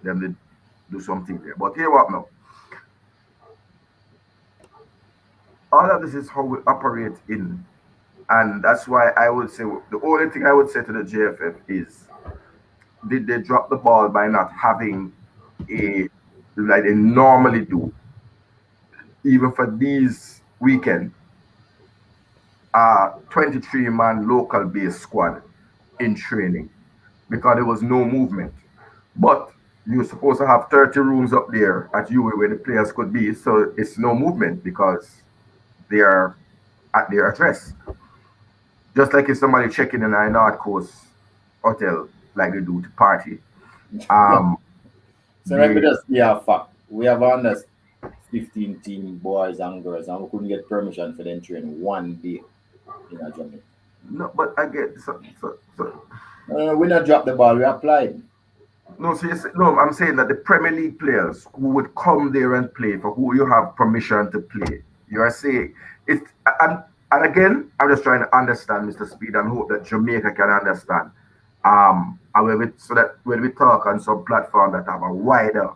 Speaker 7: them did do something there. But here what now? All of this is how we operate in. And that's why I would say the only thing I would say to the JFF is did they drop the ball by not having a like they normally do, even for these weekend, 23-man local based squad in training because there was no movement. But you're supposed to have 30 rooms up there at UA where the players could be, so it's no movement because they are at their address. Just like if somebody checking in a North Coast hotel like they do to party.
Speaker 5: So let me just fact. We have under 15 team boys and girls, and we couldn't get permission for them train one day in a Jamaica.
Speaker 7: No, but I get
Speaker 5: We not dropped the ball. We applied.
Speaker 7: no. So no, I'm saying that the Premier League players who would come there and play, for who you have permission to play, you are saying it. And again, I'm just trying to understand, Mr. Speed, and hope that Jamaica can understand. So that when we talk on some platform that have a wider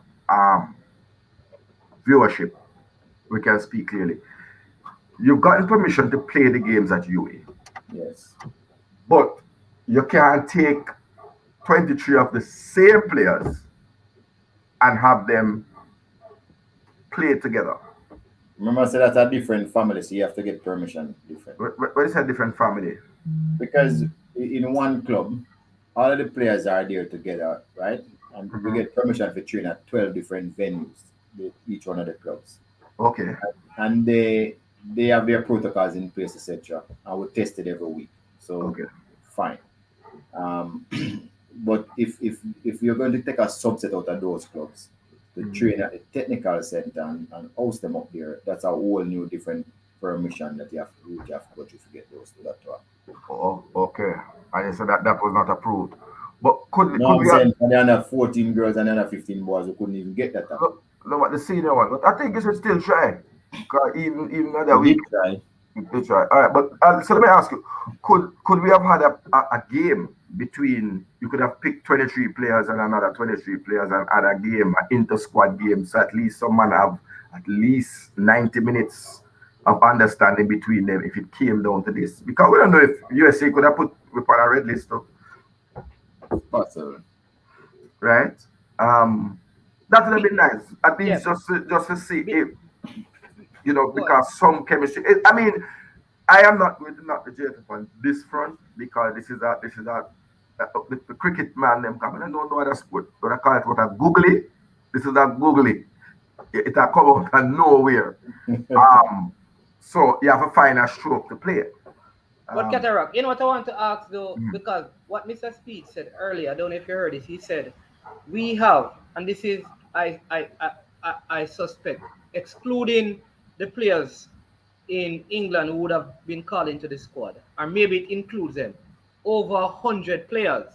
Speaker 7: viewership, we can speak clearly. You've gotten permission to play the games at UA.
Speaker 5: Yes.
Speaker 7: But you can't take 23 of the same players and have them play together.
Speaker 5: Remember, I said that's a different family, so you have to get permission different.
Speaker 7: What is a different family?
Speaker 5: Because in one club, all of the players are there together, right? And we get permission for train at 12 different venues, each one of the clubs.
Speaker 7: Okay.
Speaker 5: And they have their protocols in place, etc. And we test it every week. So
Speaker 7: Okay.
Speaker 5: fine. But if you're going to take a subset out of those clubs to train at the technical center and host them up there, that's a whole new different permission that you have to go through to get those to that one.
Speaker 7: Oh, okay. And so that was not approved. But could
Speaker 5: No, I'm
Speaker 7: we
Speaker 5: saying for the under 14 girls and the under 15 boys, we couldn't even get that.
Speaker 7: no, what the senior one? But I think you should still try. Because even other
Speaker 5: We
Speaker 7: week,
Speaker 5: try.
Speaker 7: they try. All right, but so let me ask you: Could we have had a game between? You could have picked 23 players and another 23 players and had a game, an inter-squad game, so at least someone have at least 90 minutes of understanding between them if it came down to this. Because we don't know if USA could have put on a red list, though.
Speaker 5: Possible.
Speaker 7: Right? That would have been nice. At least just to see if, because some chemistry. I mean, I am not going to knock the JPL on this front because this is the cricket man them coming. I don't know other sport, but I call it what a googly. This is a googly. It a come out of nowhere. So you have to find a stroke to play it.
Speaker 4: But Cataract, you know what I want to ask though, because what Mr. Speed said earlier, I don't know if you heard this. He said, we have, and this is I suspect, excluding the players in England who would have been called into the squad, or maybe it includes them, over 100 players,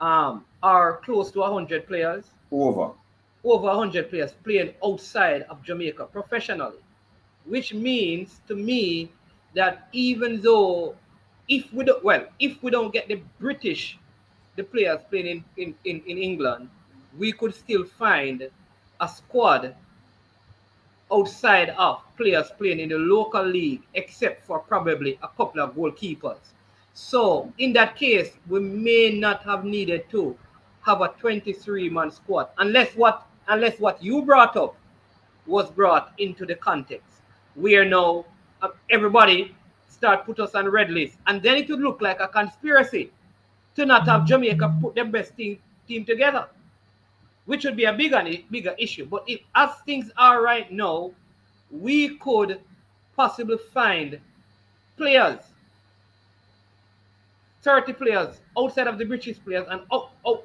Speaker 4: are close to 100 players.
Speaker 5: Over
Speaker 4: 100 players playing outside of Jamaica professionally, which means to me that even though if we don't get the players playing in England, we could still find a squad outside of players playing in the local league, except for probably a couple of goalkeepers. So in that case, we may not have needed to have a 23-man squad, unless what you brought up was brought into the context, where now everybody start put us on red list, and then it would look like a conspiracy to not have Jamaica put their best team together, which would be a bigger issue. But as things are right now, we could possibly find players, 30 players outside of the British players and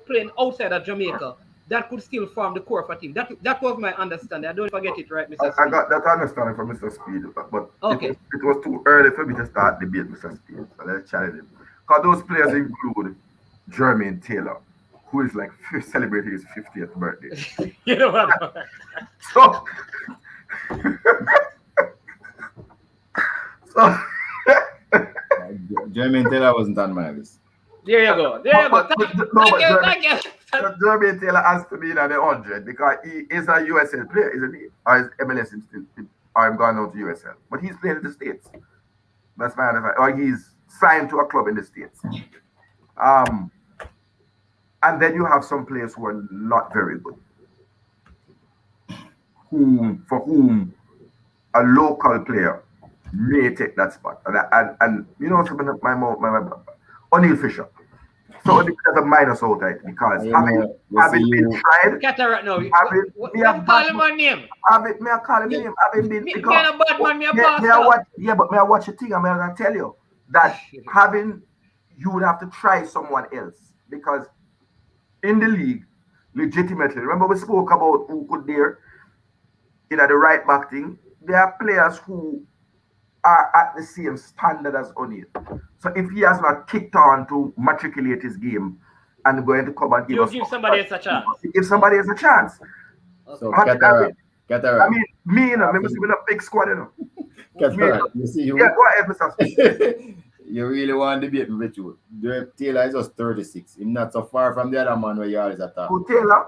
Speaker 4: playing outside of Jamaica that could still form the core of a team. That was my understanding. I don't forget it, right, Mr. Speed?
Speaker 7: I got that understanding from Mr. Speed, but
Speaker 4: okay.
Speaker 7: it was too early for me to start debate, Mr. Speed. So let's challenge him. Because those players include Jermaine Taylor, who is like celebrating his 50th birthday.
Speaker 4: You know what?
Speaker 7: So
Speaker 5: Jermaine Taylor wasn't on my list.
Speaker 4: There you go. Thank you.
Speaker 7: Jermaine Taylor has to be in the 100 because he is a USL player, isn't he? Or is MLS him still? Or I'm going out to USL. But he's playing in the States. That's my understanding. Or he's signed to a club in the States. And then you have some players who are not very good. For whom a local player may take that spot. And you know, my O'Neil Fisher. So it doesn't minus out it because
Speaker 5: You
Speaker 7: having
Speaker 5: know, you
Speaker 7: having
Speaker 5: see
Speaker 7: been
Speaker 5: you
Speaker 7: tried,
Speaker 4: Cataract now.
Speaker 7: having
Speaker 4: What
Speaker 7: me
Speaker 4: you
Speaker 7: a
Speaker 4: call
Speaker 7: bad
Speaker 4: him a name?
Speaker 7: having me a call him
Speaker 5: Yeah.
Speaker 7: name, having been
Speaker 4: Me
Speaker 7: because
Speaker 4: a bad man, me a
Speaker 7: me I
Speaker 4: pastor.
Speaker 7: watch but me I watch a thing. I'm gonna tell you that having you would have to try someone else because in the league, legitimately, remember we spoke about who could dare the right back thing. There are players who are at the same standard as O'Neal. So if he has not kicked on to matriculate his game and going to come and give
Speaker 4: You
Speaker 7: us
Speaker 4: give somebody else a chance.
Speaker 7: give somebody else a chance.
Speaker 5: so
Speaker 7: I
Speaker 5: cataract, cataract,
Speaker 7: mean, me, you know, me must be in a big squad, you know. Me,
Speaker 5: cataract. You see
Speaker 7: yeah,
Speaker 5: you.
Speaker 7: go ahead, Mr. Speed.
Speaker 5: You really want to debate me with you. Taylor is just 36. He's not so far from the other man where you always attack.
Speaker 7: Who, Taylor?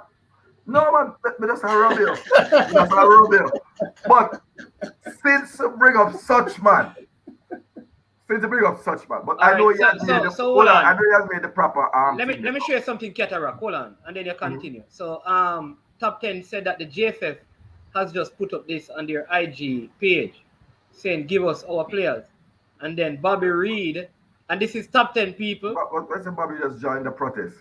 Speaker 7: No, man, me just a rub you. Me just a rub you. But since you bring up such man, but I know
Speaker 4: Alright,
Speaker 7: he has made
Speaker 4: so hold on.
Speaker 7: I know he has made the proper
Speaker 4: Let
Speaker 7: thing.
Speaker 4: me show you something, Cataract. Hold on, and then you continue. So Top 10 said that the JFF has just put up this on their IG page, saying give us our players, and then Bobby Reed, and this is Top 10 people.
Speaker 7: But what's the Bobby just joined the protest?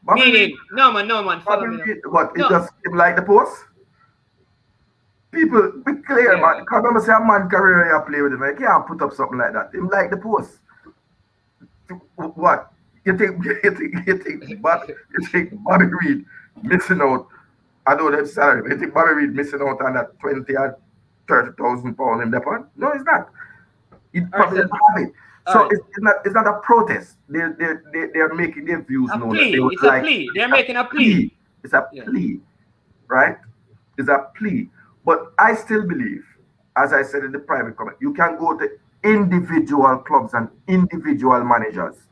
Speaker 7: Bobby
Speaker 4: Meaning,
Speaker 7: Reed,
Speaker 4: no man, follow
Speaker 7: Bobby
Speaker 4: me now.
Speaker 7: Reed, what? It
Speaker 4: No.
Speaker 7: just him like the post? People, be clear,
Speaker 4: Yeah.
Speaker 7: man. Because when I say a man career you play with him, I can't put up something like that. Him like the post. What? You think Bobby Reed missing out? I know that salary, but you think Bobby Reed missing out on that 20 or 30,000 pound in Japan? No, it's not. He probably
Speaker 4: so-
Speaker 7: doesn't have it. So
Speaker 4: Alright.
Speaker 7: it's not a protest. They're making their views
Speaker 4: A
Speaker 7: known.
Speaker 4: plea.
Speaker 7: That they would
Speaker 4: It's a plea. They're making a plea.
Speaker 7: It's a
Speaker 4: Yeah.
Speaker 7: plea, right? It's a plea. But I still believe, as I said in the private comment, you can go to individual clubs and individual managers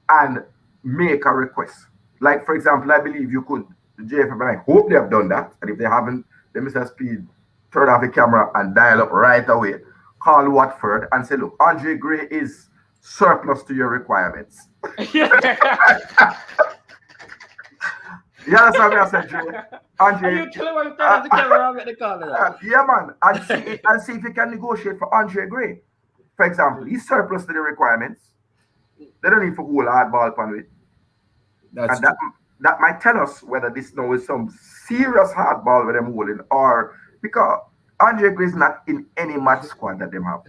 Speaker 7: and make a request. Like, for example, I believe you could, the JFF, and I hope they have done that. And if they haven't, then Mr. Speed turn off the camera and dial up right away. Call Watford and say, look, Andre Gray is surplus to your requirements. You understand what I said, Jay? Andre,
Speaker 4: You tell him what turn off the camera and get the call.
Speaker 7: yeah, man. And see if you can negotiate for Andre Gray. For example, he's surplus to the requirements. They don't need to hold hardball upon it.
Speaker 5: That's
Speaker 7: And that might tell us whether this now is some serious hardball with them holding or because Andre Gray is not in any match squad that them have.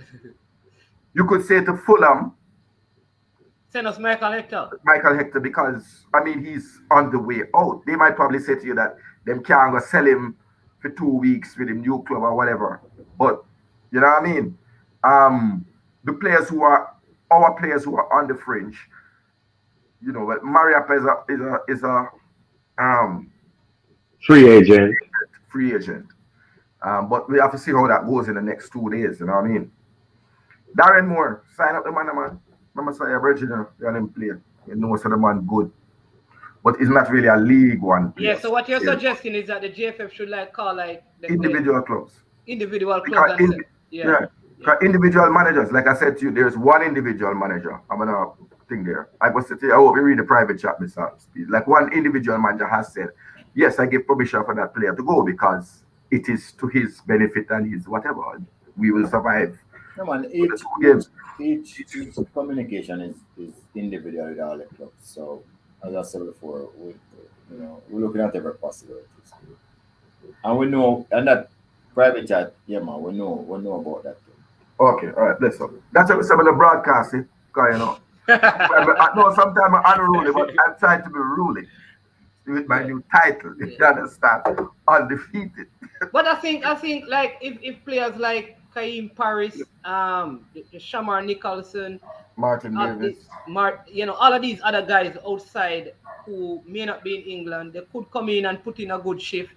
Speaker 7: You could say to Fulham,
Speaker 4: Send us Michael
Speaker 7: Hector, because I mean he's on the way out. They might probably say to you that them can't go sell him for 2 weeks with a new club or whatever. But you know what I mean? The players who are our players who are on the fringe, you know, Mariap is a
Speaker 6: Free agent.
Speaker 7: free agent. But we have to see how that goes in the next 2 days, you know what I mean? Darren Moore, sign up the man. Remember say Virginia, you him play. You know so the man good. But he's not really a league one player.
Speaker 4: Yeah, so what you're suggesting is that the JFF should call the
Speaker 7: individual clubs.
Speaker 4: Individual
Speaker 7: Because
Speaker 4: clubs.
Speaker 7: because individual managers, like I said to you, there's one individual manager. I'm gonna think there. I was saying, I hope you read the private chat, Mr. Speed. Like one individual manager has said, yes, I give permission for that player to go because it is to his benefit and his whatever. We will survive.
Speaker 5: Come on, each communication is individual with all the clubs. So as I said before, we're looking at every possibilities. And we know, and that private chat, yeah man, we know about that too.
Speaker 7: Okay, all right, let's go. That's what some of the broadcasting, because you know. I know sometimes I'm unruly, but I'm trying to be ruling with my new title. You understand? Undefeated.
Speaker 4: But I think like if players like Kaim Paris, Shamar Nicholson,
Speaker 7: Martin Davis,
Speaker 4: all of these other guys outside who may not be in England, they could come in and put in a good shift.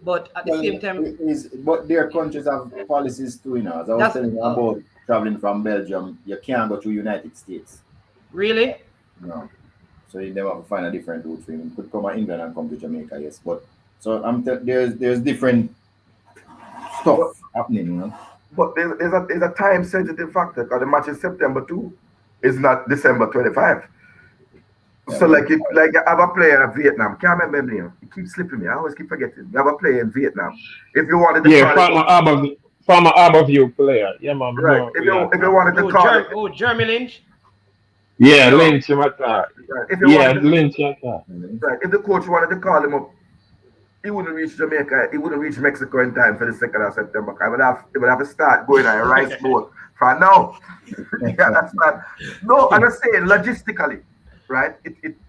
Speaker 4: But at the same time,
Speaker 5: but their countries have policies too, you know. As I was telling you about traveling from Belgium, you can't go to United States.
Speaker 4: Really?
Speaker 5: No. So you never have to find a different route for him. You could come to England and come to Jamaica, yes. But so there's different stuff happening, you know.
Speaker 7: But there's a time sensitive factor because the match is September 2. It's not December 25. So like you have a player in Vietnam, can't remember his name. He keeps slipping me. I always keep forgetting. You have a player in Vietnam. If you wanted to
Speaker 6: former Aberview player. Yeah, man.
Speaker 7: Right. If you wanted to call it.
Speaker 4: Jeremy Lynch.
Speaker 6: Yeah,
Speaker 7: No.
Speaker 6: Lynch him attack.
Speaker 7: Right. If you
Speaker 6: Yeah,
Speaker 7: wanted,
Speaker 6: Lynch attack.
Speaker 7: right, if the coach wanted to call him up, he wouldn't reach Jamaica. He wouldn't reach Mexico in time for the 2nd of September. He would have to start going on a rice boat for now. Yeah, that's not. No, I'm just saying logistically, right?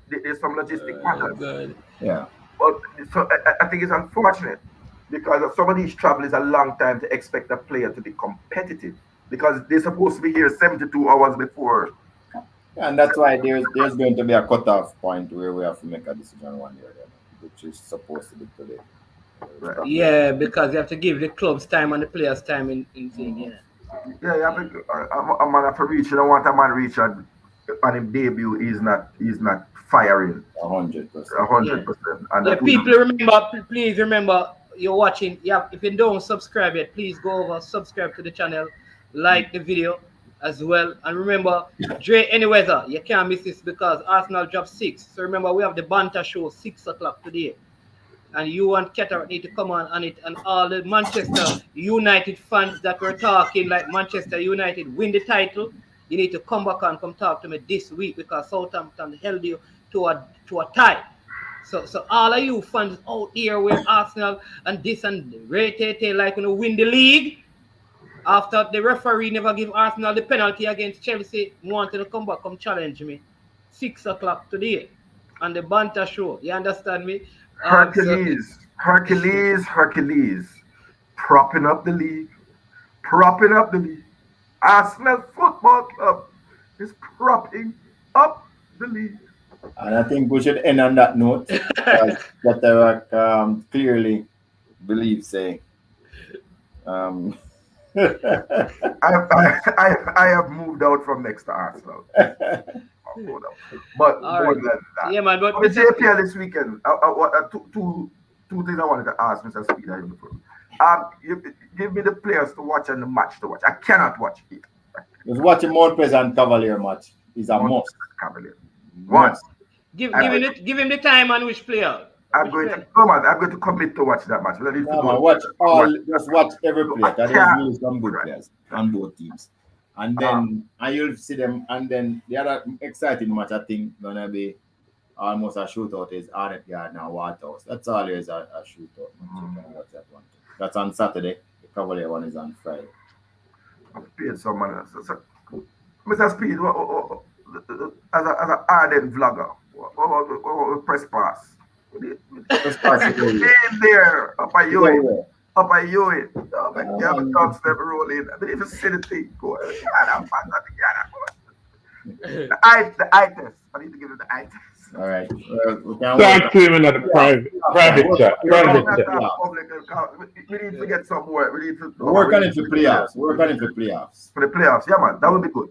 Speaker 7: There's some logistic matters.
Speaker 1: God.
Speaker 5: Yeah.
Speaker 7: But so I think it's unfortunate because some of these travel is a long time to expect a player to be competitive because they're supposed to be here 72 hours before.
Speaker 5: And that's why there's going to be a cutoff point where we have to make a decision one year, which is supposed to be today.
Speaker 7: Right.
Speaker 4: Yeah, because you have to give the clubs time and the players time in thing. Yeah.
Speaker 7: Yeah, you have to, a man have to reach. You don't want a man reach on his debut. He's not firing
Speaker 5: 100%.
Speaker 7: 100%. And
Speaker 4: Yeah,
Speaker 7: that
Speaker 4: people remember. Please remember, you're watching. Yeah, if you don't subscribe yet, please go over, subscribe to the channel, like the video as well, and remember, Dre any weather, you can't miss this because Arsenal dropped 6. So remember, we have the banter show 6 o'clock today. And you and Cataract need to come on it, and all the Manchester United fans that were talking like Manchester United win the title, you need to come back and come talk to me this week because Southampton held you to a tie. So all of you fans out here where Arsenal and this and Ray like win the league after the referee never give Arsenal the penalty against Chelsea, wanted to come back, come challenge me. 6 o'clock today on the banter show. You understand me?
Speaker 7: Hercules, propping up the league. Arsenal Football Club is propping up the league.
Speaker 5: And I think we should end on that note. That clearly believes
Speaker 7: I have moved out from next to Arsenal. But
Speaker 4: All
Speaker 7: more
Speaker 4: right.
Speaker 7: than that.
Speaker 4: Yeah, man. But
Speaker 7: The JPL this weekend. Two things I wanted to ask Mr. Speed. Give me the players to watch and the match to watch. I cannot watch it.
Speaker 5: Just watching Montpes and Cavalier match is a must.
Speaker 7: Cavalier. Once.
Speaker 4: give him the time and which player.
Speaker 7: I'm going to commit to watch that match.
Speaker 5: Just watch every player. That is really some good players on both teams. And then you'll see them. And then the other exciting match I think gonna be almost a shootout is Arnett Garden and Waterhouse. That's always a shootout. You can watch that one. That's on Saturday. The Cavalier one is on Friday.
Speaker 7: I've paid some money. Mr. Speed, as an ardent vlogger, what about press pass?
Speaker 5: Press pass
Speaker 7: in there, up at you. You have a dog step rolling. I mean, if you see the thing go, the eye test. I need to give it the eye test.
Speaker 5: All right.
Speaker 6: Talk to him in the private chat.
Speaker 7: We need to get some work. We need to
Speaker 5: work on it for playoffs. For
Speaker 7: the playoffs, yeah, man. That would be good.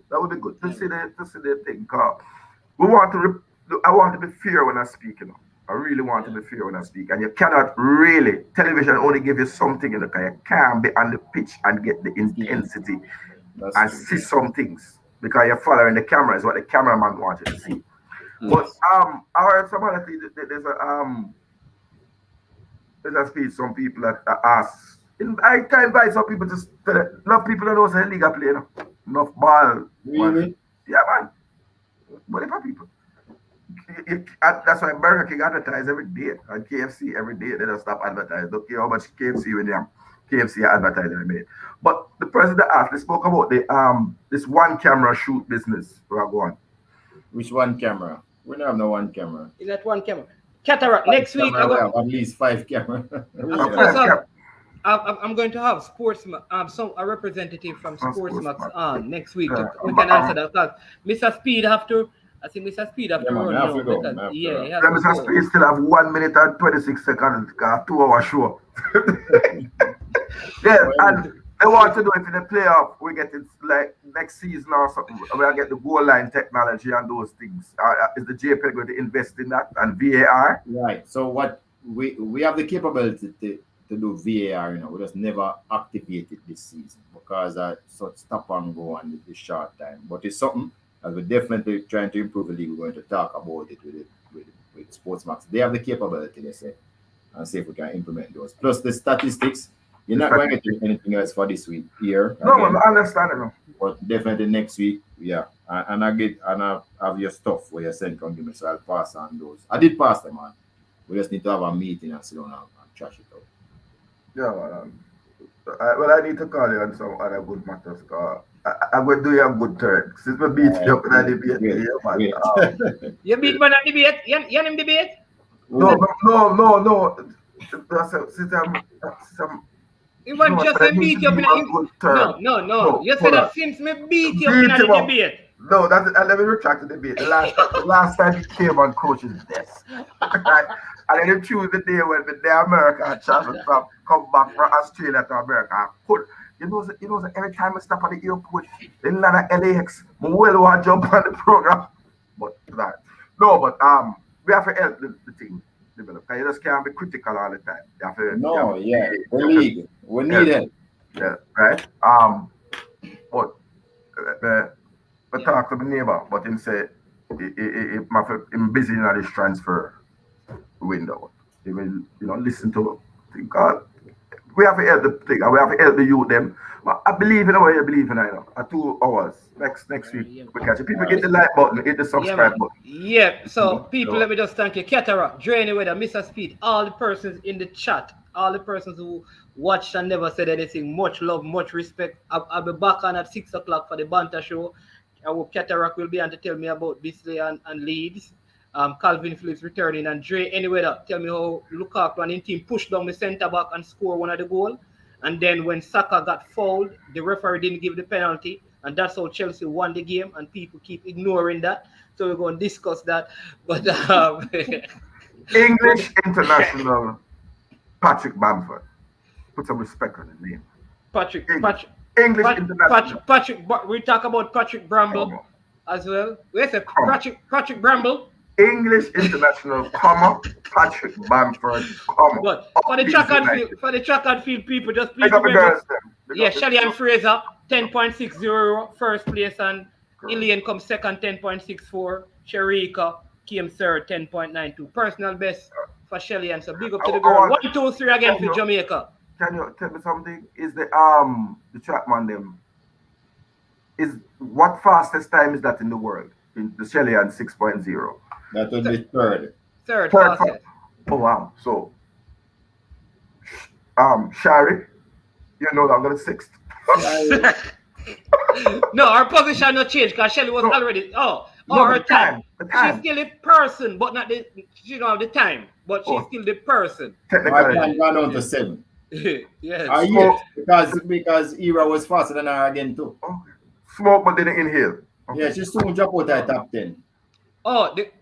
Speaker 7: To see the thing. I want to be fair when I speak, you know. I really want to be fair when I speak. And you cannot really, television only give you something, you know, because you can't be on the pitch and get the intensity and see some things. Because you're following the camera is what the cameraman wants you to see. But I heard some other things. There's a speech some people that ask. I can invite some people to tell it. Enough people don't know the league play, you know. Enough ball.
Speaker 5: Really?
Speaker 7: Yeah, man. But if people. That's why Burger King advertise every day and KFC every day. They don't stop advertising. Don't care how much KFC when them KFC advertising they made. But the president asked, they spoke about the this one camera shoot business we are going.
Speaker 5: Which one camera? We don't have no one camera.
Speaker 4: Is that one camera? Cataract. Next week
Speaker 5: I have at least 5 cameras.
Speaker 4: I'm going to have a representative from Sportsmax on next week. We can answer that because Mr. Speed have to. I think Mr. Speed have to run now.
Speaker 7: Mr. Speed still have 1 minute and 26 seconds, 2-hour show. Yeah, and they want to do it in the playoff. We get it like next season or something. We'll get the goal line technology and those things. Is the JPL going to invest in that and VAR?
Speaker 5: Right. So what we have the capability to do VAR, you know, we just never activated this season because so stop and go on the short time. But it's something that we're definitely trying to improve the league. We're going to talk about it with Sportsmax. They have the capability, they say, and see if we can implement those. Plus the statistics You're not going to get anything else for this week here.
Speaker 7: No,
Speaker 5: again.
Speaker 7: I understand it.
Speaker 5: But definitely next week, yeah. And I have your stuff where you send come give me, so I'll pass on those. I did pass them on. We just need to have a meeting and sit down and trash it out.
Speaker 7: Yeah, well, I need to call you on some other good matters. I'm going to do you a good turn. Since we beat you up in the debate, yeah, man.
Speaker 4: You beat man at debate? You in debate?
Speaker 7: No. Since I'm
Speaker 4: Even just
Speaker 7: that
Speaker 4: beat
Speaker 7: needs
Speaker 4: you
Speaker 7: to
Speaker 4: up
Speaker 7: be
Speaker 4: in
Speaker 7: a good term.
Speaker 4: No. You said
Speaker 7: hold
Speaker 4: that
Speaker 7: on.
Speaker 4: since me beat you up in the debate.
Speaker 7: No, let me retract the debate. The last time he came on coach's desk. Right? And then he choose the day when the America travel from come back from Australia to America. You know, every time I stop at the airport, they land at LAX. I well want to jump on the program. But we have to help the team develop. Because you just can't be critical all the time. You have to,
Speaker 5: the league. We need it.
Speaker 7: Yeah, right. But I talk to my neighbor, but him say him busy in this transfer window. He will, listen to God. We have to help the thing, and we have to help the youth them. But I believe in what you believe in, 2 hours. Next week we catch it. People get the like button, hit the subscribe button.
Speaker 4: Yeah, so people, let me just thank you. Cataract, Drainy Weather, Mr. Speed, all the persons in the chat, all the persons who watched and never said anything. Much love, much respect. I'll be back on at 6 o'clock for the Banter show. I hope Cataract will be on to tell me about Bisley and Leeds. Calvin Phillips returning, and Dre anyway tell me how Lukaku and his team pushed down the centre back and score one of the goal. And then when Saka got fouled, the referee didn't give the penalty, and that's how Chelsea won the game. And people keep ignoring that, so we're going to discuss that. But
Speaker 7: English international Patrick Bamford, put some respect on the name. English international
Speaker 4: Patrick. We talk about Patrick Bramble as well. We say Patrick Bramble.
Speaker 7: English international, Patrick Bamford,
Speaker 4: But for the track and field people, just please remember. Yeah, Shelley and Fraser, 10.60 first place, and Ilian comes second, 10.64. Sharika came third, 10.92. Personal best for Shelley, and so big up to the girl. 1, 2, 3 again for Jamaica.
Speaker 7: Can you tell me something? Is the trackman them? Is what fastest time is that in the world? In the Shellyan 6.0.
Speaker 5: That would be third.
Speaker 4: Third fastest.
Speaker 7: Oh wow! So, Shari, you know that I'm gonna 6th.
Speaker 4: No, our position not changed because Shelley was already. Her time. She's still the person, but not the. She don't have the time, but she's still the person.
Speaker 5: My time gone on to 7.
Speaker 4: Yes.
Speaker 5: Because Era was faster than her again too.
Speaker 7: Smoke but didn't inhale.
Speaker 5: Okay. Yeah, she soon drop out at top 10.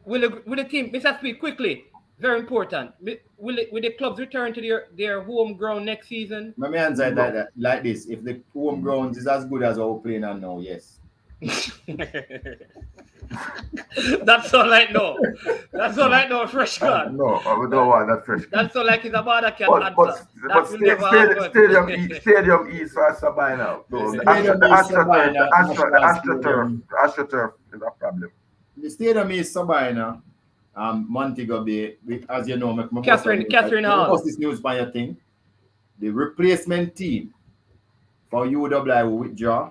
Speaker 4: Will the team, Mr. Speed, quickly, very important. Will the clubs return to their home ground next season?
Speaker 5: My man's like this. If the home ground is as good as our playing on now, yes.
Speaker 4: That's all I know. That's all I know, fresh gun.
Speaker 7: No, I don't want that fresh.
Speaker 4: That's all like it's about a cat
Speaker 7: answer. But Stadium East for Sabina. The AstroTurf is a problem.
Speaker 5: The Stadium East Sabina, Montego Bay, as you know,
Speaker 4: Catherine Hall.
Speaker 5: What's this news by your thing? The replacement team for UWI will withdraw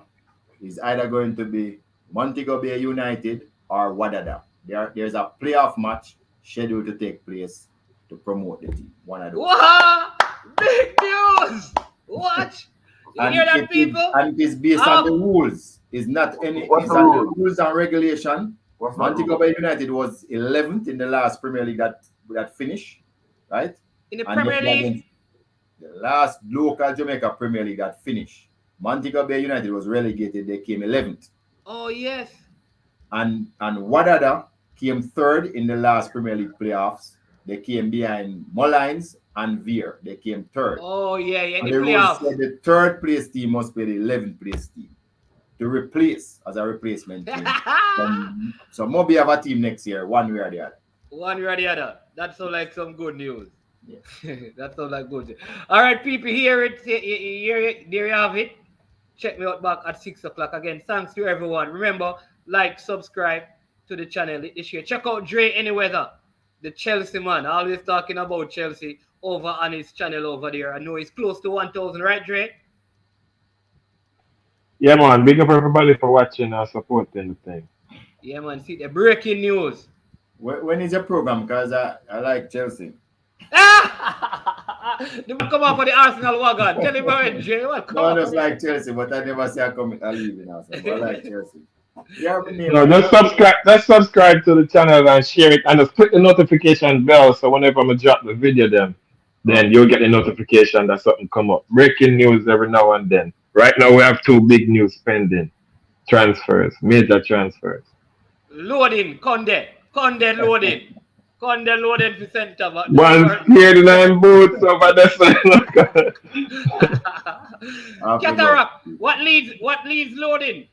Speaker 5: is either going to be Montego Bay United or Wadada. There's a playoff match scheduled to take place to promote the team. One of those.
Speaker 4: What? Big news! What? You hear that, people?
Speaker 5: And it is based on the rules. It's not any. It's on the rules and regulation. Montego Bay United was 11th in the last Premier League that finished, right?
Speaker 4: In the Premier League?
Speaker 5: The last local Jamaica Premier League that finished. Montego Bay United was relegated. They came 11th.
Speaker 4: Oh, yes.
Speaker 5: And Wadada came 3rd in the last Premier League playoffs. They came behind Mullines and Veer. They came 3rd.
Speaker 4: Oh, yeah.
Speaker 5: And the rules said the 3rd place team must be the 11th place team to replace as a replacement team. So maybe have a team next year, one way or the other.
Speaker 4: One way or the other. That sounds like some good news.
Speaker 5: Yeah.
Speaker 4: That sounds like good. All right, people, there you have it. Check me out back at 6 o'clock again. Thanks to everyone. Remember, like, subscribe to the channel this year. Check out Dre Anyweather, the Chelsea man. Always talking about Chelsea. over on his channel over there. I know he's close to 1,000, right, Dre?
Speaker 6: Yeah, man. Big up everybody for watching and supporting the thing.
Speaker 4: Yeah, man. See the breaking news.
Speaker 5: When is your program? Because I like Chelsea.
Speaker 4: They come off of the Arsenal wagon. Tell him about it, Dre. What come
Speaker 5: No, I
Speaker 4: off
Speaker 5: just
Speaker 4: of
Speaker 5: like Chelsea, but I never say I come I leave it now. So, but I like Chelsea. Yeah,
Speaker 6: No, just subscribe to the channel and share it, and just click the notification bell so whenever I drop the video, then you'll get the notification that something come up. Breaking news every now and then. Right now we have 2 big news pending. Transfers, major transfers.
Speaker 4: Loading, Conde loading. Conde loading for centre back.
Speaker 6: One scared line boots over the side.
Speaker 4: Cataract. What leads loading?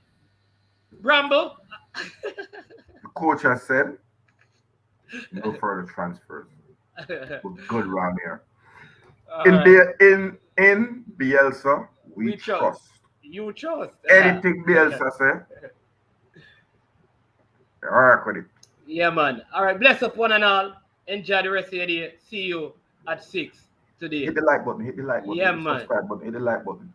Speaker 4: Bramble.
Speaker 7: The coach has said no further transfers. We're good around here. In Bielsa, we trust.
Speaker 4: You trust.
Speaker 7: Anything Bielsa say, all right with it.
Speaker 4: Yeah, man. All right. Bless up one and all. Enjoy the rest of your day. See you at 6 today.
Speaker 7: Hit the like button. Hit the like button.
Speaker 4: Yeah, man.
Speaker 7: Subscribe button. Hit the like button.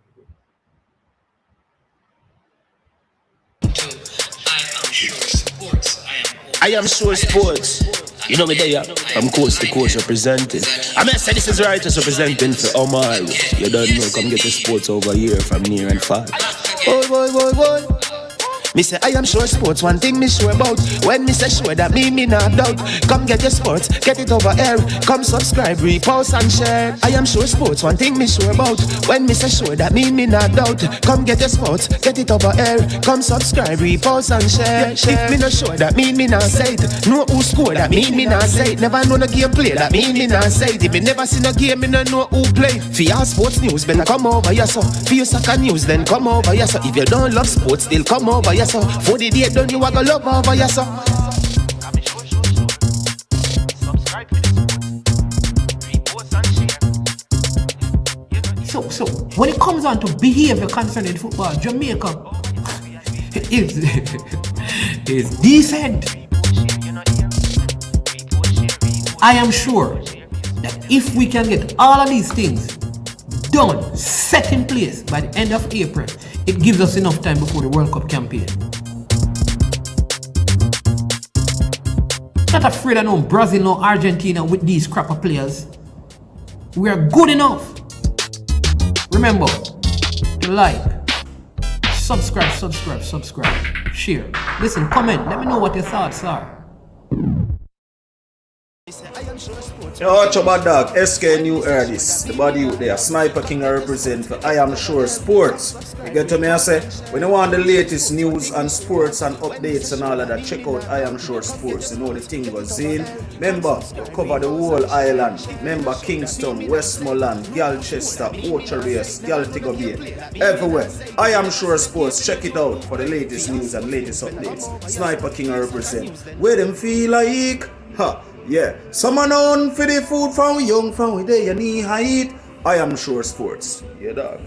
Speaker 1: I am sure sports. You know me there, from coast to coast representing. I mean, I say this is righteous representing for Omar. You don't know, come get the sports over here from near and far. Boy. Me say I am sure sports, one thing me sure about. When me say sure, that me not doubt. Come get your sports, get it over here. Come subscribe, repost and share. I am sure sports, one thing me sure about. When me say sure, that me not doubt. Come get your sports, get it over here. Come subscribe, repost and share. If me not sure, that me not say it. Know who score, that me not say it. Never know the game play, that me not say it. If me never seen a game, me not know who play. For your sports news, better come over here so. For your soccer news, then come over here so. If you don't love sports, still come over here so. For the day done, you a go love over here so.
Speaker 2: So when it comes on to behavior concerning football, Jamaica is decent. I am sure that if we can get all of these things done, set in place by the end of April, it gives us enough time before the World Cup campaign. Not afraid of no Brazil, no Argentina with these crap of players. We are good enough. Remember to like, subscribe, share. Listen, comment, let me know what your thoughts are.
Speaker 3: Yo, watch about dog, SK New heard this. The body out there, Sniper King I represent for I Am Sure Sports. You get to me, I say, when you want the latest news and sports and updates and all of that, check out I Am Sure Sports. You know the thing goes in. Remember, we cover the whole island. Remember Kingston, Westmoreland, Galchester, Ocho-Rios, Galtigo Bay, everywhere. I Am Sure Sports. Check it out for the latest news and latest updates. Sniper King I represent. Where them feel like? Ha. Yeah, someone on for the food from we young, from we there, you need height. I Am Sure Sports. Yeah, dog.